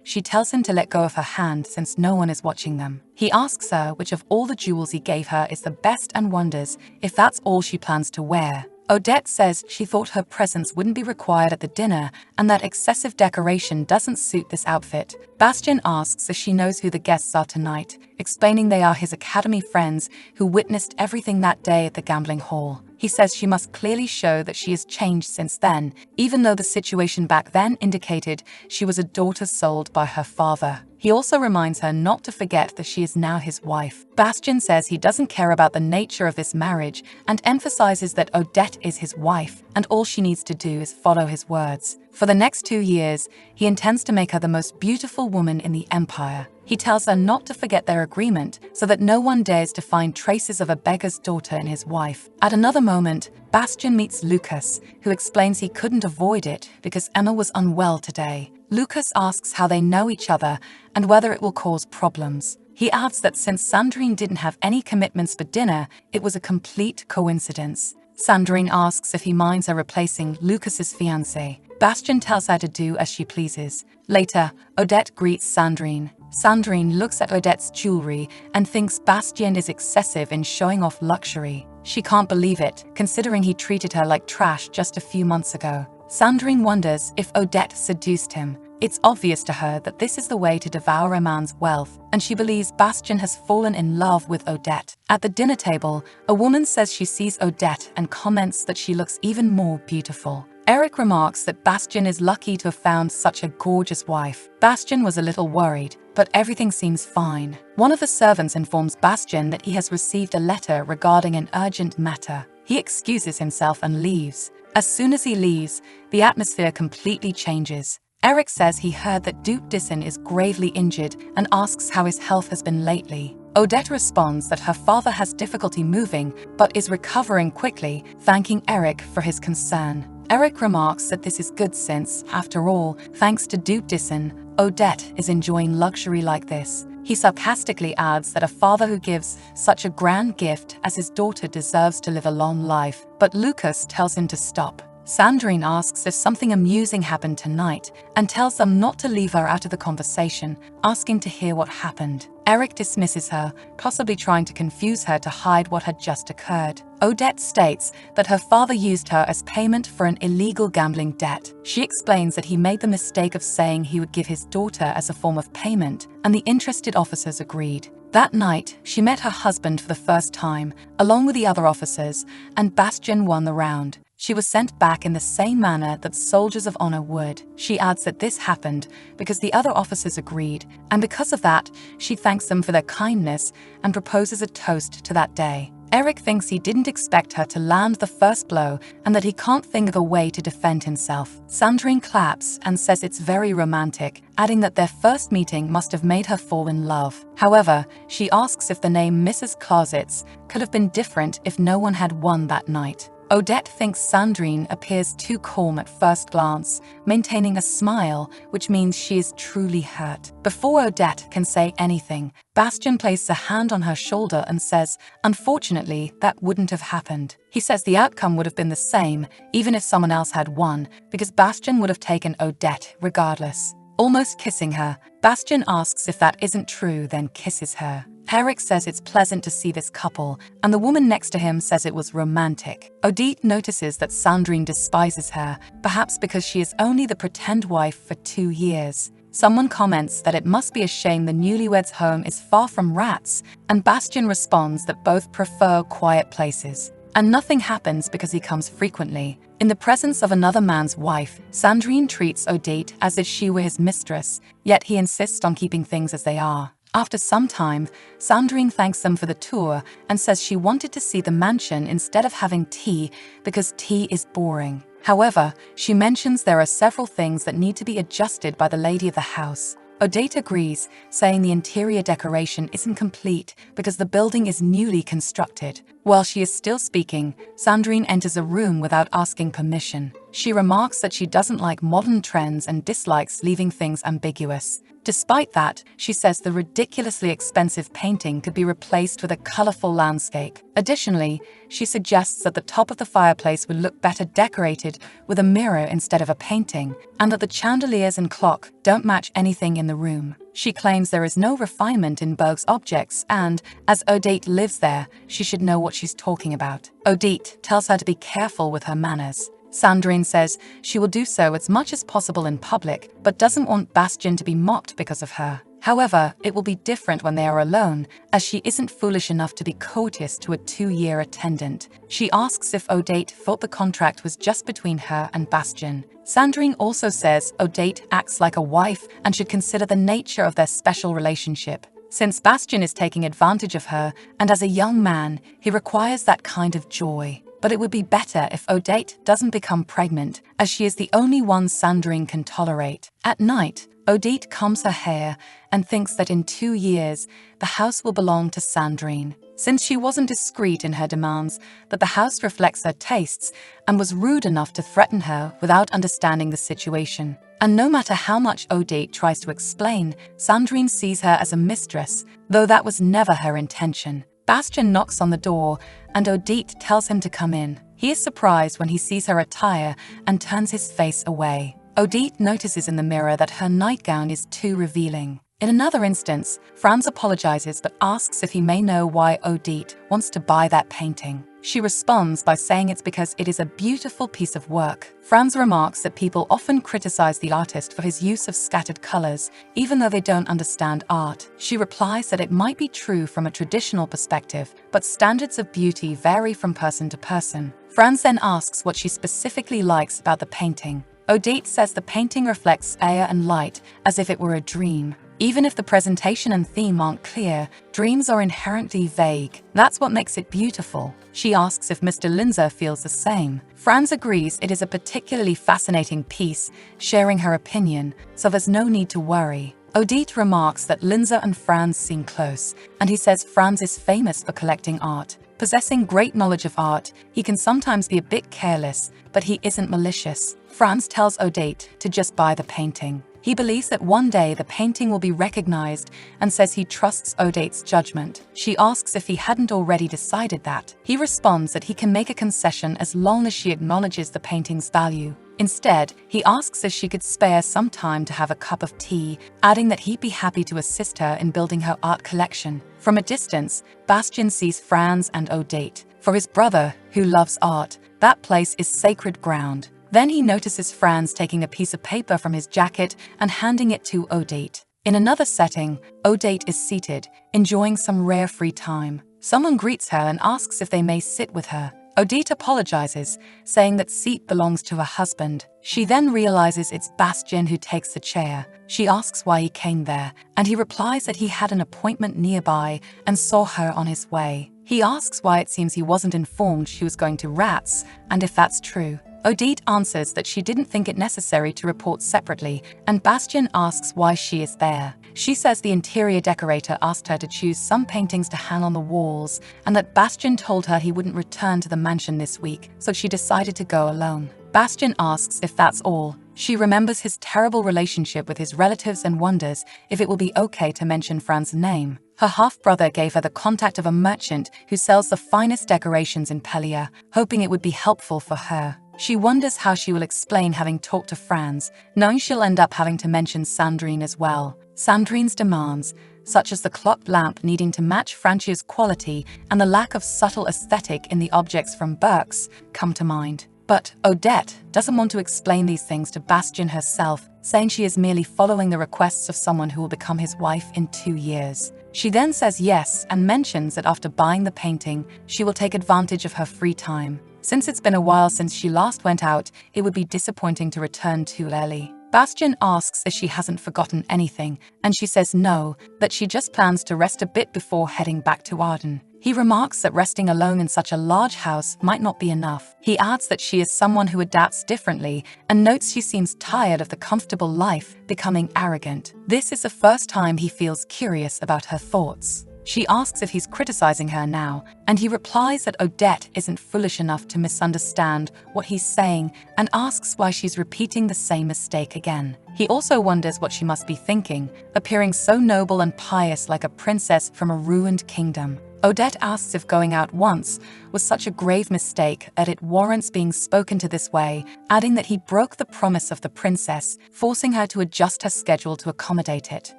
she tells him to let go of her hand since no one is watching them. He asks her which of all the jewels he gave her is the best and wonders if that's all she plans to wear. Odette says she thought her presence wouldn't be required at the dinner and that excessive decoration doesn't suit this outfit. Bastian asks if she knows who the guests are tonight, explaining they are his academy friends who witnessed everything that day at the gambling hall. He says she must clearly show that she has changed since then, even though the situation back then indicated she was a daughter sold by her father. He also reminds her not to forget that she is now his wife. Bastian says he doesn't care about the nature of this marriage and emphasizes that Odette is his wife and all she needs to do is follow his words. For the next 2 years, he intends to make her the most beautiful woman in the empire. He tells her not to forget their agreement so that no one dares to find traces of a beggar's daughter in his wife. At another moment, Bastian meets Lucas, who explains he couldn't avoid it because Emma was unwell today. Lucas asks how they know each other and whether it will cause problems. He adds that since Sandrine didn't have any commitments for dinner, it was a complete coincidence. Sandrine asks if he minds her replacing Lucas's fiancé. Bastian tells her to do as she pleases. Later, Odette greets Sandrine. Sandrine looks at Odette's jewelry and thinks Bastian is excessive in showing off luxury. She can't believe it, considering he treated her like trash just a few months ago. Sandrine wonders if Odette seduced him. It's obvious to her that this is the way to devour a man's wealth, and she believes Bastian has fallen in love with Odette. At the dinner table, a woman says she sees Odette and comments that she looks even more beautiful. Eric remarks that Bastian is lucky to have found such a gorgeous wife. Bastian was a little worried, but everything seems fine. One of the servants informs Bastian that he has received a letter regarding an urgent matter. He excuses himself and leaves. As soon as he leaves, the atmosphere completely changes. Eric says he heard that Duke Dissen is gravely injured and asks how his health has been lately. Odette responds that her father has difficulty moving but is recovering quickly, thanking Eric for his concern. Eric remarks that this is good since, after all, thanks to Duke Dissen, Odette is enjoying luxury like this. He sarcastically adds that a father who gives such a grand gift as his daughter deserves to live a long life, but Lucas tells him to stop. Sandrine asks if something amusing happened tonight and tells them not to leave her out of the conversation, asking to hear what happened. Eric dismisses her, possibly trying to confuse her to hide what had just occurred. Odette states that her father used her as payment for an illegal gambling debt. She explains that he made the mistake of saying he would give his daughter as a form of payment, and the interested officers agreed. That night, she met her husband for the first time, along with the other officers, and Bastian won the round. She was sent back in the same manner that soldiers of honor would. She adds that this happened because the other officers agreed, and because of that, she thanks them for their kindness and proposes a toast to that day. Eric thinks he didn't expect her to land the first blow and that he can't think of a way to defend himself. Sandrine claps and says it's very romantic, adding that their first meeting must have made her fall in love. However, she asks if the name Mrs. Clausitz could have been different if no one had won that night. Odette thinks Sandrine appears too calm at first glance, maintaining a smile, which means she is truly hurt. Before Odette can say anything, Bastian places a hand on her shoulder and says, unfortunately, that wouldn't have happened. He says the outcome would have been the same, even if someone else had won, because Bastian would have taken Odette regardless. Almost kissing her, Bastian asks if that isn't true, then kisses her. Eric says it's pleasant to see this couple, and the woman next to him says it was romantic. Odette notices that Sandrine despises her, perhaps because she is only the pretend wife for 2 years. Someone comments that it must be a shame the newlyweds' home is far from rats, and Bastian responds that both prefer quiet places. And nothing happens because he comes frequently. In the presence of another man's wife, Sandrine treats Odette as if she were his mistress, yet he insists on keeping things as they are. After some time, Sandrine thanks them for the tour and says she wanted to see the mansion instead of having tea because tea is boring. However, she mentions there are several things that need to be adjusted by the lady of the house. Odette agrees, saying the interior decoration isn't complete because the building is newly constructed. While she is still speaking, Sandrine enters a room without asking permission. She remarks that she doesn't like modern trends and dislikes leaving things ambiguous. Despite that, she says the ridiculously expensive painting could be replaced with a colorful landscape. Additionally, she suggests that the top of the fireplace would look better decorated with a mirror instead of a painting, and that the chandeliers and clock don't match anything in the room. She claims there is no refinement in Berg's objects and, as Odette lives there, she should know what she's talking about. Odette tells her to be careful with her manners. Sandrine says she will do so as much as possible in public, but doesn't want Bastian to be mocked because of her. However, it will be different when they are alone, as she isn't foolish enough to be courteous to a 2-year attendant. She asks if Odette thought the contract was just between her and Bastian. Sandrine also says Odette acts like a wife and should consider the nature of their special relationship. Since Bastian is taking advantage of her, and as a young man, he requires that kind of joy. But it would be better if Odette doesn't become pregnant, as she is the only one Sandrine can tolerate. At night, Odette combs her hair and thinks that in 2 years, the house will belong to Sandrine. Since she wasn't discreet in her demands, that the house reflects her tastes and was rude enough to threaten her without understanding the situation. And no matter how much Odette tries to explain, Sandrine sees her as a mistress, though that was never her intention. Bastian knocks on the door, and Odette tells him to come in. He is surprised when he sees her attire and turns his face away. Odette notices in the mirror that her nightgown is too revealing. In another instance, Franz apologizes but asks if he may know why Odette wants to buy that painting. She responds by saying it's because it is a beautiful piece of work. Franz remarks that people often criticize the artist for his use of scattered colors, even though they don't understand art. She replies that it might be true from a traditional perspective, but standards of beauty vary from person to person. Franz then asks what she specifically likes about the painting. Odette says the painting reflects air and light as if it were a dream. Even if the presentation and theme aren't clear, dreams are inherently vague. That's what makes it beautiful. She asks if Mr. Linzer feels the same. Franz agrees it is a particularly fascinating piece, sharing her opinion, so there's no need to worry. Odette remarks that Linzer and Franz seem close, and he says Franz is famous for collecting art. Possessing great knowledge of art, he can sometimes be a bit careless, but he isn't malicious. Franz tells Odette to just buy the painting. He believes that one day the painting will be recognized and says he trusts Odate's judgment. She asks if he hadn't already decided that. He responds that he can make a concession as long as she acknowledges the painting's value. Instead, he asks if she could spare some time to have a cup of tea, adding that he'd be happy to assist her in building her art collection. From a distance, Bastien sees Franz and Odate. For his brother, who loves art, that place is sacred ground. Then he notices Franz taking a piece of paper from his jacket and handing it to Odate. In another setting, Odate is seated, enjoying some rare free time. Someone greets her and asks if they may sit with her. Odate apologizes, saying that seat belongs to her husband. She then realizes it's Bastien who takes the chair. She asks why he came there, and he replies that he had an appointment nearby and saw her on his way. He asks why it seems he wasn't informed she was going to Rats, and if that's true. Odate answers that she didn't think it necessary to report separately, and Bastien asks why she is there. She says the interior decorator asked her to choose some paintings to hang on the walls, and that Bastien told her he wouldn't return to the mansion this week, so she decided to go alone. Bastien asks if that's all. She remembers his terrible relationship with his relatives and wonders if it will be okay to mention Franz's name. Her half-brother gave her the contact of a merchant who sells the finest decorations in Pelia, hoping it would be helpful for her. She wonders how she will explain having talked to Franz, knowing she'll end up having to mention Sandrine as well. Sandrine's demands, such as the clocked lamp needing to match Francia's quality and the lack of subtle aesthetic in the objects from Burke's, come to mind. But Odette doesn't want to explain these things to Bastien herself, saying she is merely following the requests of someone who will become his wife in 2 years. She then says yes and mentions that after buying the painting, she will take advantage of her free time. Since it's been a while since she last went out, it would be disappointing to return too early. Bastien asks if she hasn't forgotten anything, and she says no, that she just plans to rest a bit before heading back to Arden. He remarks that resting alone in such a large house might not be enough. He adds that she is someone who adapts differently and notes she seems tired of the comfortable life, becoming arrogant. This is the first time he feels curious about her thoughts. She asks if he's criticizing her now, and he replies that Odette isn't foolish enough to misunderstand what he's saying and asks why she's repeating the same mistake again. He also wonders what she must be thinking, appearing so noble and pious like a princess from a ruined kingdom. Odette asks if going out once was such a grave mistake that it warrants being spoken to this way, adding that he broke the promise of the princess, forcing her to adjust her schedule to accommodate it.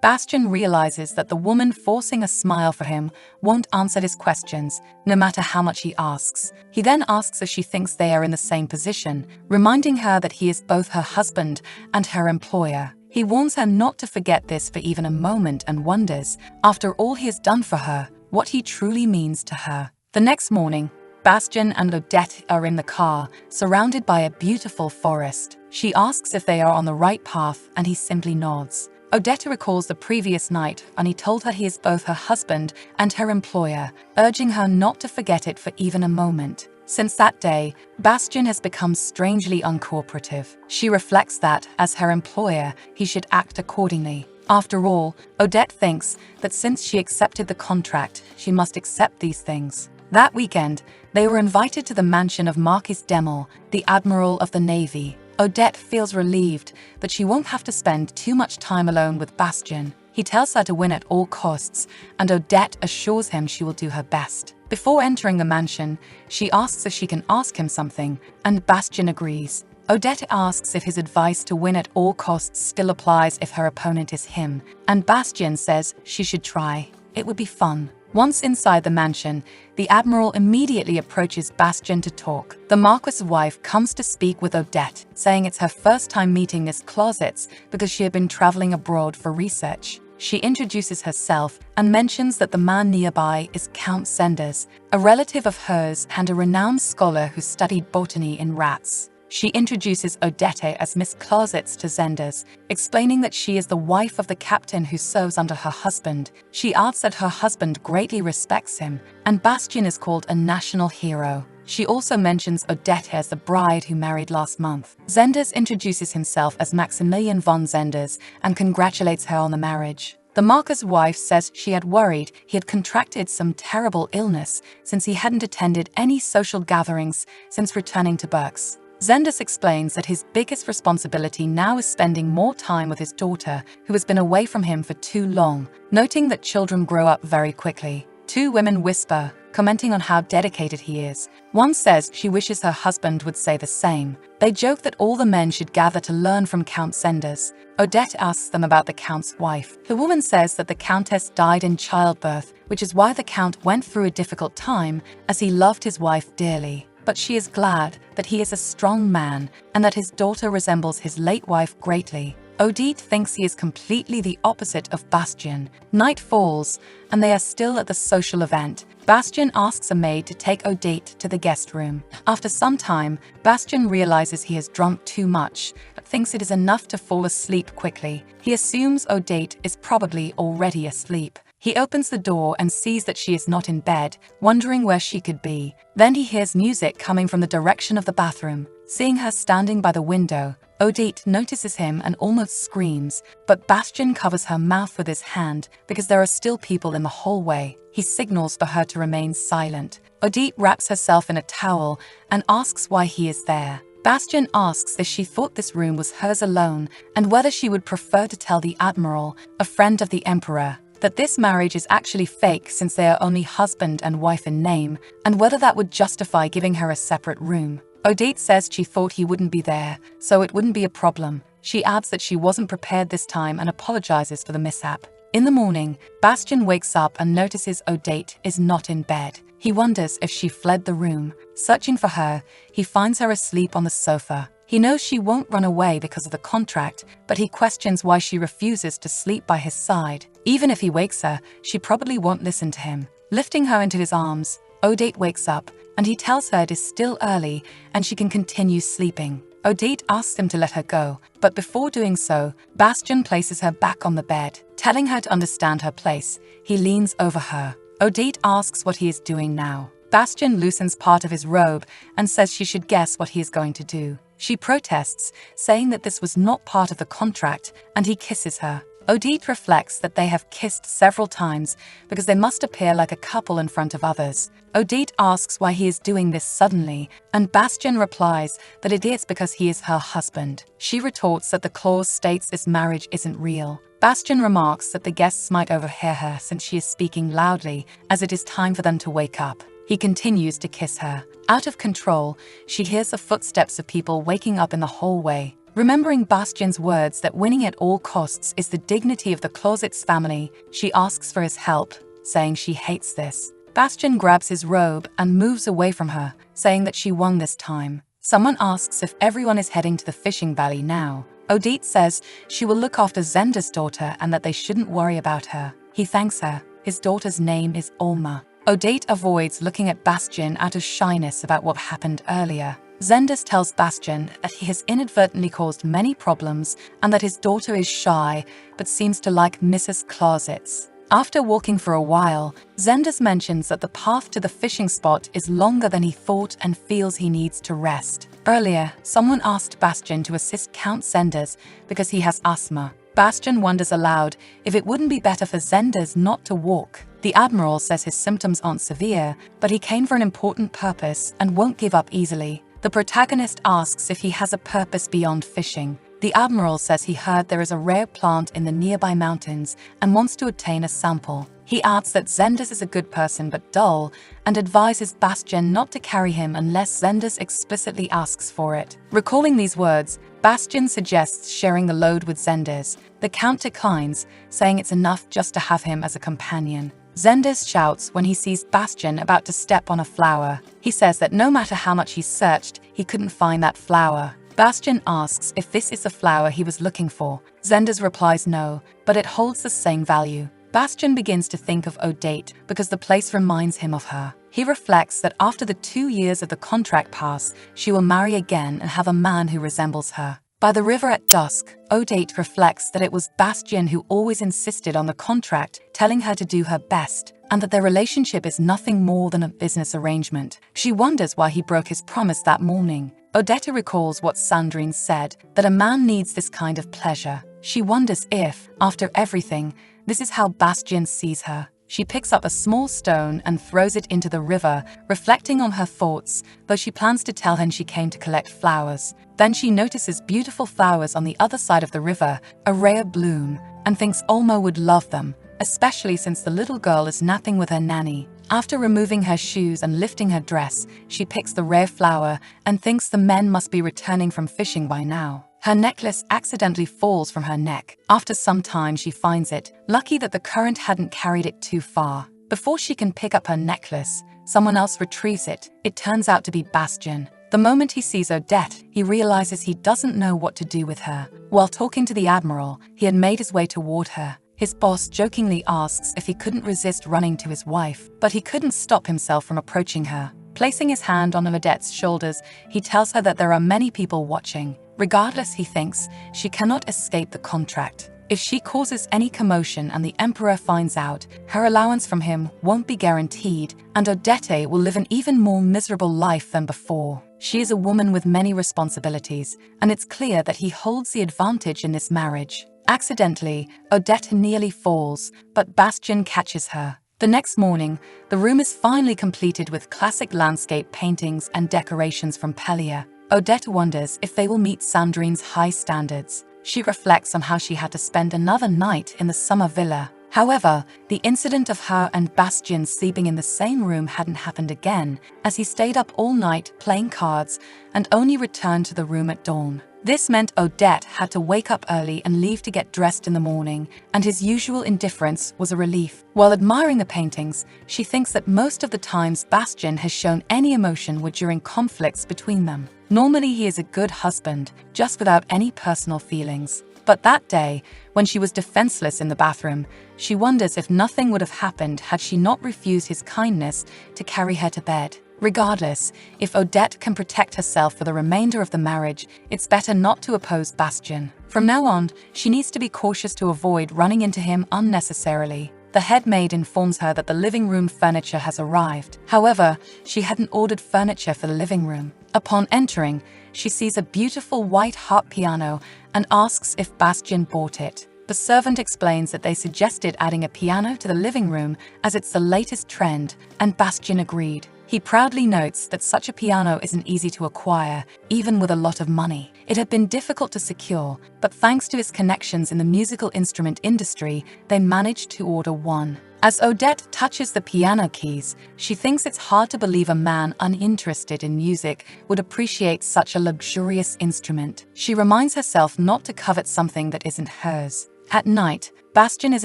Bastien realizes that the woman forcing a smile for him won't answer his questions, no matter how much he asks. He then asks if she thinks they are in the same position, reminding her that he is both her husband and her employer. He warns her not to forget this for even a moment and wonders, after all he has done for her, what he truly means to her. The next morning, Bastien and Odette are in the car, surrounded by a beautiful forest. She asks if they are on the right path, and he simply nods. Odette recalls the previous night, and he told her he is both her husband and her employer, urging her not to forget it for even a moment. Since that day, Bastien has become strangely uncooperative. She reflects that, as her employer, he should act accordingly. After all, Odette thinks that since she accepted the contract, she must accept these things. That weekend, they were invited to the mansion of Marquis Demel, the Admiral of the Navy. Odette feels relieved that she won't have to spend too much time alone with Bastien. He tells her to win at all costs, and Odette assures him she will do her best. Before entering the mansion, she asks if she can ask him something, and Bastien agrees. Odette asks if his advice to win at all costs still applies if her opponent is him, and Bastien says she should try. It would be fun. Once inside the mansion, the Admiral immediately approaches Bastien to talk. The Marquis' wife comes to speak with Odette, saying it's her first time meeting Miss Closets because she had been traveling abroad for research. She introduces herself and mentions that the man nearby is Count Senders, a relative of hers and a renowned scholar who studied botany in Rats. She introduces Odette as Miss Closets to Senders, explaining that she is the wife of the captain who serves under her husband. She adds that her husband greatly respects him, and Bastien is called a national hero. She also mentions Odette as the bride who married last month. Senders introduces himself as Maximilian von Senders and congratulates her on the marriage. The Marquis' wife says she had worried he had contracted some terrible illness since he hadn't attended any social gatherings since returning to Berks. Zendas explains that his biggest responsibility now is spending more time with his daughter, who has been away from him for too long, noting that children grow up very quickly. Two women whisper, commenting on how dedicated he is. One says she wishes her husband would say the same. They joke that all the men should gather to learn from Count Zendas. Odette asks them about the Count's wife. The woman says that the Countess died in childbirth, which is why the Count went through a difficult time, as he loved his wife dearly. But she is glad that he is a strong man and that his daughter resembles his late wife greatly. Odette thinks he is completely the opposite of Bastien. Night falls, and they are still at the social event. Bastien asks a maid to take Odette to the guest room. After some time, Bastien realizes he has drunk too much, but thinks it is enough to fall asleep quickly. He assumes Odette is probably already asleep. He opens the door and sees that she is not in bed, wondering where she could be. Then he hears music coming from the direction of the bathroom. Seeing her standing by the window, Odette notices him and almost screams, but Bastien covers her mouth with his hand because there are still people in the hallway. He signals for her to remain silent. Odette wraps herself in a towel and asks why he is there. Bastien asks if she thought this room was hers alone and whether she would prefer to tell the Admiral, a friend of the Emperor, that this marriage is actually fake since they are only husband and wife in name, and whether that would justify giving her a separate room. Odette says she thought he wouldn't be there, so it wouldn't be a problem. She adds that she wasn't prepared this time and apologizes for the mishap. In the morning, Bastien wakes up and notices Odette is not in bed. He wonders if she fled the room. Searching for her, he finds her asleep on the sofa. He knows she won't run away because of the contract, but he questions why she refuses to sleep by his side. Even if he wakes her, she probably won't listen to him. Lifting her into his arms, Odette wakes up, and he tells her it is still early and she can continue sleeping. Odette asks him to let her go, but before doing so, Bastien places her back on the bed. Telling her to understand her place, he leans over her. Odette asks what he is doing now. Bastien loosens part of his robe and says she should guess what he is going to do. She protests, saying that this was not part of the contract, and he kisses her. Odette reflects that they have kissed several times because they must appear like a couple in front of others. Odette asks why he is doing this suddenly, and Bastien replies that it is because he is her husband. She retorts that the clause states this marriage isn't real. Bastien remarks that the guests might overhear her since she is speaking loudly, as it is time for them to wake up. He continues to kiss her. Out of control, she hears the footsteps of people waking up in the hallway. Remembering Bastien's words that winning at all costs is the dignity of the closet's family, she asks for his help, saying she hates this. Bastien grabs his robe and moves away from her, saying that she won this time. Someone asks if everyone is heading to the fishing valley now. Odette says she will look after Zenda's daughter and that they shouldn't worry about her. He thanks her. His daughter's name is Olma. Odette avoids looking at Bastien out of shyness about what happened earlier. Zendas tells Bastien that he has inadvertently caused many problems and that his daughter is shy but seems to like Mrs. Closets. After walking for a while, Zendas mentions that the path to the fishing spot is longer than he thought and feels he needs to rest. Earlier, someone asked Bastien to assist Count Zendas because he has asthma. Bastien wonders aloud if it wouldn't be better for Zendas not to walk. The Admiral says his symptoms aren't severe, but he came for an important purpose and won't give up easily. The protagonist asks if he has a purpose beyond fishing. The Admiral says he heard there is a rare plant in the nearby mountains and wants to obtain a sample. He adds that Zendas is a good person but dull and advises Bastien not to carry him unless Zendas explicitly asks for it. Recalling these words, Bastien suggests sharing the load with Zendas. The Count declines, saying it's enough just to have him as a companion. Zendas shouts when he sees Bastien about to step on a flower. He says that no matter how much he searched, he couldn't find that flower. Bastien asks if this is the flower he was looking for. Zendas replies no, but it holds the same value. Bastien begins to think of Odette because the place reminds him of her. He reflects that after the 2 years of the contract pass, she will marry again and have a man who resembles her. By the river at dusk, Odette reflects that it was Bastien who always insisted on the contract, telling her to do her best, and that their relationship is nothing more than a business arrangement. She wonders why he broke his promise that morning. Odette recalls what Sandrine said, that a man needs this kind of pleasure. She wonders if, after everything, this is how Bastien sees her. She picks up a small stone and throws it into the river, reflecting on her thoughts, though she plans to tell him she came to collect flowers. Then she notices beautiful flowers on the other side of the river, a rare bloom, and thinks Olmo would love them, especially since the little girl is napping with her nanny. After removing her shoes and lifting her dress, she picks the rare flower and thinks the men must be returning from fishing by now. Her necklace accidentally falls from her neck. After some time, she finds it, lucky that the current hadn't carried it too far. Before she can pick up her necklace, someone else retrieves it. It turns out to be Bastian. The moment he sees Odette, he realizes he doesn't know what to do with her. While talking to the Admiral, he had made his way toward her. His boss jokingly asks if he couldn't resist running to his wife, but he couldn't stop himself from approaching her. Placing his hand on Odette's shoulders, he tells her that there are many people watching. Regardless, he thinks, she cannot escape the contract. If she causes any commotion and the Emperor finds out, her allowance from him won't be guaranteed, and Odette will live an even more miserable life than before. She is a woman with many responsibilities, and it's clear that he holds the advantage in this marriage. Accidentally, Odette nearly falls, but Bastian catches her. The next morning, the room is finally completed with classic landscape paintings and decorations from Pelia. Odette wonders if they will meet Sandrine's high standards. She reflects on how she had to spend another night in the summer villa. However, the incident of her and Bastian sleeping in the same room hadn't happened again, as he stayed up all night playing cards and only returned to the room at dawn. This meant Odette had to wake up early and leave to get dressed in the morning, and his usual indifference was a relief. While admiring the paintings, she thinks that most of the times Bastian has shown any emotion were during conflicts between them. Normally he is a good husband, just without any personal feelings. But that day, when she was defenseless in the bathroom, she wonders if nothing would have happened had she not refused his kindness to carry her to bed. Regardless, if Odette can protect herself for the remainder of the marriage, it's better not to oppose Bastian. From now on, she needs to be cautious to avoid running into him unnecessarily. The head maid informs her that the living room furniture has arrived. However, she hadn't ordered furniture for the living room. Upon entering, she sees a beautiful white harp piano and asks if Bastian bought it. The servant explains that they suggested adding a piano to the living room as it's the latest trend, and Bastian agreed. He proudly notes that such a piano isn't easy to acquire, even with a lot of money. It had been difficult to secure, but thanks to his connections in the musical instrument industry, they managed to order one. As Odette touches the piano keys, she thinks it's hard to believe a man uninterested in music would appreciate such a luxurious instrument. She reminds herself not to covet something that isn't hers. At night, Bastian is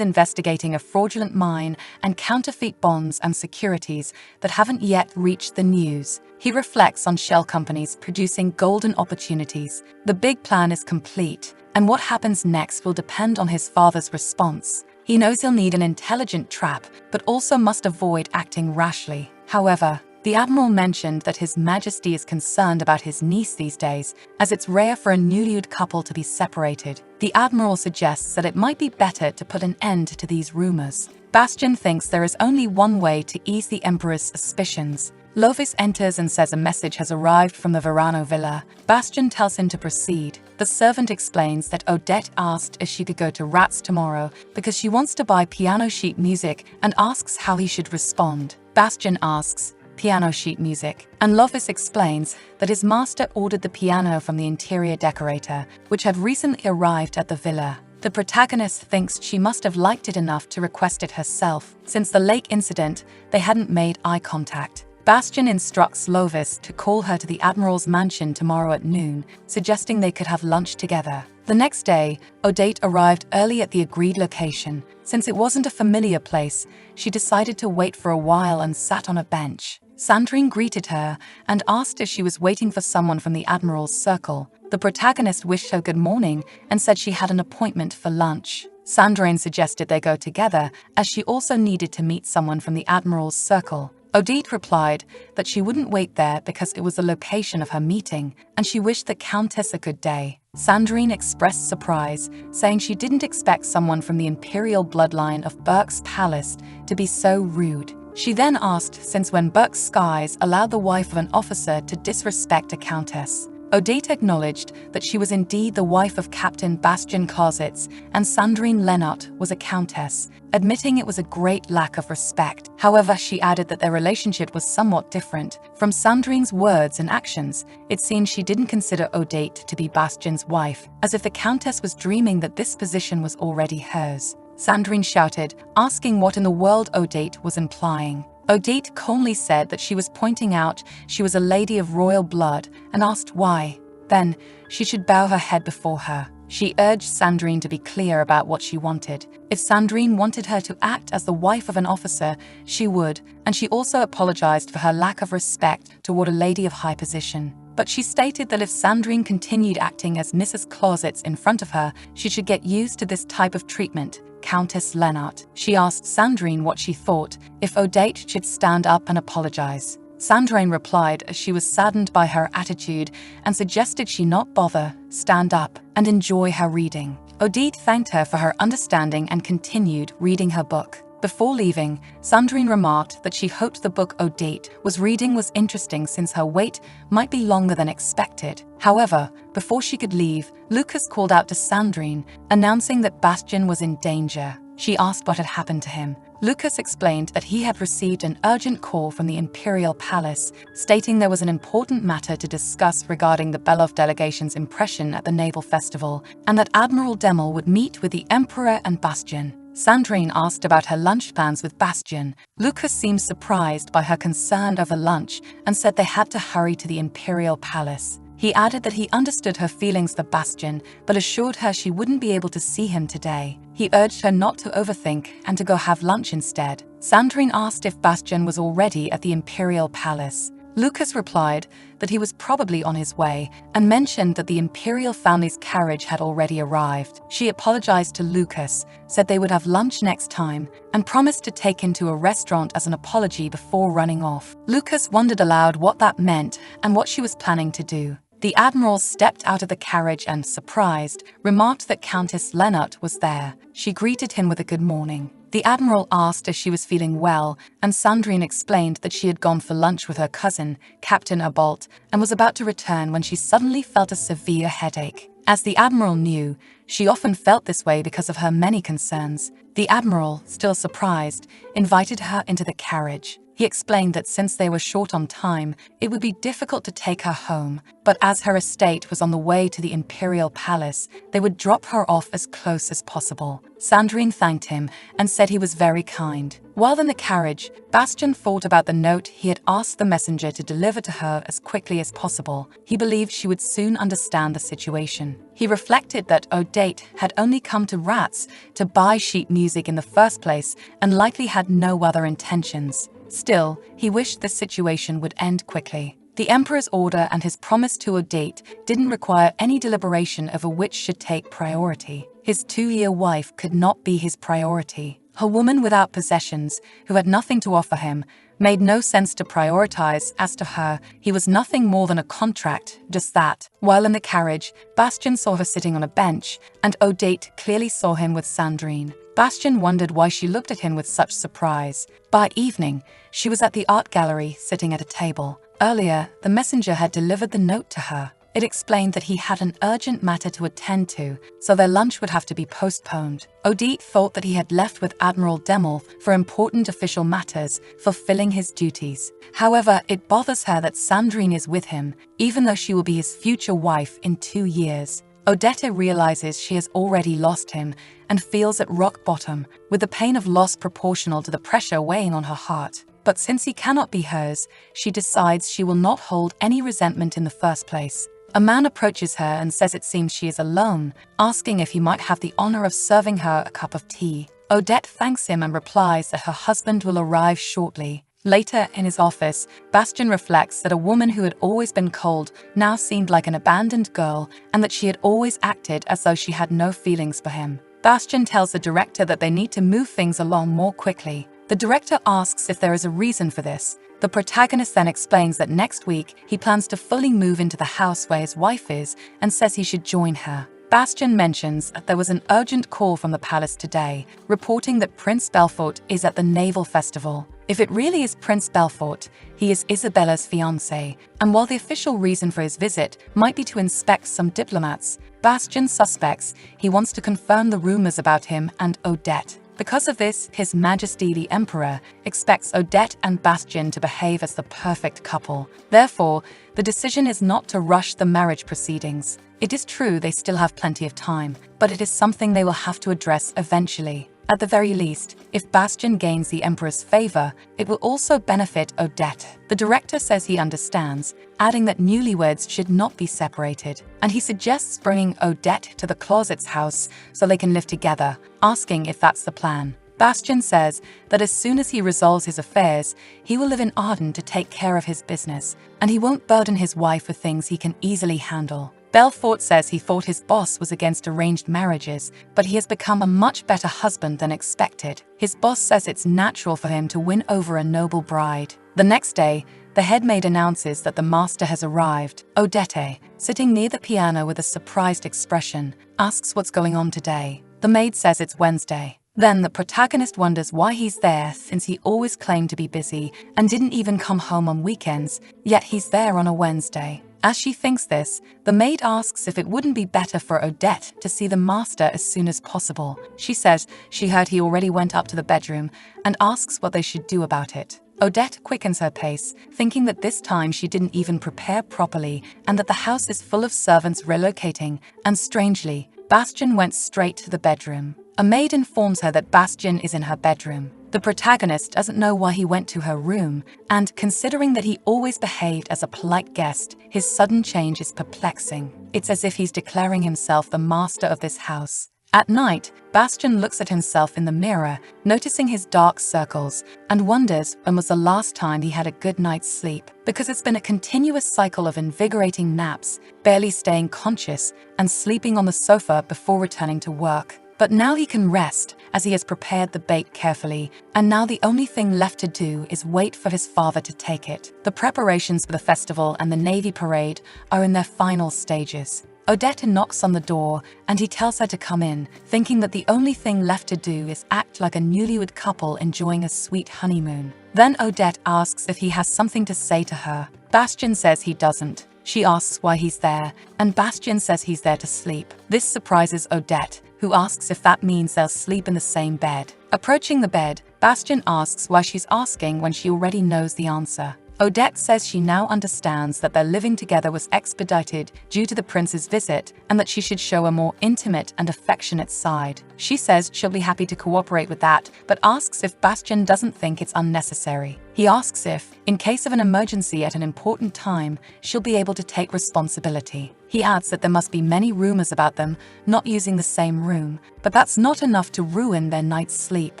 investigating a fraudulent mine and counterfeit bonds and securities that haven't yet reached the news. He reflects on shell companies producing golden opportunities. The big plan is complete, and what happens next will depend on his father's response. He knows he'll need an intelligent trap, but also must avoid acting rashly. However, the Admiral mentioned that His Majesty is concerned about his niece these days, as it's rare for a newlywed couple to be separated. The Admiral suggests that it might be better to put an end to these rumors. Bastian thinks there is only one way to ease the Emperor's suspicions. Lovis enters and says a message has arrived from the Verano villa. Bastian tells him to proceed. The servant explains that Odette asked if she could go to Rat's tomorrow because she wants to buy piano sheet music and asks how he should respond. Bastian asks, "Piano sheet music," and Lovis explains that his master ordered the piano from the interior decorator, which had recently arrived at the villa. The protagonist thinks she must have liked it enough to request it herself. Since the lake incident, they hadn't made eye contact. Bastian instructs Lovis to call her to the Admiral's mansion tomorrow at noon, suggesting they could have lunch together. The next day, Odette arrived early at the agreed location. Since it wasn't a familiar place, she decided to wait for a while and sat on a bench. Sandrine greeted her and asked if she was waiting for someone from the Admiral's circle. The protagonist wished her good morning and said she had an appointment for lunch. Sandrine suggested they go together, as she also needed to meet someone from the Admiral's circle. Odette replied that she wouldn't wait there because it was the location of her meeting, and she wished the Countess a good day. Sandrine expressed surprise, saying she didn't expect someone from the imperial bloodline of Burke's palace to be so rude. She then asked since when Burke's skies allowed the wife of an officer to disrespect a countess. Odette acknowledged that she was indeed the wife of Captain Bastian Clausewitz, and Sandrine Lennart was a countess, admitting it was a great lack of respect. However, she added that their relationship was somewhat different. From Sandrine's words and actions, it seemed she didn't consider Odette to be Bastian's wife, as if the countess was dreaming that this position was already hers. Sandrine shouted, asking what in the world Odette was implying. Odette calmly said that she was pointing out she was a lady of royal blood and asked why. Then, she should bow her head before her. She urged Sandrine to be clear about what she wanted. If Sandrine wanted her to act as the wife of an officer, she would, and she also apologized for her lack of respect toward a lady of high position. But she stated that if Sandrine continued acting as Mrs. Clausewitz in front of her, she should get used to this type of treatment. Countess Lennart. She asked Sandrine what she thought if Odette should stand up and apologize. Sandrine replied as she was saddened by her attitude and suggested she not bother, stand up, and enjoy her reading. Odette thanked her for her understanding and continued reading her book. Before leaving, Sandrine remarked that she hoped the book Odette was reading was interesting since her wait might be longer than expected. However, before she could leave, Lucas called out to Sandrine, announcing that Bastian was in danger. She asked what had happened to him. Lucas explained that he had received an urgent call from the Imperial Palace, stating there was an important matter to discuss regarding the Belov delegation's impression at the Naval Festival, and that Admiral Demel would meet with the Emperor and Bastian. Sandrine asked about her lunch plans with Bastian. Lucas seemed surprised by her concern over lunch and said they had to hurry to the Imperial Palace. He added that he understood her feelings for Bastian, but assured her she wouldn't be able to see him today. He urged her not to overthink and to go have lunch instead. Sandrine asked if Bastian was already at the Imperial Palace. Lucas replied that he was probably on his way and mentioned that the imperial family's carriage had already arrived. She apologized to Lucas, said they would have lunch next time, and promised to take him to a restaurant as an apology before running off. Lucas wondered aloud what that meant and what she was planning to do. The Admiral stepped out of the carriage and, surprised, remarked that Countess Lennart was there. She greeted him with a good morning. The Admiral asked if she was feeling well, and Sandrine explained that she had gone for lunch with her cousin, Captain Abolt, and was about to return when she suddenly felt a severe headache. As the Admiral knew, she often felt this way because of her many concerns. The Admiral, still surprised, invited her into the carriage. He explained that since they were short on time, it would be difficult to take her home, but as her estate was on the way to the Imperial Palace, they would drop her off as close as possible. Sandrine thanked him and said he was very kind. While in the carriage, Bastian thought about the note he had asked the messenger to deliver to her as quickly as possible. He believed she would soon understand the situation. He reflected that Odette had only come to Rats to buy sheet music in the first place and likely had no other intentions. Still, he wished the situation would end quickly. The Emperor's order and his promise to Odette didn't require any deliberation over which should take priority. His 2-year wife could not be his priority. A woman without possessions, who had nothing to offer him, made no sense to prioritize. As to her, he was nothing more than a contract, just that. While in the carriage, Bastian saw her sitting on a bench, and Odette clearly saw him with Sandrine. Bastian wondered why she looked at him with such surprise. By evening, she was at the art gallery, sitting at a table. Earlier, the messenger had delivered the note to her. It explained that he had an urgent matter to attend to, so their lunch would have to be postponed. Odette thought that he had left with Admiral Demel for important official matters, fulfilling his duties. However, it bothers her that Sandrine is with him, even though she will be his future wife in 2 years. Odette realizes she has already lost him and feels at rock bottom, with the pain of loss proportional to the pressure weighing on her heart. But since he cannot be hers, she decides she will not hold any resentment in the first place. A man approaches her and says it seems she is alone, asking if he might have the honor of serving her a cup of tea. Odette thanks him and replies that her husband will arrive shortly. Later, in his office, Bastian reflects that a woman who had always been cold now seemed like an abandoned girl, and that she had always acted as though she had no feelings for him. Bastian tells the director that they need to move things along more quickly. The director asks if there is a reason for this. The protagonist then explains that next week he plans to fully move into the house where his wife is and says he should join her. Bastian mentions that there was an urgent call from the palace today, reporting that Prince Belfort is at the Naval Festival. If it really is Prince Belfort, he is Isabella's fiancé, and while the official reason for his visit might be to inspect some diplomats, Bastian suspects he wants to confirm the rumors about him and Odette. Because of this, His Majesty the Emperor expects Odette and Bastian to behave as the perfect couple. Therefore, the decision is not to rush the marriage proceedings. It is true they still have plenty of time, but it is something they will have to address eventually. At the very least, if Bastian gains the Emperor's favor, it will also benefit Odette. The director says he understands, adding that newlyweds should not be separated, and he suggests bringing Odette to the Closet's house so they can live together, asking if that's the plan. Bastian says that as soon as he resolves his affairs, he will live in Arden to take care of his business, and he won't burden his wife with things he can easily handle. Belfort says he thought his boss was against arranged marriages, but he has become a much better husband than expected. His boss says it's natural for him to win over a noble bride. The next day, the head maid announces that the master has arrived. Odette, sitting near the piano with a surprised expression, asks what's going on today. The maid says it's Wednesday. Then the protagonist wonders why he's there, since he always claimed to be busy and didn't even come home on weekends, yet he's there on a Wednesday. As she thinks this, the maid asks if it wouldn't be better for Odette to see the master as soon as possible. She says she heard he already went up to the bedroom and asks what they should do about it. Odette quickens her pace, thinking that this time she didn't even prepare properly and that the house is full of servants relocating, and strangely, Bastian went straight to the bedroom. A maid informs her that Bastian is in her bedroom. The protagonist doesn't know why he went to her room, and considering that he always behaved as a polite guest, his sudden change is perplexing. It's as if he's declaring himself the master of this house. At night, Bastian looks at himself in the mirror, noticing his dark circles, and wonders when was the last time he had a good night's sleep, because it's been a continuous cycle of invigorating naps, barely staying conscious, and sleeping on the sofa before returning to work. But now he can rest, as he has prepared the bait carefully, and now the only thing left to do is wait for his father to take it. The preparations for the festival and the Navy parade are in their final stages. Odette knocks on the door, and he tells her to come in, thinking that the only thing left to do is act like a newlywed couple enjoying a sweet honeymoon. Then Odette asks if he has something to say to her. Bastian says he doesn't. She asks why he's there, and Bastian says he's there to sleep. This surprises Odette, who asks if that means they'll sleep in the same bed. Approaching the bed, Bastian asks why she's asking when she already knows the answer. Odette says she now understands that their living together was expedited due to the prince's visit, and that she should show a more intimate and affectionate side. She says she'll be happy to cooperate with that, but asks if Bastian doesn't think it's unnecessary. He asks if, in case of an emergency at an important time, she'll be able to take responsibility. He adds that there must be many rumors about them not using the same room, but that's not enough to ruin their night's sleep.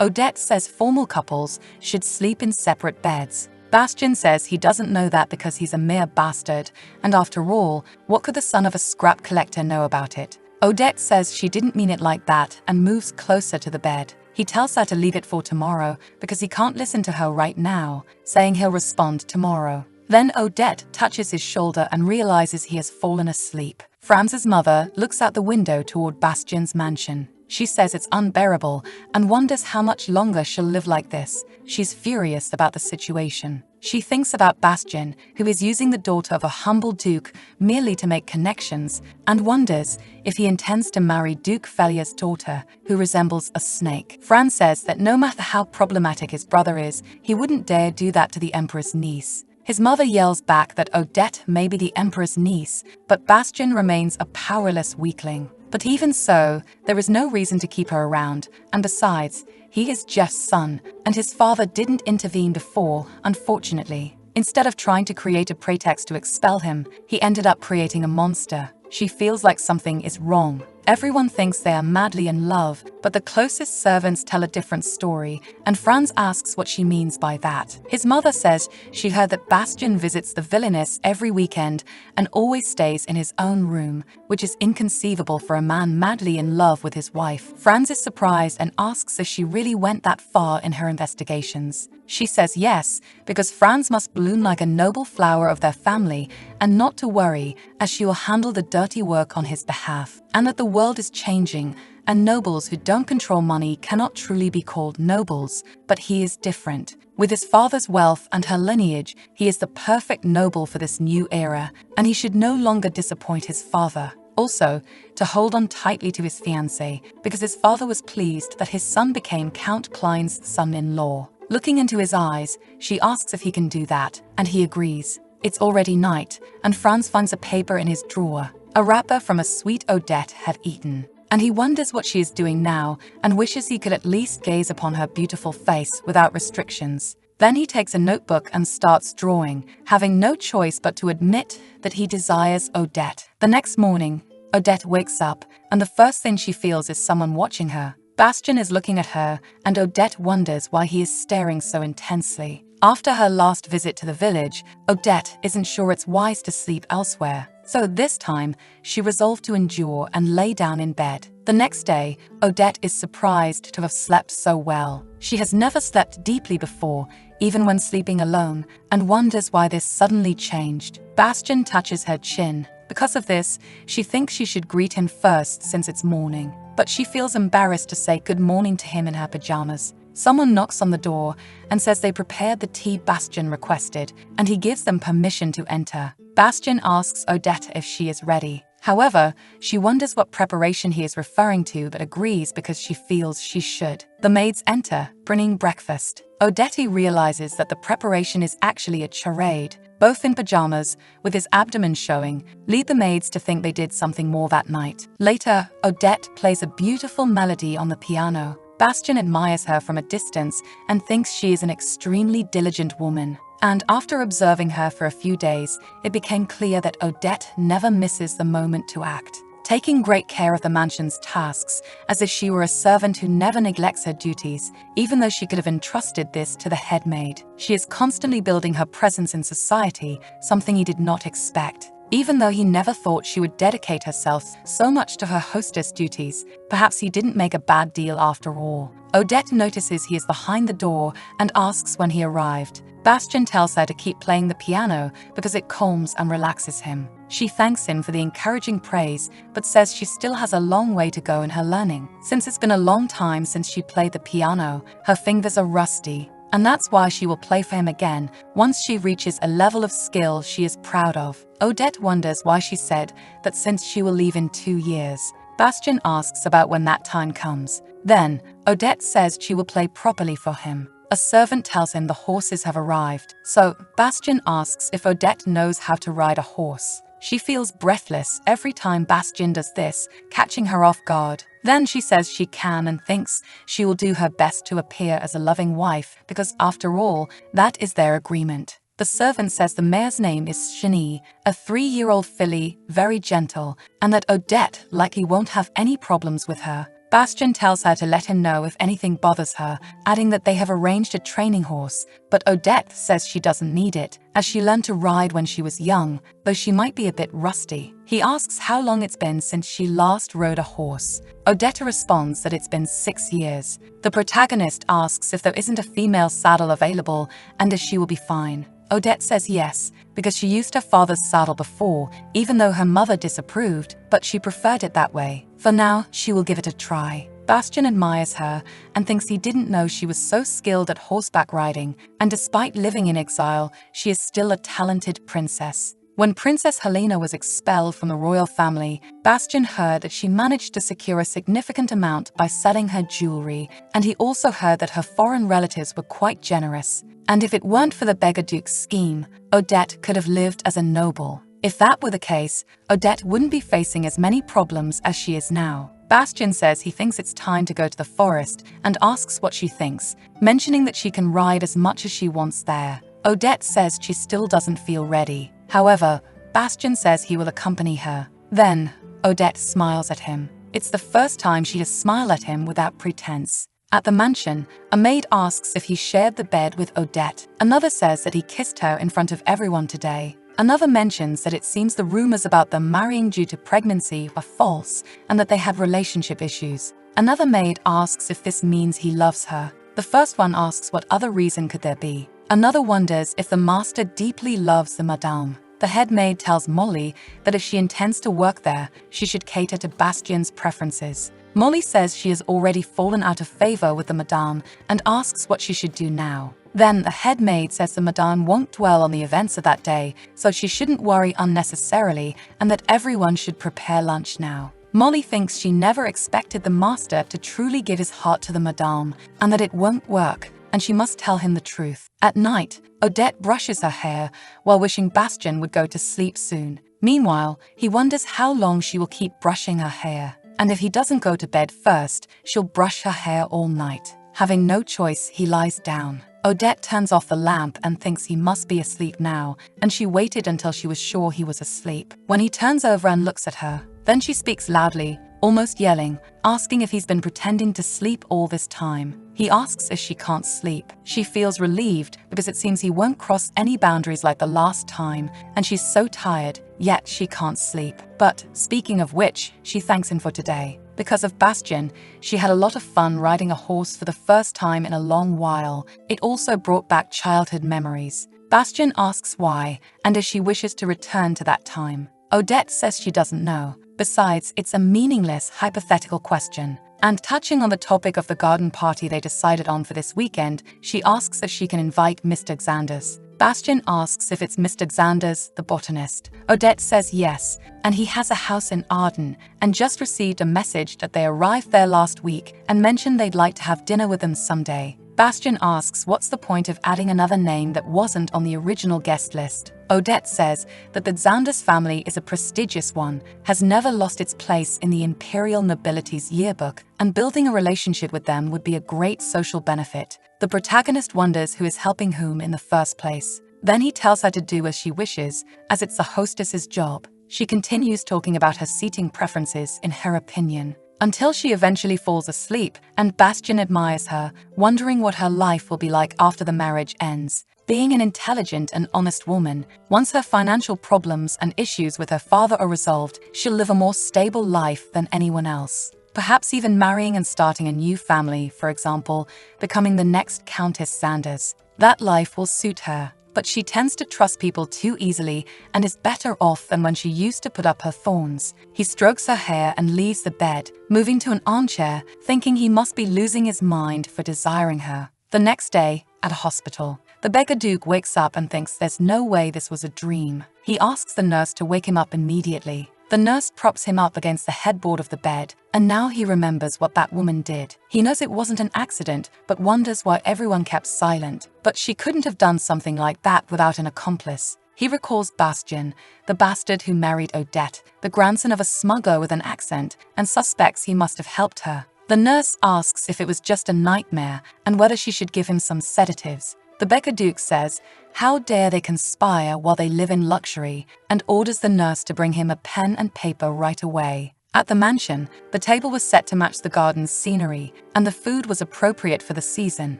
Odette says formal couples should sleep in separate beds. Bastian says he doesn't know that because he's a mere bastard, and after all, what could the son of a scrap collector know about it? Odette says she didn't mean it like that and moves closer to the bed. He tells her to leave it for tomorrow because he can't listen to her right now, saying he'll respond tomorrow. Then Odette touches his shoulder and realizes he has fallen asleep. Franz's mother looks out the window toward Bastian's mansion. She says it's unbearable and wonders how much longer she'll live like this. She's furious about the situation. She thinks about Bastian, who is using the daughter of a humble duke merely to make connections, and wonders if he intends to marry Duke Felia's daughter, who resembles a snake. Franz says that no matter how problematic his brother is, he wouldn't dare do that to the Emperor's niece. His mother yells back that Odette may be the Emperor's niece, but Bastian remains a powerless weakling. But even so, there is no reason to keep her around, and besides, he is Jeff's son, and his father didn't intervene before, unfortunately. Instead of trying to create a pretext to expel him, he ended up creating a monster. She feels like something is wrong. Everyone thinks they are madly in love, but the closest servants tell a different story, and Franz asks what she means by that. His mother says she heard that Bastian visits the villainess every weekend and always stays in his own room, which is inconceivable for a man madly in love with his wife. Franz is surprised and asks if she really went that far in her investigations. She says yes, because Franz must bloom like a noble flower of their family and not to worry, as she will handle the dirty work on his behalf, and that the world is changing, and nobles who don't control money cannot truly be called nobles, but he is different. With his father's wealth and her lineage, he is the perfect noble for this new era, and he should no longer disappoint his father. Also, to hold on tightly to his fiancée, because his father was pleased that his son became Count Klein's son-in-law. Looking into his eyes, she asks if he can do that, and he agrees. It's already night, and Franz finds a paper in his drawer, a wrapper from a sweet Odette had eaten. And he wonders what she is doing now and wishes he could at least gaze upon her beautiful face without restrictions. Then he takes a notebook and starts drawing, having no choice but to admit that he desires Odette. The next morning, Odette wakes up, and the first thing she feels is someone watching her. Bastian is looking at her, and Odette wonders why he is staring so intensely. After her last visit to the village, Odette isn't sure it's wise to sleep elsewhere. So this time, she resolved to endure and lay down in bed. The next day, Odette is surprised to have slept so well. She has never slept deeply before, even when sleeping alone, and wonders why this suddenly changed. Bastian touches her chin. Because of this, she thinks she should greet him first since it's morning. But she feels embarrassed to say good morning to him in her pajamas. Someone knocks on the door and says they prepared the tea Bastian requested, and he gives them permission to enter. Bastian asks Odette if she is ready. However, she wonders what preparation he is referring to but agrees because she feels she should. The maids enter, bringing breakfast. Odette realizes that the preparation is actually a charade. Both in pajamas, with his abdomen showing, lead the maids to think they did something more that night. Later, Odette plays a beautiful melody on the piano. Bastian admires her from a distance and thinks she is an extremely diligent woman. And after observing her for a few days, it became clear that Odette never misses the moment to act, taking great care of the mansion's tasks, as if she were a servant who never neglects her duties, even though she could have entrusted this to the head maid. She is constantly building her presence in society, something he did not expect. Even though he never thought she would dedicate herself so much to her hostess duties, perhaps he didn't make a bad deal after all. Odette notices he is behind the door and asks when he arrived. Bastian tells her to keep playing the piano because it calms and relaxes him. She thanks him for the encouraging praise, but says she still has a long way to go in her learning. Since it's been a long time since she played the piano, her fingers are rusty. And that's why she will play for him again once she reaches a level of skill she is proud of. Odette wonders why she said that since she will leave in 2 years. Bastian asks about when that time comes. Then, Odette says she will play properly for him. A servant tells him the horses have arrived. So, Bastian asks if Odette knows how to ride a horse. She feels breathless every time Bastian does this, catching her off guard. Then she says she can and thinks she will do her best to appear as a loving wife because, after all, that is their agreement. The servant says the mare's name is Shani, a 3-year-old filly, very gentle, and that Odette likely won't have any problems with her. Bastian tells her to let him know if anything bothers her, adding that they have arranged a training horse, but Odette says she doesn't need it, as she learned to ride when she was young, though she might be a bit rusty. He asks how long it's been since she last rode a horse. Odette responds that it's been 6 years. The protagonist asks if there isn't a female saddle available and if she will be fine. Odette says yes, because she used her father's saddle before, even though her mother disapproved, but she preferred it that way. For now, she will give it a try. Bastian admires her and thinks he didn't know she was so skilled at horseback riding, and despite living in exile, she is still a talented princess. When Princess Helena was expelled from the royal family, Bastian heard that she managed to secure a significant amount by selling her jewelry, and he also heard that her foreign relatives were quite generous. And if it weren't for the beggar duke's scheme, Odette could have lived as a noble. If that were the case, Odette wouldn't be facing as many problems as she is now. Bastian says he thinks it's time to go to the forest and asks what she thinks, mentioning that she can ride as much as she wants there. Odette says she still doesn't feel ready. However, Bastian says he will accompany her. Then, Odette smiles at him. It's the first time she has smiled at him without pretense. At the mansion, a maid asks if he shared the bed with Odette. Another says that he kissed her in front of everyone today. Another mentions that it seems the rumors about them marrying due to pregnancy are false and that they had relationship issues. Another maid asks if this means he loves her. The first one asks what other reason could there be. Another wonders if the master deeply loves the madame. The head maid tells Molly that if she intends to work there, she should cater to Bastien's preferences. Molly says she has already fallen out of favor with the madame and asks what she should do now. Then the head maid says the madame won't dwell on the events of that day, so she shouldn't worry unnecessarily and that everyone should prepare lunch now. Molly thinks she never expected the master to truly give his heart to the madame and that it won't work, and she must tell him the truth. At night, Odette brushes her hair while wishing Bastien would go to sleep soon. Meanwhile, he wonders how long she will keep brushing her hair, and if he doesn't go to bed first, she'll brush her hair all night. Having no choice, he lies down. Odette turns off the lamp and thinks he must be asleep now, and she waited until she was sure he was asleep. When he turns over and looks at her, then she speaks loudly, almost yelling, asking if he's been pretending to sleep all this time. He asks if she can't sleep. She feels relieved because it seems he won't cross any boundaries like the last time, and she's so tired, yet she can't sleep. But, speaking of which, she thanks him for today. Because of Bastien, she had a lot of fun riding a horse for the first time in a long while. It also brought back childhood memories. Bastien asks why, and if she wishes to return to that time. Odette says she doesn't know. Besides, it's a meaningless, hypothetical question. And touching on the topic of the garden party they decided on for this weekend, she asks if she can invite Mr. Xanders. Bastien asks if it's Mr. Xanders, the botanist. Odette says yes, and he has a house in Arden, and just received a message that they arrived there last week and mentioned they'd like to have dinner with them someday. Bastien asks what's the point of adding another name that wasn't on the original guest list. Odette says that the Xanders family is a prestigious one, has never lost its place in the imperial nobility's yearbook, and building a relationship with them would be a great social benefit. The protagonist wonders who is helping whom in the first place. Then he tells her to do as she wishes, as it's the hostess's job. She continues talking about her seating preferences in her opinion, until she eventually falls asleep, and Bastien admires her, wondering what her life will be like after the marriage ends. Being an intelligent and honest woman, once her financial problems and issues with her father are resolved, she'll live a more stable life than anyone else. Perhaps even marrying and starting a new family, for example, becoming the next Countess Xanders. That life will suit her. But she tends to trust people too easily and is better off than when she used to put up her thorns. He strokes her hair and leaves the bed, moving to an armchair, thinking he must be losing his mind for desiring her. The next day, at a hospital, the beggar Duke wakes up and thinks there's no way this was a dream. He asks the nurse to wake him up immediately. The nurse props him up against the headboard of the bed, and now he remembers what that woman did. He knows it wasn't an accident, but wonders why everyone kept silent. But she couldn't have done something like that without an accomplice. He recalls Bastien, the bastard who married Odette, the grandson of a smuggler with an accent, and suspects he must have helped her. The nurse asks if it was just a nightmare and whether she should give him some sedatives. The beggar Duke says, how dare they conspire while they live in luxury, and orders the nurse to bring him a pen and paper right away. At the mansion, the table was set to match the garden's scenery, and the food was appropriate for the season.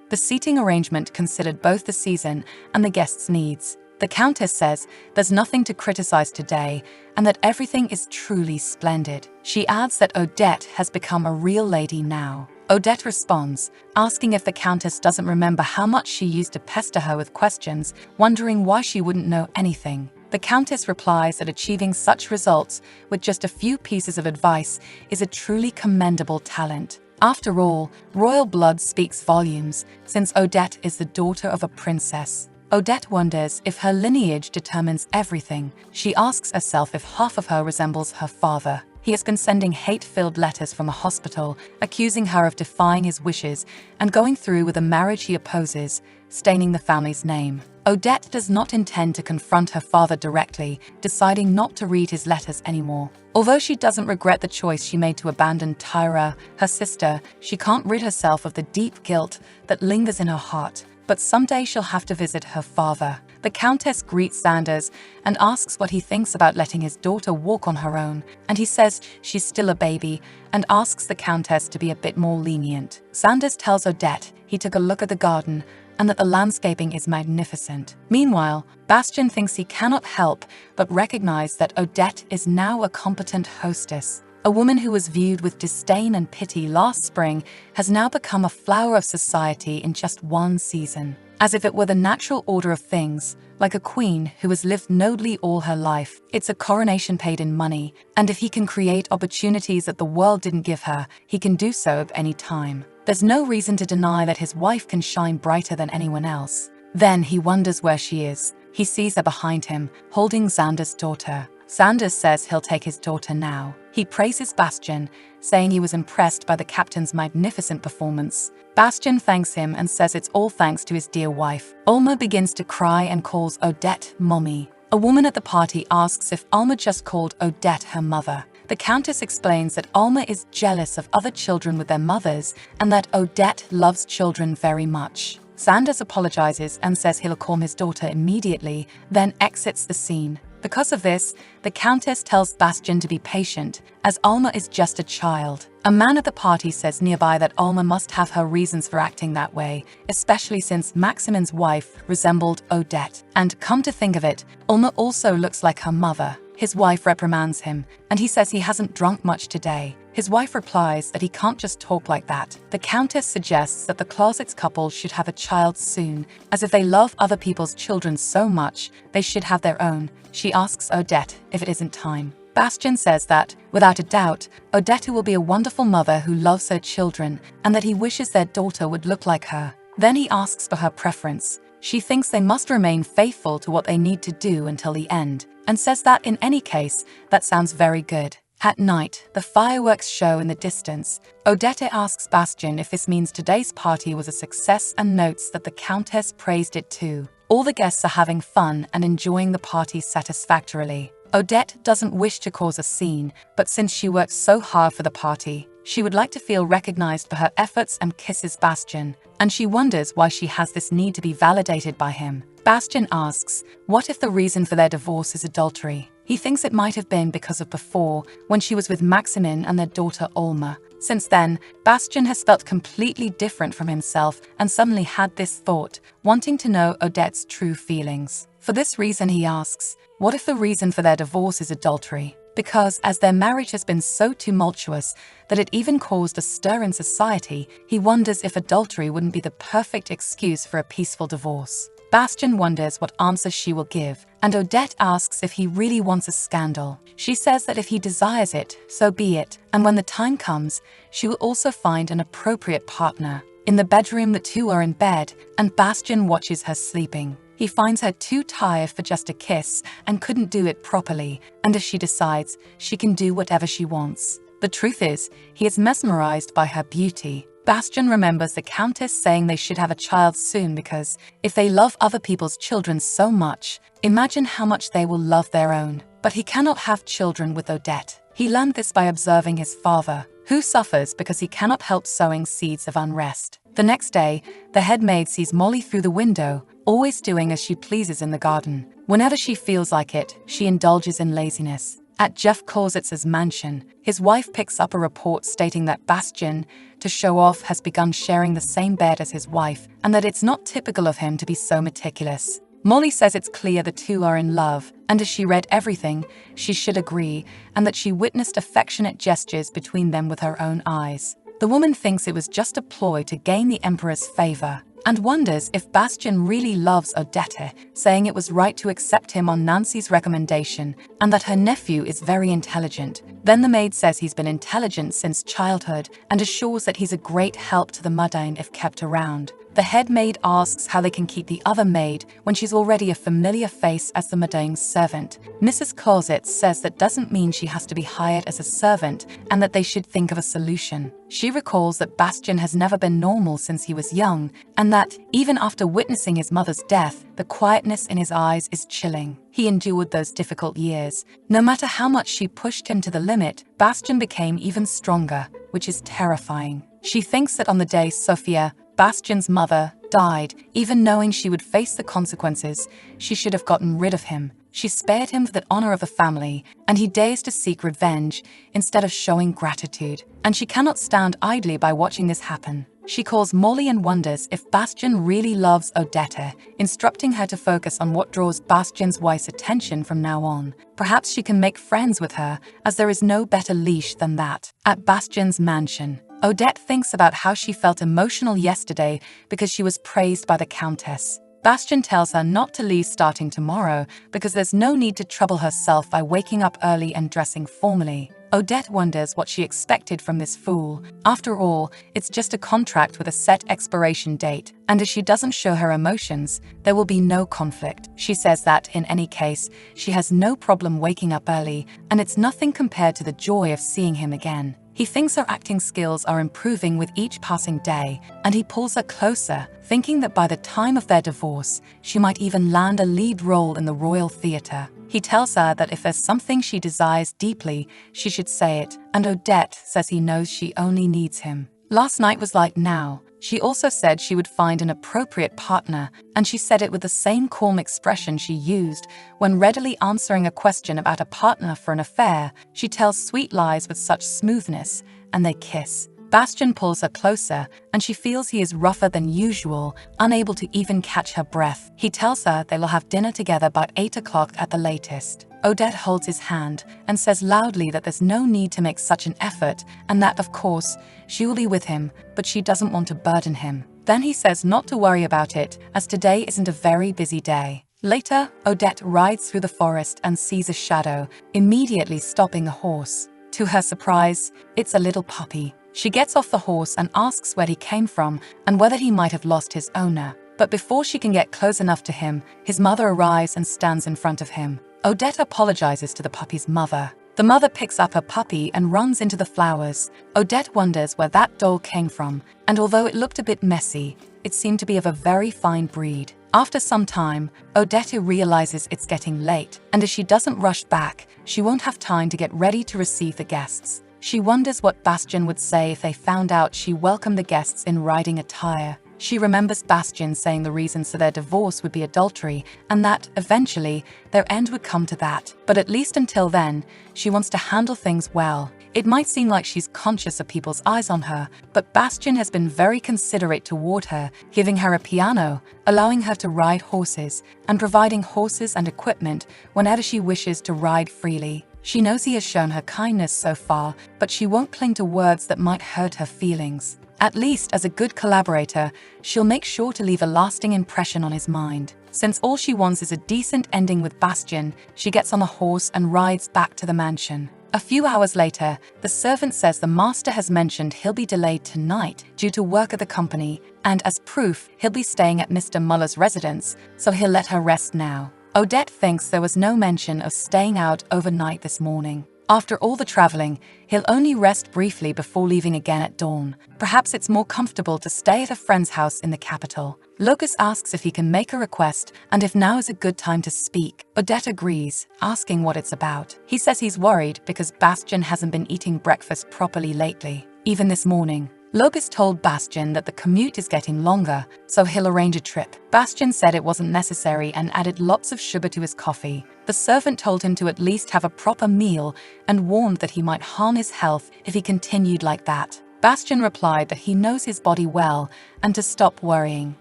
The seating arrangement considered both the season and the guests' needs. The Countess says there's nothing to criticize today, and that everything is truly splendid. She adds that Odette has become a real lady now. Odette responds, asking if the Countess doesn't remember how much she used to pester her with questions, wondering why she wouldn't know anything. The Countess replies that achieving such results with just a few pieces of advice is a truly commendable talent. After all, royal blood speaks volumes, since Odette is the daughter of a princess. Odette wonders if her lineage determines everything. She asks herself if half of her resembles her father. He has been sending hate-filled letters from a hospital, accusing her of defying his wishes and going through with a marriage he opposes, staining the family's name. Odette does not intend to confront her father directly, deciding not to read his letters anymore. Although she doesn't regret the choice she made to abandon Tyra, her sister, she can't rid herself of the deep guilt that lingers in her heart. But someday she'll have to visit her father. The Countess greets Xanders and asks what he thinks about letting his daughter walk on her own, and he says she's still a baby and asks the Countess to be a bit more lenient. Xanders tells Odette he took a look at the garden and that the landscaping is magnificent. Meanwhile, Bastien thinks he cannot help but recognize that Odette is now a competent hostess. A woman who was viewed with disdain and pity last spring has now become a flower of society in just one season. As if it were the natural order of things, like a queen who has lived nobly all her life. It's a coronation paid in money, and if he can create opportunities that the world didn't give her, he can do so at any time. There's no reason to deny that his wife can shine brighter than anyone else. Then he wonders where she is. He sees her behind him, holding Xander's daughter. Xander says he'll take his daughter now. He praises Bastian, saying he was impressed by the captain's magnificent performance. Bastian thanks him and says it's all thanks to his dear wife. Alma begins to cry and calls Odette mommy. A woman at the party asks if Alma just called Odette her mother. The Countess explains that Alma is jealous of other children with their mothers and that Odette loves children very much. Xander apologizes and says he'll calm his daughter immediately, then exits the scene. Because of this, the Countess tells Bastian to be patient, as Alma is just a child. A man at the party says nearby that Alma must have her reasons for acting that way, especially since Maximin's wife resembled Odette. And come to think of it, Alma also looks like her mother. His wife reprimands him, and he says he hasn't drunk much today. His wife replies that he can't just talk like that. The Countess suggests that the Closets couple should have a child soon, as if they love other people's children so much, they should have their own. She asks Odette if it isn't time. Bastian says that, without a doubt, Odette will be a wonderful mother who loves her children, and that he wishes their daughter would look like her. Then he asks for her preference. She thinks they must remain faithful to what they need to do until the end, and says that in any case, that sounds very good. At night, the fireworks show in the distance. Odette asks Bastian if this means today's party was a success and notes that the Countess praised it too. All the guests are having fun and enjoying the party satisfactorily. Odette doesn't wish to cause a scene, but since she worked so hard for the party, she would like to feel recognized for her efforts and kisses Bastian, and she wonders why she has this need to be validated by him. Bastian asks, what if the reason for their divorce is adultery? He thinks it might have been because of before, when she was with Maximin and their daughter Alma. Since then, Bastian has felt completely different from himself and suddenly had this thought, wanting to know Odette's true feelings. For this reason he asks, what if the reason for their divorce is adultery? Because as their marriage has been so tumultuous that it even caused a stir in society, he wonders if adultery wouldn't be the perfect excuse for a peaceful divorce. Bastian wonders what answer she will give, and Odette asks if he really wants a scandal. She says that if he desires it, so be it, and when the time comes, she will also find an appropriate partner. In the bedroom, the two are in bed, and Bastian watches her sleeping. He finds her too tired for just a kiss and couldn't do it properly, and as she decides, she can do whatever she wants. The truth is, he is mesmerized by her beauty. Bastian remembers the Countess saying they should have a child soon because if they love other people's children so much, imagine how much they will love their own. But he cannot have children with Odette. He learned this by observing his father, who suffers because he cannot help sowing seeds of unrest. The next day, the head maid sees Molly through the window, always doing as she pleases in the garden. Whenever she feels like it, she indulges in laziness. At Jeff Closetz's mansion, his wife picks up a report stating that Bastian, to show off, has begun sharing the same bed as his wife, and that it's not typical of him to be so meticulous. Molly says it's clear the two are in love, and as she read everything, she should agree, and that she witnessed affectionate gestures between them with her own eyes. The woman thinks it was just a ploy to gain the Emperor's favor, and wonders if Bastian really loves Odette, saying it was right to accept him on Nancy's recommendation, and that her nephew is very intelligent. Then the maid says he's been intelligent since childhood, and assures that he's a great help to the Modane if kept around. The head maid asks how they can keep the other maid when she's already a familiar face as the Modane's servant. Mrs. Closet says that doesn't mean she has to be hired as a servant and that they should think of a solution. She recalls that Bastian has never been normal since he was young, and that, even after witnessing his mother's death, the quietness in his eyes is chilling. He endured those difficult years. No matter how much she pushed him to the limit, Bastian became even stronger, which is terrifying. She thinks that on the day Sophia, Bastian's mother, died, even knowing she would face the consequences, she should have gotten rid of him. She spared him for the honor of the family, and he dares to seek revenge instead of showing gratitude. And she cannot stand idly by watching this happen. She calls Molly and wonders if Bastian really loves Odetta, instructing her to focus on what draws Bastian's wife's attention from now on. Perhaps she can make friends with her, as there is no better leash than that. At Bastian's mansion, Odette thinks about how she felt emotional yesterday because she was praised by the Countess. Bastian tells her not to leave starting tomorrow because there's no need to trouble herself by waking up early and dressing formally. Odette wonders what she expected from this fool. After all, it's just a contract with a set expiration date, and if she doesn't show her emotions, there will be no conflict. She says that, in any case, she has no problem waking up early, and it's nothing compared to the joy of seeing him again. He thinks her acting skills are improving with each passing day, and he pulls her closer, thinking that by the time of their divorce, she might even land a lead role in the Royal Theatre. He tells her that if there's something she desires deeply, she should say it, and Odette says he knows she only needs him. Last night was like now. She also said she would find an appropriate partner, and she said it with the same calm expression she used when readily answering a question about a partner for an affair. She tells sweet lies with such smoothness, and they kiss. Bastian pulls her closer, and she feels he is rougher than usual, unable to even catch her breath. He tells her they will have dinner together by 8 o'clock at the latest. Odette holds his hand and says loudly that there's no need to make such an effort, and that, of course, she will be with him, but she doesn't want to burden him. Then he says not to worry about it, as today isn't a very busy day. Later, Odette rides through the forest and sees a shadow, immediately stopping the horse. To her surprise, it's a little puppy. She gets off the horse and asks where he came from and whether he might have lost his owner. But before she can get close enough to him, his mother arrives and stands in front of him. Odette apologizes to the puppy's mother. The mother picks up her puppy and runs into the flowers. Odette wonders where that doll came from, and although it looked a bit messy, it seemed to be of a very fine breed. After some time, Odette realizes it's getting late, and if she doesn't rush back, she won't have time to get ready to receive the guests. She wonders what Bastian would say if they found out she welcomed the guests in riding attire. She remembers Bastian saying the reasons for their divorce would be adultery, and that, eventually, their end would come to that. But at least until then, she wants to handle things well. It might seem like she's conscious of people's eyes on her, but Bastian has been very considerate toward her, giving her a piano, allowing her to ride horses, and providing horses and equipment whenever she wishes to ride freely. She knows he has shown her kindness so far, but she won't cling to words that might hurt her feelings. At least, as a good collaborator, she'll make sure to leave a lasting impression on his mind. Since all she wants is a decent ending with Bastian, she gets on the horse and rides back to the mansion. A few hours later, the servant says the master has mentioned he'll be delayed tonight due to work at the company, and as proof, he'll be staying at Mr. Muller's residence, so he'll let her rest now. Odette thinks there was no mention of staying out overnight this morning. After all the traveling, he'll only rest briefly before leaving again at dawn. Perhaps it's more comfortable to stay at a friend's house in the capital. Locus asks if he can make a request and if now is a good time to speak. Odette agrees, asking what it's about. He says he's worried because Bastian hasn't been eating breakfast properly lately, even this morning. Locus told Bastian that the commute is getting longer, so he'll arrange a trip. Bastian said it wasn't necessary and added lots of sugar to his coffee. The servant told him to at least have a proper meal and warned that he might harm his health if he continued like that. Bastian replied that he knows his body well and to stop worrying.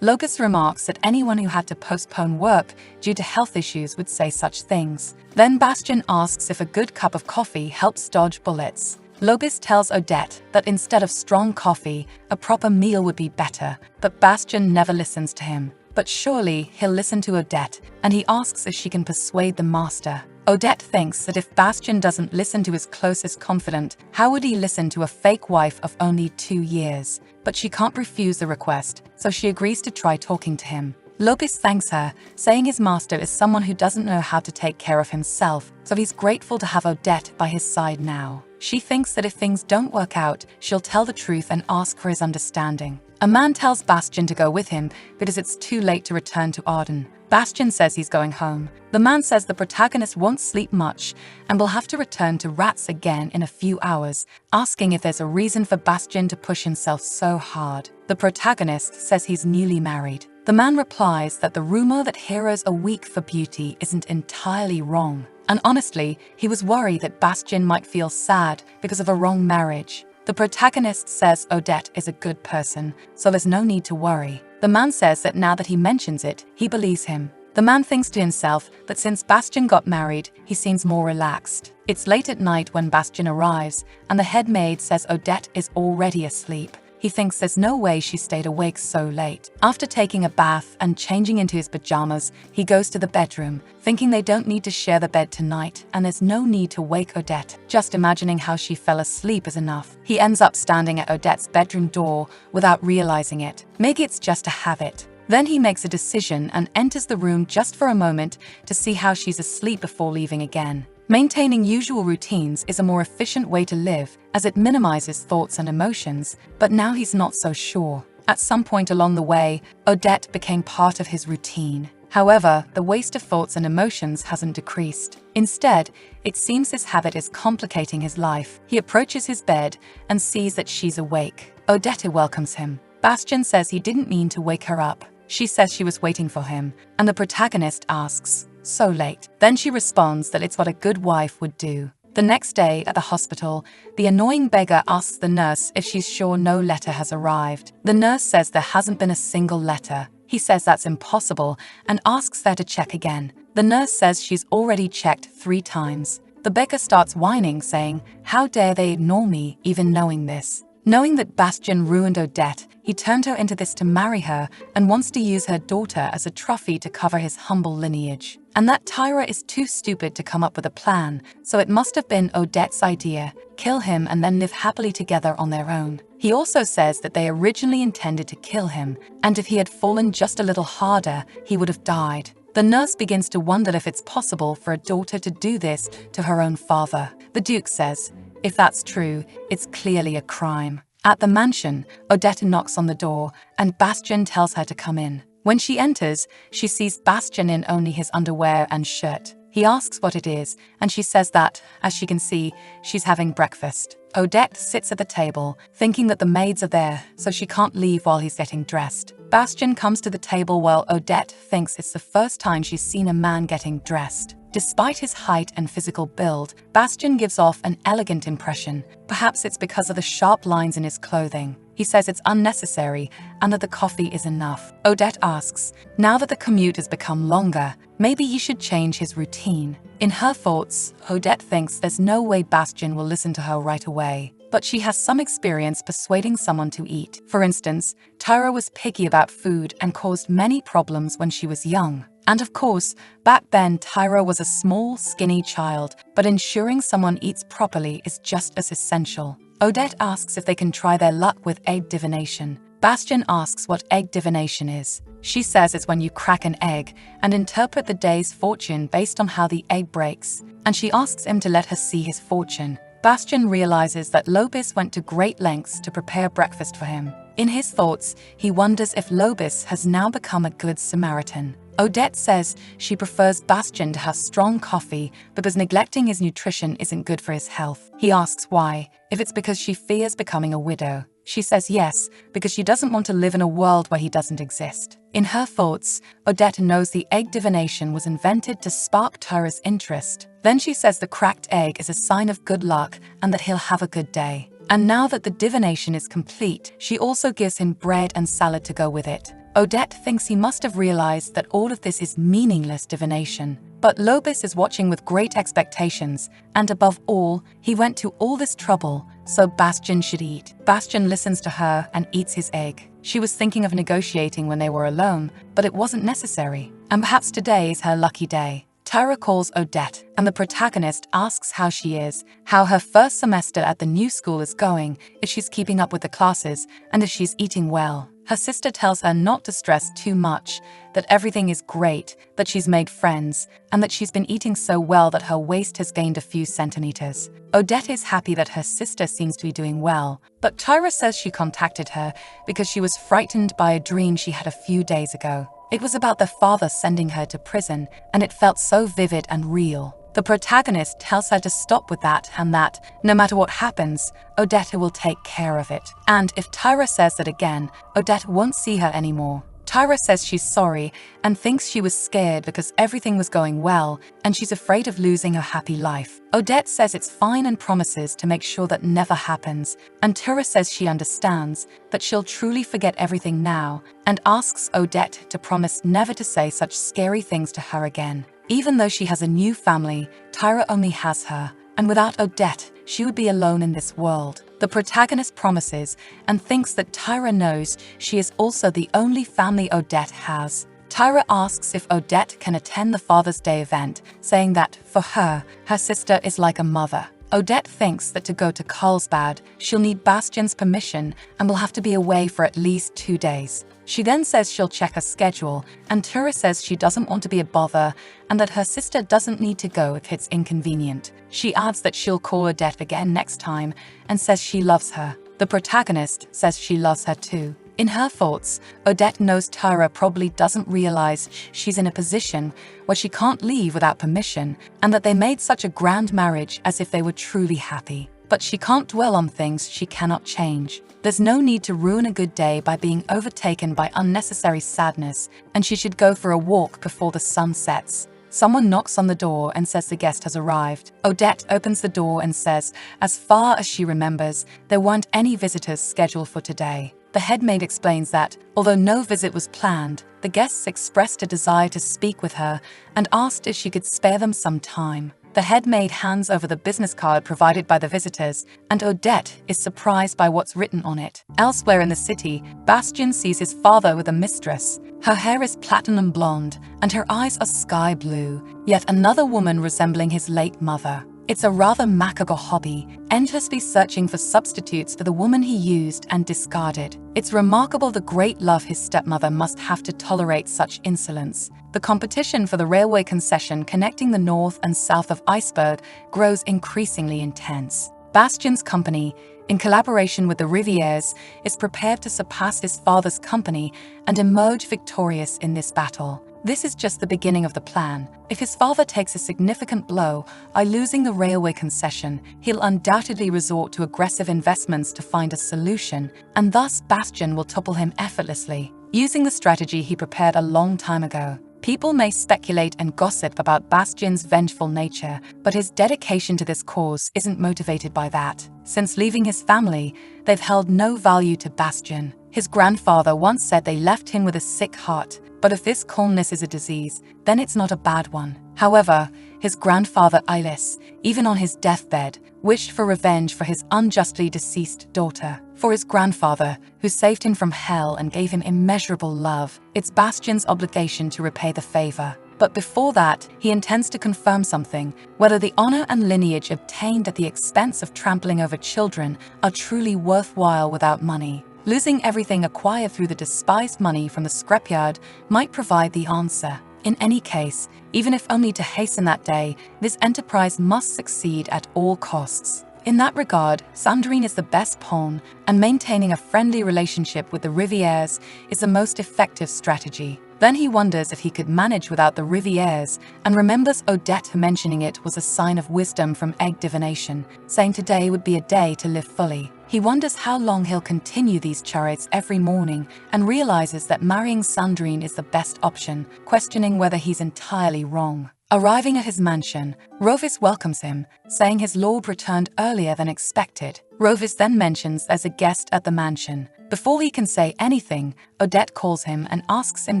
Locus remarks that anyone who had to postpone work due to health issues would say such things. Then Bastian asks if a good cup of coffee helps dodge bullets. Locus tells Odette that instead of strong coffee, a proper meal would be better, but Bastian never listens to him. But surely he'll listen to Odette, and he asks if she can persuade the master. Odette thinks that if Bastian doesn't listen to his closest confidant, how would he listen to a fake wife of only 2 years? But she can't refuse the request, so she agrees to try talking to him. Locus thanks her, saying his master is someone who doesn't know how to take care of himself, so he's grateful to have Odette by his side now. She thinks that if things don't work out, she'll tell the truth and ask for his understanding. A man tells Bastian to go with him because it's too late to return to Arden. Bastian says he's going home. The man says the protagonist won't sleep much and will have to return to Rats again in a few hours, asking if there's a reason for Bastian to push himself so hard. The protagonist says he's newly married. The man replies that the rumor that heroes are weak for beauty isn't entirely wrong. And honestly, he was worried that Bastian might feel sad because of a wrong marriage. The protagonist says Odette is a good person, so there's no need to worry. The man says that now that he mentions it, he believes him. The man thinks to himself that since Bastian got married, he seems more relaxed. It's late at night when Bastian arrives, and the head maid says Odette is already asleep. He thinks there's no way she stayed awake so late. After taking a bath and changing into his pajamas, he goes to the bedroom, thinking they don't need to share the bed tonight and there's no need to wake Odette. Just imagining how she fell asleep is enough. He ends up standing at Odette's bedroom door without realizing it. Maybe it's just a habit. Then he makes a decision and enters the room just for a moment to see how she's asleep before leaving again. Maintaining usual routines is a more efficient way to live as it minimizes thoughts and emotions, but now he's not so sure. At some point along the way, Odette became part of his routine. However, the waste of thoughts and emotions hasn't decreased. Instead, it seems this habit is complicating his life. He approaches his bed and sees that she's awake. Odette welcomes him. Bastian says he didn't mean to wake her up. She says she was waiting for him, and the protagonist asks, "So late?" Then she responds that it's what a good wife would do. The next day at the hospital, the annoying beggar asks the nurse if she's sure no letter has arrived. The nurse says there hasn't been a single letter. He says that's impossible and asks her to check again. The nurse says she's already checked 3 times. The beggar starts whining, saying, "How dare they ignore me, even knowing this?" Knowing that Bastian ruined Odette, he turned her into this to marry her and wants to use her daughter as a trophy to cover his humble lineage. And that Tyra is too stupid to come up with a plan, so it must have been Odette's idea: kill him and then live happily together on their own. He also says that they originally intended to kill him, and if he had fallen just a little harder, he would have died. The nurse begins to wonder if it's possible for a daughter to do this to her own father. The Duke says, if that's true, it's clearly a crime. At the mansion, Odette knocks on the door, and Bastian tells her to come in. When she enters, she sees Bastian in only his underwear and shirt. He asks what it is, and she says that, as she can see, she's having breakfast. Odette sits at the table, thinking that the maids are there, so she can't leave while he's getting dressed. Bastian comes to the table while Odette thinks it's the first time she's seen a man getting dressed. Despite his height and physical build, Bastian gives off an elegant impression. Perhaps it's because of the sharp lines in his clothing. He says it's unnecessary and that the coffee is enough. Odette asks, now that the commute has become longer, maybe he should change his routine. In her thoughts, Odette thinks there's no way Bastian will listen to her right away. But she has some experience persuading someone to eat. For instance, Tyra was picky about food and caused many problems when she was young. And of course, back then Tyra was a small, skinny child, but ensuring someone eats properly is just as essential. Odette asks if they can try their luck with egg divination. Bastian asks what egg divination is. She says it's when you crack an egg and interpret the day's fortune based on how the egg breaks, and she asks him to let her see his fortune. Bastian realizes that Lobis went to great lengths to prepare breakfast for him. In his thoughts, he wonders if Lobis has now become a good Samaritan. Odette says she prefers Bastian to have strong coffee because neglecting his nutrition isn't good for his health. He asks why, if it's because she fears becoming a widow. She says yes, because she doesn't want to live in a world where he doesn't exist. In her thoughts, Odette knows the egg divination was invented to spark Tyra's interest. Then she says the cracked egg is a sign of good luck and that he'll have a good day. And now that the divination is complete, she also gives him bread and salad to go with it. Odette thinks he must have realized that all of this is meaningless divination. But Lobis is watching with great expectations, and above all, he went to all this trouble, so Bastian should eat. Bastian listens to her and eats his egg. She was thinking of negotiating when they were alone, but it wasn't necessary. And perhaps today is her lucky day. Tyra calls Odette, and the protagonist asks how she is, how her first semester at the new school is going, if she's keeping up with the classes, and if she's eating well. Her sister tells her not to stress too much, that everything is great, that she's made friends, and that she's been eating so well that her waist has gained a few centimeters. Odette is happy that her sister seems to be doing well, but Tyra says she contacted her because she was frightened by a dream she had a few days ago. It was about their father sending her to prison, and it felt so vivid and real. The protagonist tells her to stop with that and that, no matter what happens, Odette will take care of it. And if Tyra says that again, Odette won't see her anymore. Tyra says she's sorry and thinks she was scared because everything was going well and she's afraid of losing her happy life. Odette says it's fine and promises to make sure that never happens, and Tyra says she understands that she'll truly forget everything now and asks Odette to promise never to say such scary things to her again. Even though she has a new family, Tyra only has her, and without Odette, she would be alone in this world. The protagonist promises and thinks that Tyra knows she is also the only family Odette has. Tyra asks if Odette can attend the Father's Day event, saying that, for her, her sister is like a mother. Odette thinks that to go to Carlsbad, she'll need Bastian's permission and will have to be away for at least 2 days. She then says she'll check her schedule, and Tyra says she doesn't want to be a bother and that her sister doesn't need to go if it's inconvenient. She adds that she'll call Odette again next time and says she loves her. The protagonist says she loves her too. In her thoughts, Odette knows Tyra probably doesn't realize she's in a position where she can't leave without permission and that they made such a grand marriage as if they were truly happy. But she can't dwell on things she cannot change. There's no need to ruin a good day by being overtaken by unnecessary sadness, and she should go for a walk before the sun sets. Someone knocks on the door and says the guest has arrived. Odette opens the door and says, as far as she remembers, there weren't any visitors scheduled for today. The headmaid explains that, although no visit was planned, the guests expressed a desire to speak with her and asked if she could spare them some time. The headmaid hands over the business card provided by the visitors, and Odette is surprised by what's written on it. Elsewhere in the city, Bastian sees his father with a mistress. Her hair is platinum blonde, and her eyes are sky blue, yet another woman resembling his late mother. It's a rather macabre hobby, endlessly searching for substitutes for the woman he used and discarded. It's remarkable the great love his stepmother must have to tolerate such insolence. The competition for the railway concession connecting the north and south of Iceberg grows increasingly intense. Bastian's company, in collaboration with the Rivières, is prepared to surpass his father's company and emerge victorious in this battle. This is just the beginning of the plan. If his father takes a significant blow by losing the railway concession, he'll undoubtedly resort to aggressive investments to find a solution, and thus Bastian will topple him effortlessly, using the strategy he prepared a long time ago. People may speculate and gossip about Bastian's vengeful nature, but his dedication to this cause isn't motivated by that. Since leaving his family, they've held no value to Bastian. His grandfather once said they left him with a sick heart, but if this calmness is a disease, then it's not a bad one. However, his grandfather Eilis, even on his deathbed, wished for revenge for his unjustly deceased daughter. For his grandfather, who saved him from hell and gave him immeasurable love, it's Bastian's obligation to repay the favor. But before that, he intends to confirm something: whether the honor and lineage obtained at the expense of trampling over children are truly worthwhile without money. Losing everything acquired through the despised money from the scrapyard might provide the answer. In any case, even if only to hasten that day, this enterprise must succeed at all costs. In that regard, Sandrine is the best pawn, and maintaining a friendly relationship with the Rivières is the most effective strategy. Then he wonders if he could manage without the Rivières, and remembers Odette mentioning it was a sign of wisdom from egg divination, saying today would be a day to live fully. He wonders how long he'll continue these charades every morning, and realizes that marrying Sandrine is the best option, questioning whether he's entirely wrong. Arriving at his mansion, Rovis welcomes him, saying his lord returned earlier than expected. Rovis then mentions there's a guest at the mansion. Before he can say anything, Odette calls him and asks him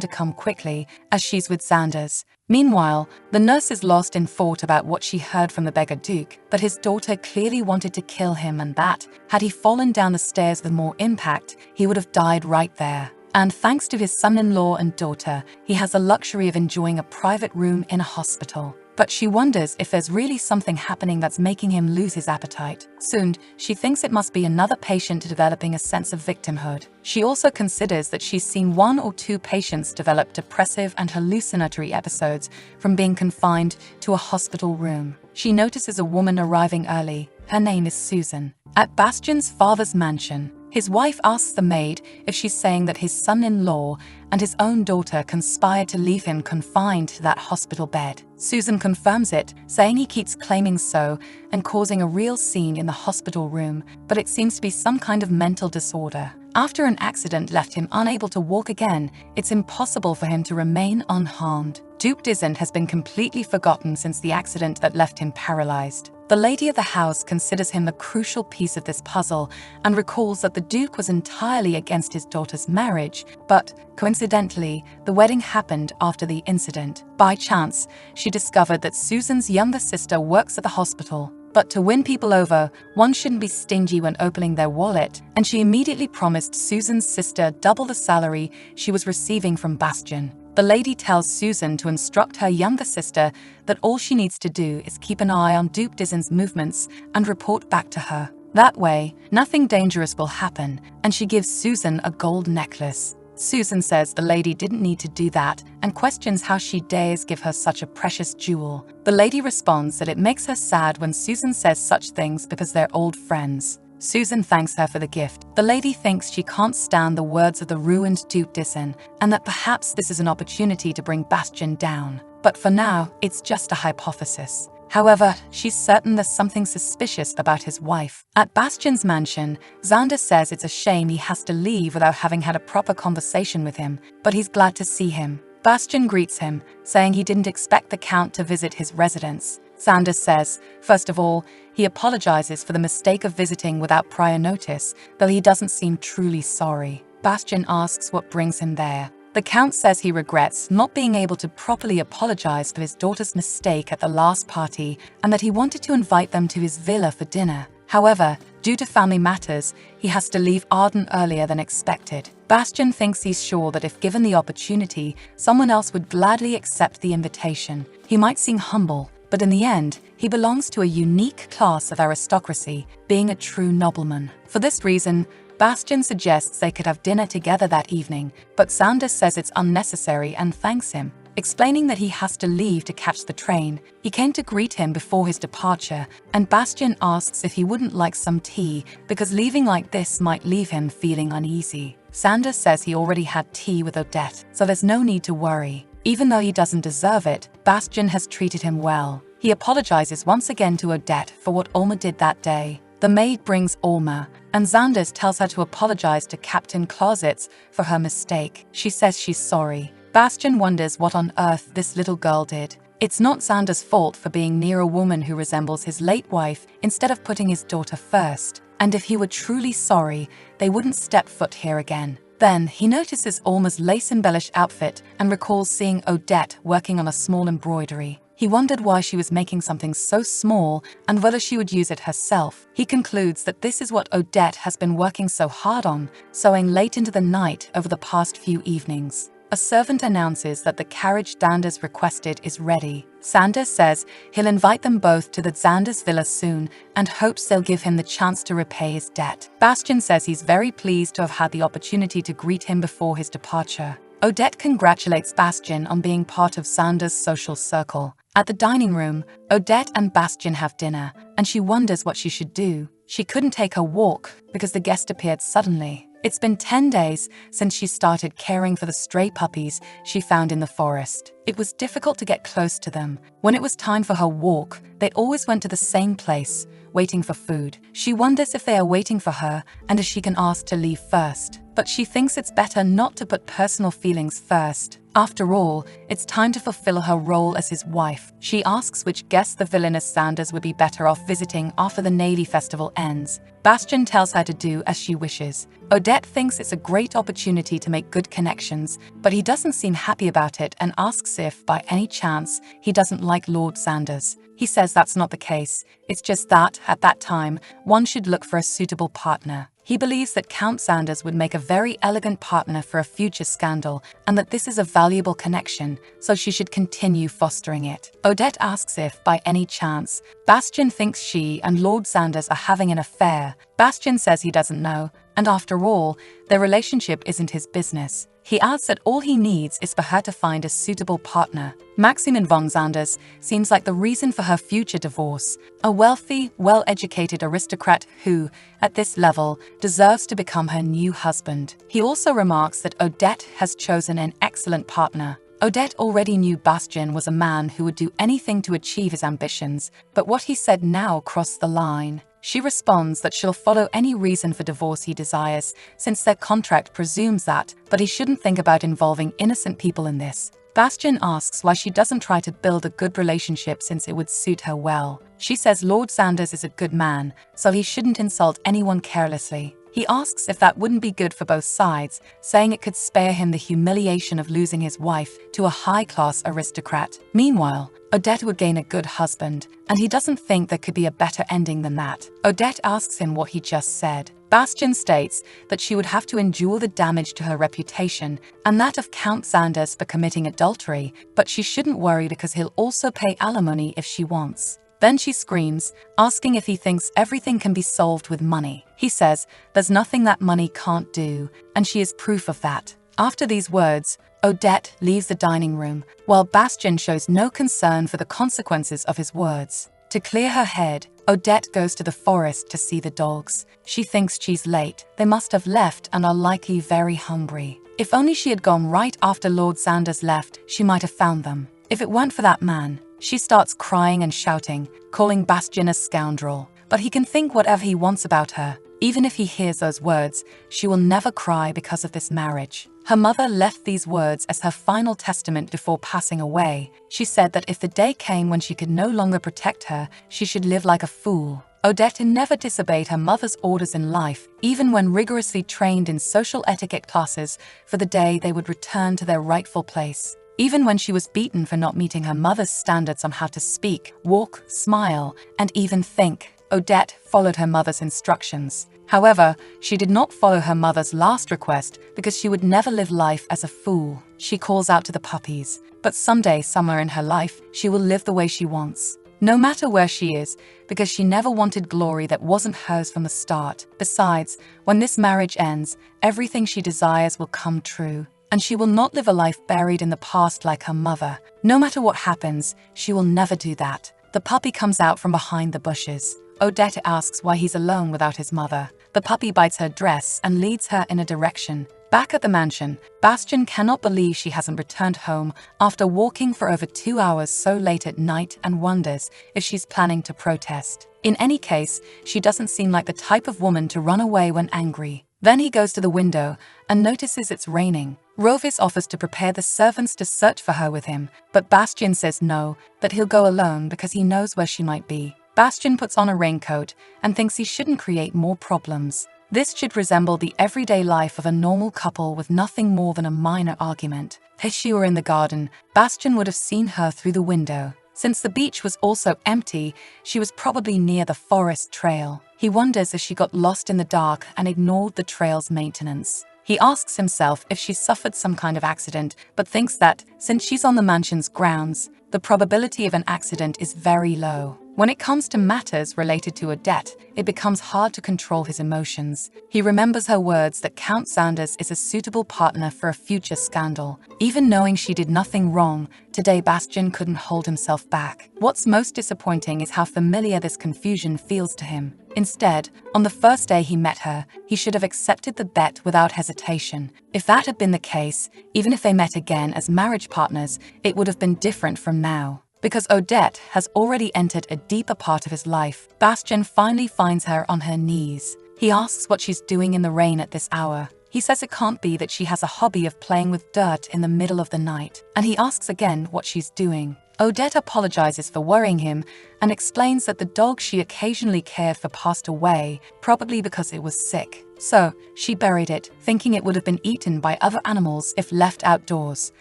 to come quickly, as she's with Xanders. Meanwhile, the nurse is lost in thought about what she heard from the beggar Duke, that his daughter clearly wanted to kill him and that, had he fallen down the stairs with more impact, he would have died right there. And thanks to his son-in-law and daughter, he has the luxury of enjoying a private room in a hospital. But she wonders if there's really something happening that's making him lose his appetite. Soon, she thinks it must be another patient developing a sense of victimhood. She also considers that she's seen 1 or 2 patients develop depressive and hallucinatory episodes from being confined to a hospital room. She notices a woman arriving early. Her name is Susan. At Bastian's father's mansion, his wife asks the maid if she's saying that his son-in-law and his own daughter conspired to leave him confined to that hospital bed. Susan confirms it, saying he keeps claiming so and causing a real scene in the hospital room, but it seems to be some kind of mental disorder. After an accident left him unable to walk again, it's impossible for him to remain unharmed. Duke Dizon has been completely forgotten since the accident that left him paralyzed. The lady of the house considers him the crucial piece of this puzzle and recalls that the Duke was entirely against his daughter's marriage, but coincidentally, the wedding happened after the incident. By chance, she discovered that Susan's younger sister works at the hospital. But to win people over, one shouldn't be stingy when opening their wallet, and she immediately promised Susan's sister double the salary she was receiving from Bastian. The lady tells Susan to instruct her younger sister that all she needs to do is keep an eye on Duke Dizon's movements and report back to her. That way, nothing dangerous will happen, and she gives Susan a gold necklace. Susan says the lady didn't need to do that and questions how she dares give her such a precious jewel. The lady responds that it makes her sad when Susan says such things because they're old friends. Susan thanks her for the gift. The lady thinks she can't stand the words of the ruined Duke Dizon and that perhaps this is an opportunity to bring Bastian down. But for now, it's just a hypothesis. However, she's certain there's something suspicious about his wife. At Bastian's mansion, Xander says it's a shame he has to leave without having had a proper conversation with him, but he's glad to see him. Bastian greets him, saying he didn't expect the Count to visit his residence. Xander says, first of all, he apologizes for the mistake of visiting without prior notice, though he doesn't seem truly sorry. Bastian asks what brings him there. The Count says he regrets not being able to properly apologize for his daughter's mistake at the last party and that he wanted to invite them to his villa for dinner. However, due to family matters, he has to leave Arden earlier than expected. Bastian thinks he's sure that if given the opportunity, someone else would gladly accept the invitation. He might seem humble, but in the end, he belongs to a unique class of aristocracy, being a true nobleman. For this reason, Bastian suggests they could have dinner together that evening, but Xander says it's unnecessary and thanks him. Explaining that he has to leave to catch the train, he came to greet him before his departure, and Bastian asks if he wouldn't like some tea because leaving like this might leave him feeling uneasy. Xander says he already had tea with Odette, so there's no need to worry. Even though he doesn't deserve it, Bastian has treated him well. He apologizes once again to Odette for what Alma did that day. The maid brings Alma, and Xanders tells her to apologize to Captain Closets for her mistake. She says she's sorry. Bastian wonders what on earth this little girl did. It's not Xander's fault for being near a woman who resembles his late wife instead of putting his daughter first. And if he were truly sorry, they wouldn't step foot here again. Then he notices Alma's lace-embellished outfit and recalls seeing Odette working on a small embroidery. He wondered why she was making something so small and whether she would use it herself. He concludes that this is what Odette has been working so hard on, sewing late into the night over the past few evenings. A servant announces that the carriage Xanders requested is ready. Xander says he'll invite them both to the Xanders villa soon and hopes they'll give him the chance to repay his debt. Bastian says he's very pleased to have had the opportunity to greet him before his departure. Odette congratulates Bastian on being part of Xander's social circle. At the dining room, Odette and Bastian have dinner, and she wonders what she should do. She couldn't take her walk because the guest appeared suddenly. It's been 10 days since she started caring for the stray puppies she found in the forest. It was difficult to get close to them. When it was time for her walk, they always went to the same place, waiting for food. She wonders if they are waiting for her and if she can ask to leave first. But she thinks it's better not to put personal feelings first. After all, it's time to fulfill her role as his wife. She asks which guests the villainous Xanders would be better off visiting after the Navy festival ends. Bastian tells her to do as she wishes. Odette thinks it's a great opportunity to make good connections, but he doesn't seem happy about it and asks if, by any chance, he doesn't like Lord Xanders. He says that's not the case. It's just that, at that time, one should look for a suitable partner. He believes that Count Xanders would make a very elegant partner for a future scandal and that this is a valuable connection, so she should continue fostering it. Odette asks if, by any chance, Bastian thinks she and Lord Xanders are having an affair. Bastian says he doesn't know, and after all, their relationship isn't his business. He adds that all he needs is for her to find a suitable partner. Maximin von Xanders seems like the reason for her future divorce, a wealthy, well-educated aristocrat who, at this level, deserves to become her new husband. He also remarks that Odette has chosen an excellent partner. Odette already knew Bastian was a man who would do anything to achieve his ambitions, but what he said now crossed the line. She responds that she'll follow any reason for divorce he desires, since their contract presumes that, but he shouldn't think about involving innocent people in this. Bastian asks why she doesn't try to build a good relationship since it would suit her well. She says Lord Sanders is a good man, so he shouldn't insult anyone carelessly. He asks if that wouldn't be good for both sides, saying it could spare him the humiliation of losing his wife to a high-class aristocrat. Meanwhile, Odette would gain a good husband, and he doesn't think there could be a better ending than that. Odette asks him what he just said. Bastian states that she would have to endure the damage to her reputation and that of Count Sanders for committing adultery, but she shouldn't worry because he'll also pay alimony if she wants. Then she screams, asking if he thinks everything can be solved with money. He says there's nothing that money can't do, and she is proof of that. After these words, Odette leaves the dining room, while Bastian shows no concern for the consequences of his words. To clear her head, Odette goes to the forest to see the dogs. She thinks she's late. They must have left and are likely very hungry. If only she had gone right after Lord Sanders left, she might have found them. If it weren't for that man. She starts crying and shouting, calling Bastian a scoundrel. But he can think whatever he wants about her. Even if he hears those words, she will never cry because of this marriage. Her mother left these words as her final testament before passing away. She said that if the day came when she could no longer protect her, she should live like a fool. Odette never disobeyed her mother's orders in life, even when rigorously trained in social etiquette classes for the day they would return to their rightful place. Even when she was beaten for not meeting her mother's standards on how to speak, walk, smile, and even think, Odette followed her mother's instructions. However, she did not follow her mother's last request because she would never live life as a fool. She calls out to the puppies, but someday, somewhere in her life, she will live the way she wants. No matter where she is, because she never wanted glory that wasn't hers from the start. Besides, when this marriage ends, everything she desires will come true. And she will not live a life buried in the past like her mother. No matter what happens, she will never do that. The puppy comes out from behind the bushes. Odette asks why he's alone without his mother. The puppy bites her dress and leads her in a direction. Back at the mansion, Bastian cannot believe she hasn't returned home after walking for over 2 hours so late at night and wonders if she's planning to protest. In any case, she doesn't seem like the type of woman to run away when angry. Then he goes to the window and notices it's raining. Rovis offers to prepare the servants to search for her with him, but Bastian says no, that he'll go alone because he knows where she might be. Bastian puts on a raincoat and thinks he shouldn't create more problems. This should resemble the everyday life of a normal couple with nothing more than a minor argument. If she were in the garden, Bastian would have seen her through the window. Since the beach was also empty, she was probably near the forest trail. He wonders if she got lost in the dark and ignored the trail's maintenance. He asks himself if she suffered some kind of accident, but thinks that, since she's on the mansion's grounds, the probability of an accident is very low. When it comes to matters related to Odette, it becomes hard to control his emotions. He remembers her words that Count Sanders is a suitable partner for a future scandal. Even knowing she did nothing wrong, today Bastian couldn't hold himself back. What's most disappointing is how familiar this confusion feels to him. Instead, on the first day he met her, he should have accepted the bet without hesitation. If that had been the case, even if they met again as marriage partners, it would have been different from now. Because Odette has already entered a deeper part of his life, Bastian finally finds her on her knees. He asks what she's doing in the rain at this hour. He says it can't be that she has a hobby of playing with dirt in the middle of the night. And he asks again what she's doing. Odette apologizes for worrying him and explains that the dog she occasionally cared for passed away, probably because it was sick. So, she buried it, thinking it would have been eaten by other animals if left outdoors.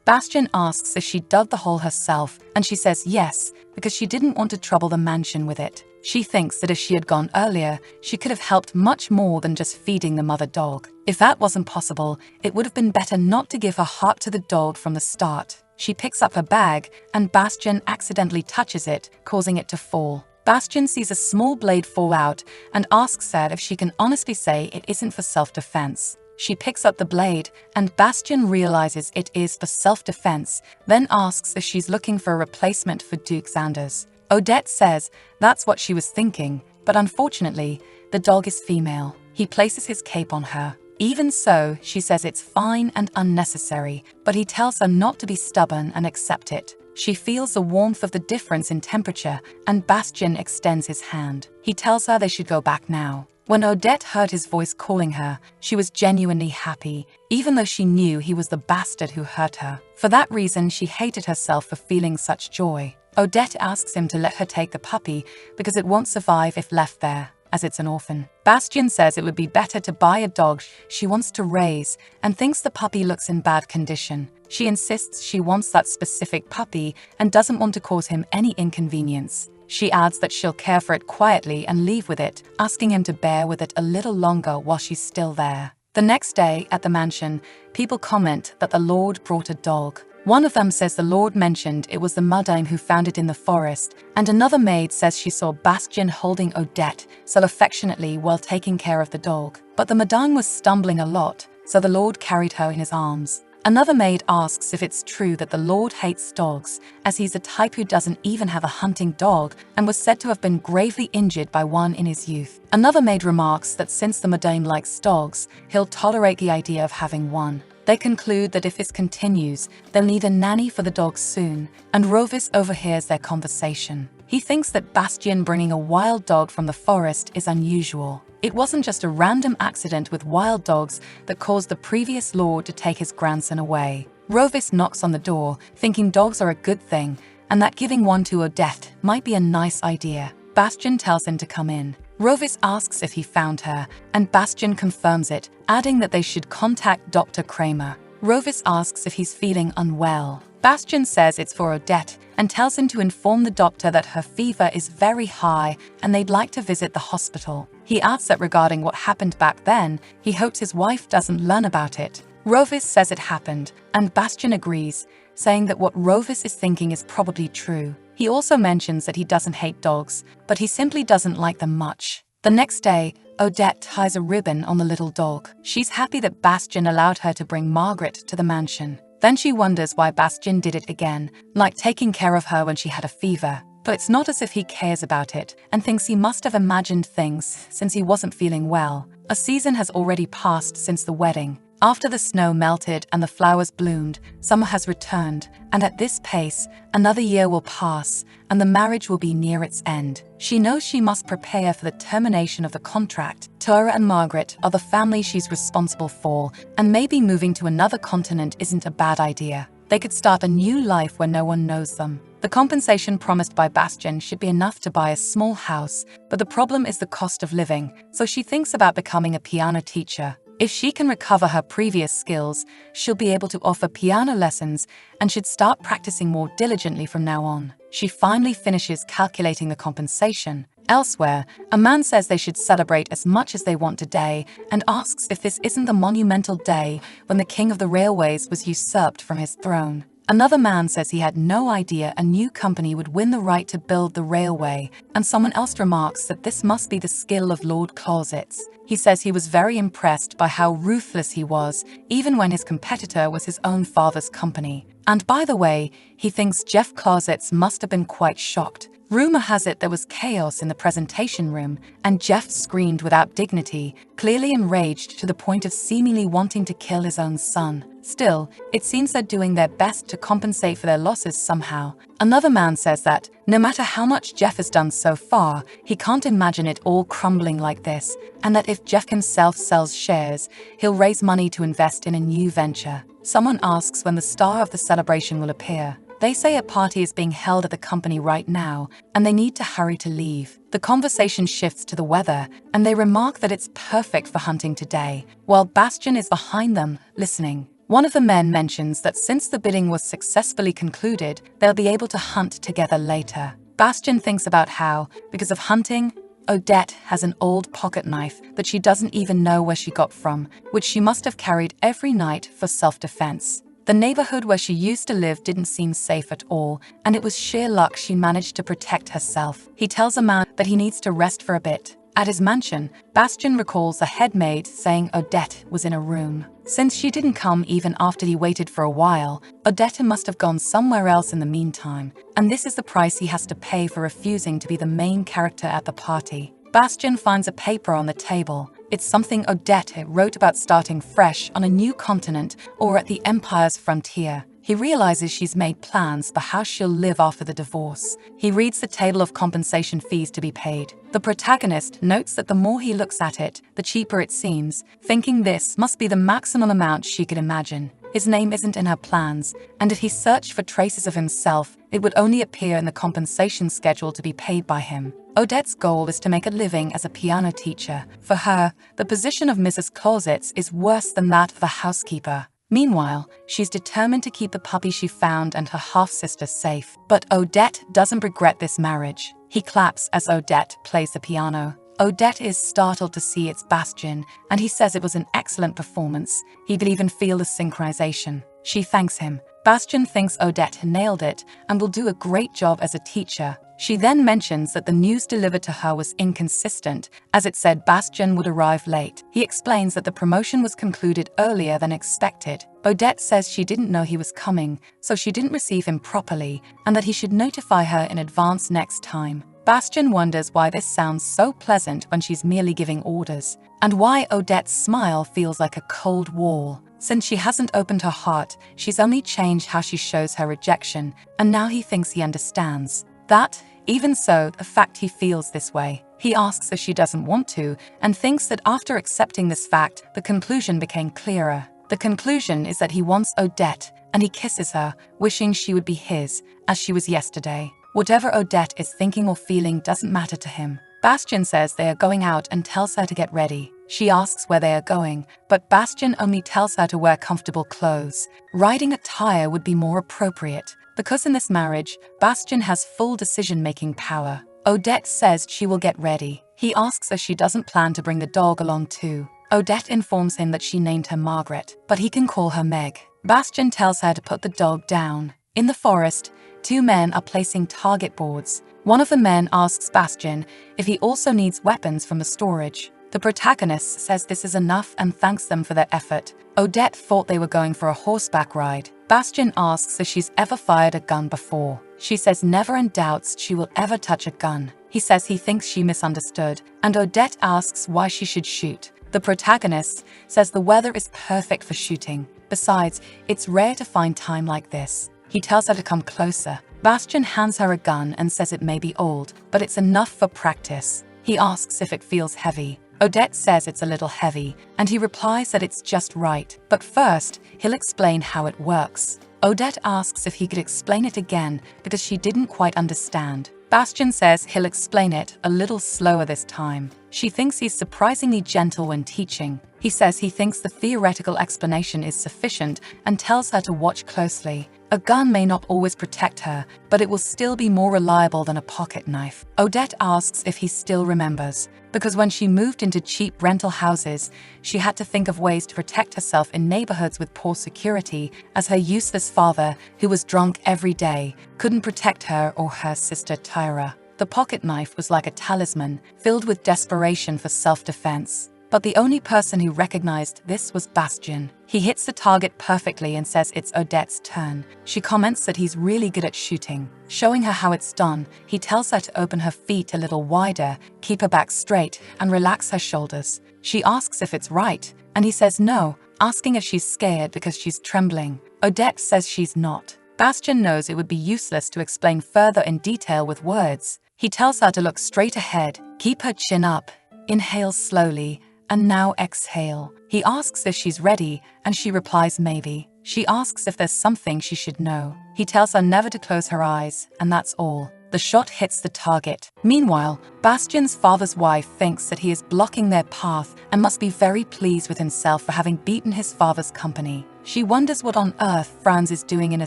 Bastian asks if she dug the hole herself, and she says yes, because she didn't want to trouble the mansion with it. She thinks that if she had gone earlier, she could have helped much more than just feeding the mother dog. If that wasn't possible, it would have been better not to give her heart to the dog from the start. She picks up her bag, and Bastian accidentally touches it, causing it to fall. Bastian sees a small blade fall out and asks her if she can honestly say it isn't for self-defense. She picks up the blade, and Bastian realizes it is for self-defense, then asks if she's looking for a replacement for Duke Sanders. Odette says that's what she was thinking, but unfortunately, the dog is female. He places his cape on her. Even so, she says it's fine and unnecessary, but he tells her not to be stubborn and accept it. She feels the warmth of the difference in temperature, and Bastien extends his hand. He tells her they should go back now. When Odette heard his voice calling her, she was genuinely happy, even though she knew he was the bastard who hurt her. For that reason, she hated herself for feeling such joy. Odette asks him to let her take the puppy because it won't survive if left there, as it's an orphan. Bastien says it would be better to buy a dog she wants to raise and thinks the puppy looks in bad condition. She insists she wants that specific puppy and doesn't want to cause him any inconvenience. She adds that she'll care for it quietly and leave with it, asking him to bear with it a little longer while she's still there. The next day, at the mansion, people comment that the Lord brought a dog. One of them says the Lord mentioned it was the Madame who found it in the forest, and another maid says she saw Bastien holding Odette so affectionately while taking care of the dog. But the Madame was stumbling a lot, so the Lord carried her in his arms. Another maid asks if it's true that the Lord hates dogs, as he's a type who doesn't even have a hunting dog and was said to have been gravely injured by one in his youth. Another maid remarks that since the Madame likes dogs, he'll tolerate the idea of having one. They conclude that if this continues, they'll need a nanny for the dogs soon, and Rovis overhears their conversation. He thinks that Bastien bringing a wild dog from the forest is unusual. It wasn't just a random accident with wild dogs that caused the previous lord to take his grandson away. Rovis knocks on the door, thinking dogs are a good thing, and that giving one to Odette might be a nice idea. Bastien tells him to come in. Rovis asks if he found her, and Bastien confirms it, adding that they should contact Dr. Kramer. Rovis asks if he's feeling unwell. Bastien says it's for Odette and tells him to inform the doctor that her fever is very high and they'd like to visit the hospital. He adds that regarding what happened back then, he hopes his wife doesn't learn about it. Rovis says it happened, and Bastien agrees, saying that what Rovis is thinking is probably true. He also mentions that he doesn't hate dogs, but he simply doesn't like them much. The next day, Odette ties a ribbon on the little dog. She's happy that Bastien allowed her to bring Margaret to the mansion. Then she wonders why Bastien did it again, like taking care of her when she had a fever. But it's not as if he cares about it, and thinks he must have imagined things since he wasn't feeling well. A season has already passed since the wedding. After the snow melted and the flowers bloomed, summer has returned, and at this pace, another year will pass, and the marriage will be near its end. She knows she must prepare for the termination of the contract. Tora and Margaret are the family she's responsible for, and maybe moving to another continent isn't a bad idea. They could start a new life where no one knows them. The compensation promised by Bastien should be enough to buy a small house, but the problem is the cost of living, so she thinks about becoming a piano teacher. If she can recover her previous skills, she'll be able to offer piano lessons and should start practicing more diligently from now on. She finally finishes calculating the compensation. Elsewhere, a man says they should celebrate as much as they want today and asks if this isn't the monumental day when the king of the railways was usurped from his throne. Another man says he had no idea a new company would win the right to build the railway, and someone else remarks that this must be the skill of Lord Clausitz. He says he was very impressed by how ruthless he was, even when his competitor was his own father's company. And by the way, he thinks Jeff Clausitz must have been quite shocked. Rumor has it there was chaos in the presentation room, and Jeff screamed without dignity, clearly enraged to the point of seemingly wanting to kill his own son. Still, it seems they're doing their best to compensate for their losses somehow. Another man says that, no matter how much Jeff has done so far, he can't imagine it all crumbling like this, and that if Jeff himself sells shares, he'll raise money to invest in a new venture. Someone asks when the star of the celebration will appear. They say a party is being held at the company right now, and they need to hurry to leave. The conversation shifts to the weather, and they remark that it's perfect for hunting today, while Bastien is behind them, listening. One of the men mentions that since the bidding was successfully concluded, they'll be able to hunt together later. Bastien thinks about how, because of hunting, Odette has an old pocket knife that she doesn't even know where she got from, which she must have carried every night for self-defense. The neighborhood where she used to live didn't seem safe at all, and it was sheer luck she managed to protect herself. He tells a man that he needs to rest for a bit. At his mansion, Bastien recalls the head maid saying Odette was in a room. Since she didn't come even after he waited for a while, Odette must have gone somewhere else in the meantime, and this is the price he has to pay for refusing to be the main character at the party. Bastien finds a paper on the table. It's something Odette wrote about starting fresh on a new continent or at the Empire's frontier. He realizes she's made plans for how she'll live after the divorce. He reads the table of compensation fees to be paid. The protagonist notes that the more he looks at it, the cheaper it seems, thinking this must be the maximum amount she could imagine. His name isn't in her plans, and if he searched for traces of himself, it would only appear in the compensation schedule to be paid by him. Odette's goal is to make a living as a piano teacher. For her, the position of Mrs. Clausitz is worse than that of a housekeeper. Meanwhile, she's determined to keep the puppy she found and her half-sister safe. But Odette doesn't regret this marriage. He claps as Odette plays the piano. Odette is startled to see it's Bastien, and he says it was an excellent performance. He could even feel the synchronization. She thanks him. Bastien thinks Odette nailed it and will do a great job as a teacher. She then mentions that the news delivered to her was inconsistent, as it said Bastien would arrive late. He explains that the promotion was concluded earlier than expected. Odette says she didn't know he was coming, so she didn't receive him properly, and that he should notify her in advance next time. Bastien wonders why this sounds so pleasant when she's merely giving orders, and why Odette's smile feels like a cold wall. Since she hasn't opened her heart, she's only changed how she shows her rejection, and now he thinks he understands. That, even so, the fact he feels this way. He asks if she doesn't want to, and thinks that after accepting this fact, the conclusion became clearer. The conclusion is that he wants Odette, and he kisses her, wishing she would be his, as she was yesterday. Whatever Odette is thinking or feeling doesn't matter to him. Bastien says they are going out and tells her to get ready. She asks where they are going, but Bastien only tells her to wear comfortable clothes. Riding attire would be more appropriate. Because in this marriage, Bastien has full decision-making power. Odette says she will get ready. He asks if she doesn't plan to bring the dog along too. Odette informs him that she named her Margaret, but he can call her Meg. Bastien tells her to put the dog down. In the forest, two men are placing target boards. One of the men asks Bastien if he also needs weapons from the storage. The protagonist says this is enough and thanks them for their effort. Odette thought they were going for a horseback ride. Bastien asks if she's ever fired a gun before. She says never and doubts she will ever touch a gun. He says he thinks she misunderstood, and Odette asks why she should shoot. The protagonist says the weather is perfect for shooting. Besides, it's rare to find time like this. He tells her to come closer. Bastien hands her a gun and says it may be old, but it's enough for practice. He asks if it feels heavy. Odette says it's a little heavy, and he replies that it's just right. But first, he'll explain how it works. Odette asks if he could explain it again because she didn't quite understand. Bastien says he'll explain it a little slower this time. She thinks he's surprisingly gentle when teaching. He says he thinks the theoretical explanation is sufficient and tells her to watch closely. A gun may not always protect her, but it will still be more reliable than a pocket knife. Odette asks if he still remembers, because when she moved into cheap rental houses, she had to think of ways to protect herself in neighborhoods with poor security, as her useless father, who was drunk every day, couldn't protect her or her sister Tyra. The pocket knife was like a talisman, filled with desperation for self-defense. But the only person who recognized this was Bastien. He hits the target perfectly and says it's Odette's turn. She comments that he's really good at shooting. Showing her how it's done, he tells her to open her feet a little wider, keep her back straight, and relax her shoulders. She asks if it's right, and he says no, asking if she's scared because she's trembling. Odette says she's not. Bastien knows it would be useless to explain further in detail with words. He tells her to look straight ahead, keep her chin up, inhale slowly, and now exhale. He asks if she's ready, and she replies maybe. She asks if there's something she should know. He tells her never to close her eyes, and that's all. The shot hits the target. Meanwhile, Bastien's father's wife thinks that he is blocking their path and must be very pleased with himself for having beaten his father's company. She wonders what on earth Franz is doing in a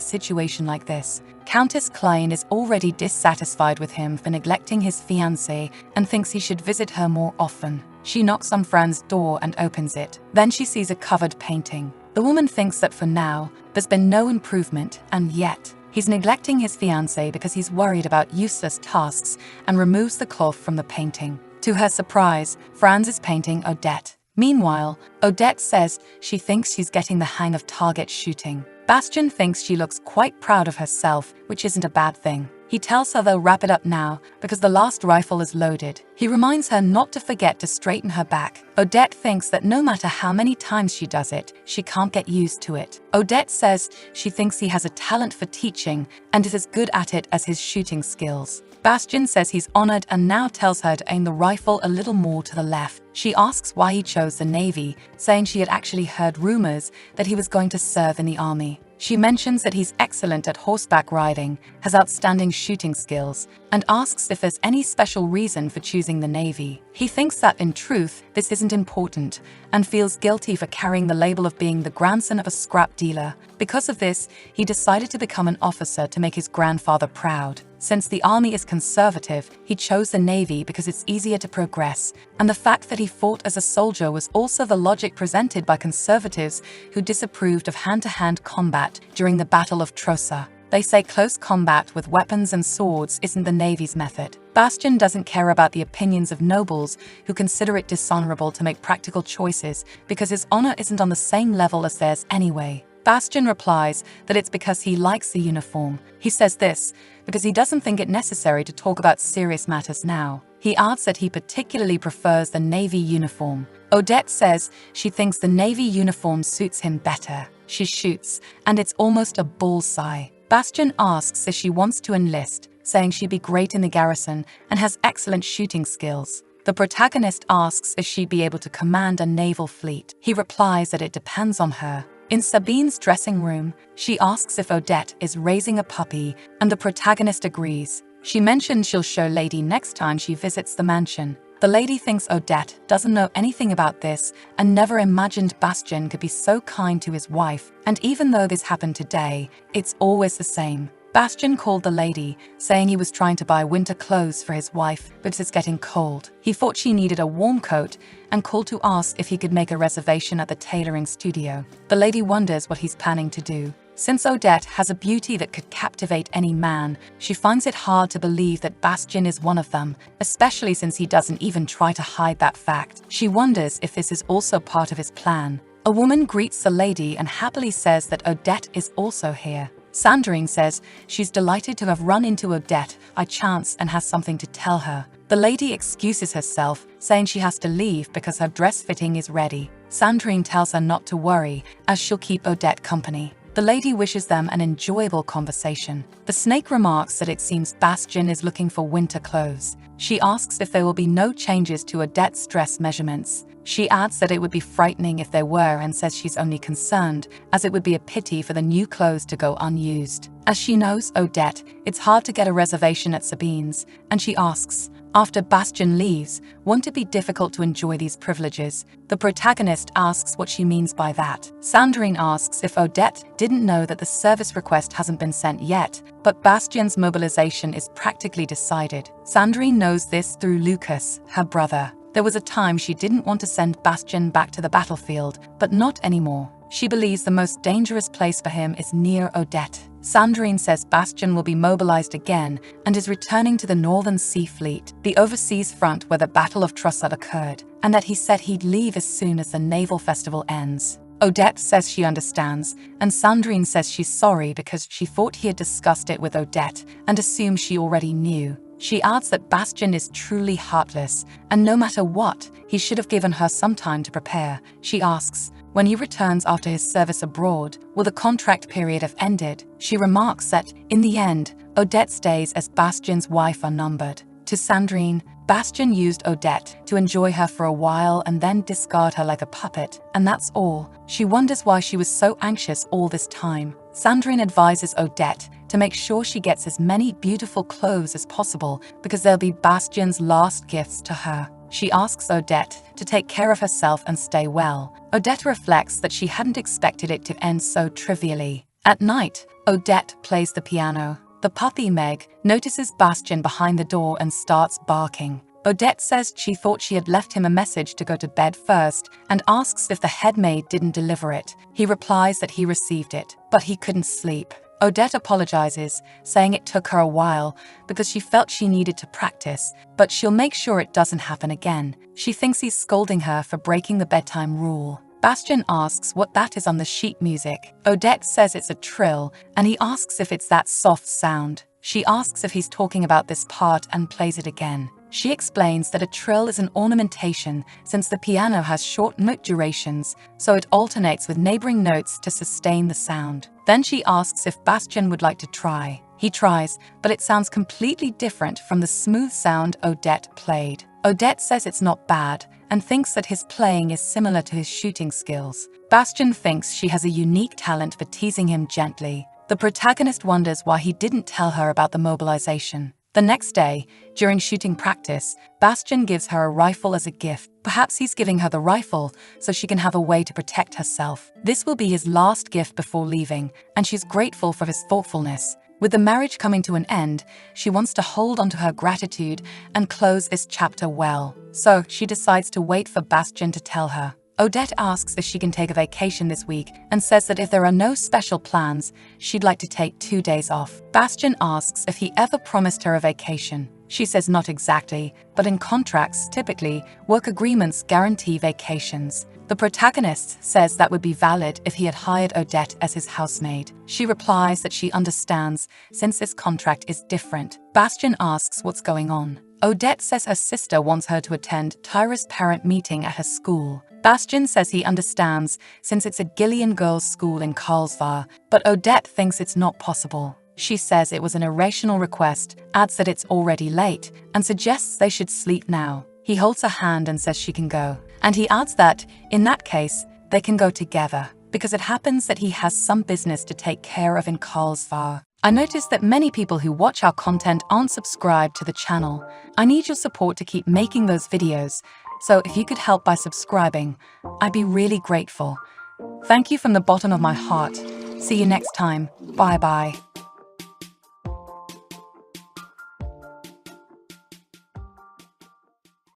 situation like this. Countess Klein is already dissatisfied with him for neglecting his fiancée and thinks he should visit her more often. She knocks on Franz's door and opens it. Then she sees a covered painting. The woman thinks that for now, there's been no improvement, and yet he's neglecting his fiancée because he's worried about useless tasks and removes the cloth from the painting. To her surprise, Franz is painting Odette. Meanwhile, Odette says she thinks she's getting the hang of target shooting. Bastien thinks she looks quite proud of herself, which isn't a bad thing. He tells her they'll wrap it up now because the last rifle is loaded. He reminds her not to forget to straighten her back. Odette thinks that no matter how many times she does it, she can't get used to it. Odette says she thinks he has a talent for teaching and is as good at it as his shooting skills. Bastien says he's honored and now tells her to aim the rifle a little more to the left. She asks why he chose the Navy, saying she had actually heard rumors that he was going to serve in the army. She mentions that he's excellent at horseback riding, has outstanding shooting skills, and asks if there's any special reason for choosing the Navy. He thinks that, in truth, this isn't important, and feels guilty for carrying the label of being the grandson of a scrap dealer. Because of this, he decided to become an officer to make his grandfather proud. Since the army is conservative, he chose the Navy because it's easier to progress, and the fact that he fought as a soldier was also the logic presented by conservatives who disapproved of hand-to-hand combat during the Battle of Trosa. They say close combat with weapons and swords isn't the Navy's method. Bastien doesn't care about the opinions of nobles who consider it dishonorable to make practical choices because his honor isn't on the same level as theirs anyway. Bastien replies that it's because he likes the uniform. He says this because he doesn't think it necessary to talk about serious matters now. He adds that he particularly prefers the Navy uniform. Odette says she thinks the Navy uniform suits him better. She shoots, and it's almost a bullseye. Bastien asks if she wants to enlist, saying she'd be great in the garrison and has excellent shooting skills. The protagonist asks if she'd be able to command a naval fleet. He replies that it depends on her. In Sabine's dressing room, she asks if Odette is raising a puppy, and the protagonist agrees. She mentions she'll show Lady next time she visits the mansion. The lady thinks Odette doesn't know anything about this and never imagined Bastien could be so kind to his wife, and even though this happened today, it's always the same. Bastien called the lady, saying he was trying to buy winter clothes for his wife, but it's getting cold. He thought she needed a warm coat and called to ask if he could make a reservation at the tailoring studio. The lady wonders what he's planning to do. Since Odette has a beauty that could captivate any man, she finds it hard to believe that Bastien is one of them, especially since he doesn't even try to hide that fact. She wonders if this is also part of his plan. A woman greets the lady and happily says that Odette is also here. Sandrine says she's delighted to have run into Odette by chance and has something to tell her. The lady excuses herself, saying she has to leave because her dress fitting is ready. Sandrine tells her not to worry, as she'll keep Odette company. The lady wishes them an enjoyable conversation. The snake remarks that it seems Bastien is looking for winter clothes. She asks if there will be no changes to Odette's dress measurements. She adds that it would be frightening if there were and says she's only concerned, as it would be a pity for the new clothes to go unused. As she knows Odette, it's hard to get a reservation at Sabine's, and she asks, after Bastien leaves, won't it be difficult to enjoy these privileges? The protagonist asks what she means by that. Sandrine asks if Odette didn't know that the service request hasn't been sent yet, but Bastien's mobilization is practically decided. Sandrine knows this through Lucas, her brother. There was a time she didn't want to send Bastien back to the battlefield, but not anymore. She believes the most dangerous place for him is near Odette. Sandrine says Bastien will be mobilized again and is returning to the Northern Sea Fleet, the overseas front where the Battle of Trossard occurred, and that he said he'd leave as soon as the naval festival ends. Odette says she understands, and Sandrine says she's sorry because she thought he had discussed it with Odette and assumed she already knew. She adds that Bastien is truly heartless, and no matter what, he should have given her some time to prepare. She asks, when he returns after his service abroad, will the contract period have ended? She remarks that, in the end, Odette's days as Bastien's wife are numbered. To Sandrine, Bastien used Odette to enjoy her for a while and then discard her like a puppet, and that's all. She wonders why she was so anxious all this time. Sandrine advises Odette to make sure she gets as many beautiful clothes as possible because they'll be Bastien's last gifts to her. She asks Odette to take care of herself and stay well. Odette reflects that she hadn't expected it to end so trivially. At night, Odette plays the piano. The puppy Meg notices Bastien behind the door and starts barking. Odette says she thought she had left him a message to go to bed first and asks if the headmaid didn't deliver it. He replies that he received it, but he couldn't sleep. Odette apologizes, saying it took her a while because she felt she needed to practice, but she'll make sure it doesn't happen again. She thinks he's scolding her for breaking the bedtime rule. Bastien asks what that is on the sheet music. Odette says it's a trill, and he asks if it's that soft sound. She asks if he's talking about this part and plays it again. She explains that a trill is an ornamentation since the piano has short note durations, so it alternates with neighboring notes to sustain the sound. Then she asks if Bastian would like to try. He tries, but it sounds completely different from the smooth sound Odette played. Odette says it's not bad and thinks that his playing is similar to his shooting skills. Bastian thinks she has a unique talent for teasing him gently. The protagonist wonders why he didn't tell her about the mobilization. The next day, during shooting practice, Bastian gives her a rifle as a gift. Perhaps he's giving her the rifle so she can have a way to protect herself. This will be his last gift before leaving, and she's grateful for his thoughtfulness. With the marriage coming to an end, she wants to hold onto her gratitude and close this chapter well. So she decides to wait for Bastian to tell her. Odette asks if she can take a vacation this week and says that if there are no special plans, she'd like to take 2 days off. Bastian asks if he ever promised her a vacation. She says not exactly, but in contracts, typically, work agreements guarantee vacations. The protagonist says that would be valid if he had hired Odette as his housemaid. She replies that she understands since this contract is different. Bastian asks what's going on. Odette says her sister wants her to attend Tyra's parent meeting at her school. Bastian says he understands since it's a Gillian girls' school in Karlsruhe, but Odette thinks it's not possible. She says it was an irrational request, adds that it's already late, and suggests they should sleep now. He holds her hand and says she can go. And he adds that, in that case, they can go together, because it happens that he has some business to take care of in Karlsruhe. I noticed that many people who watch our content aren't subscribed to the channel. I need your support to keep making those videos, so if you could help by subscribing, I'd be really grateful. Thank you from the bottom of my heart. See you next time. Bye-bye.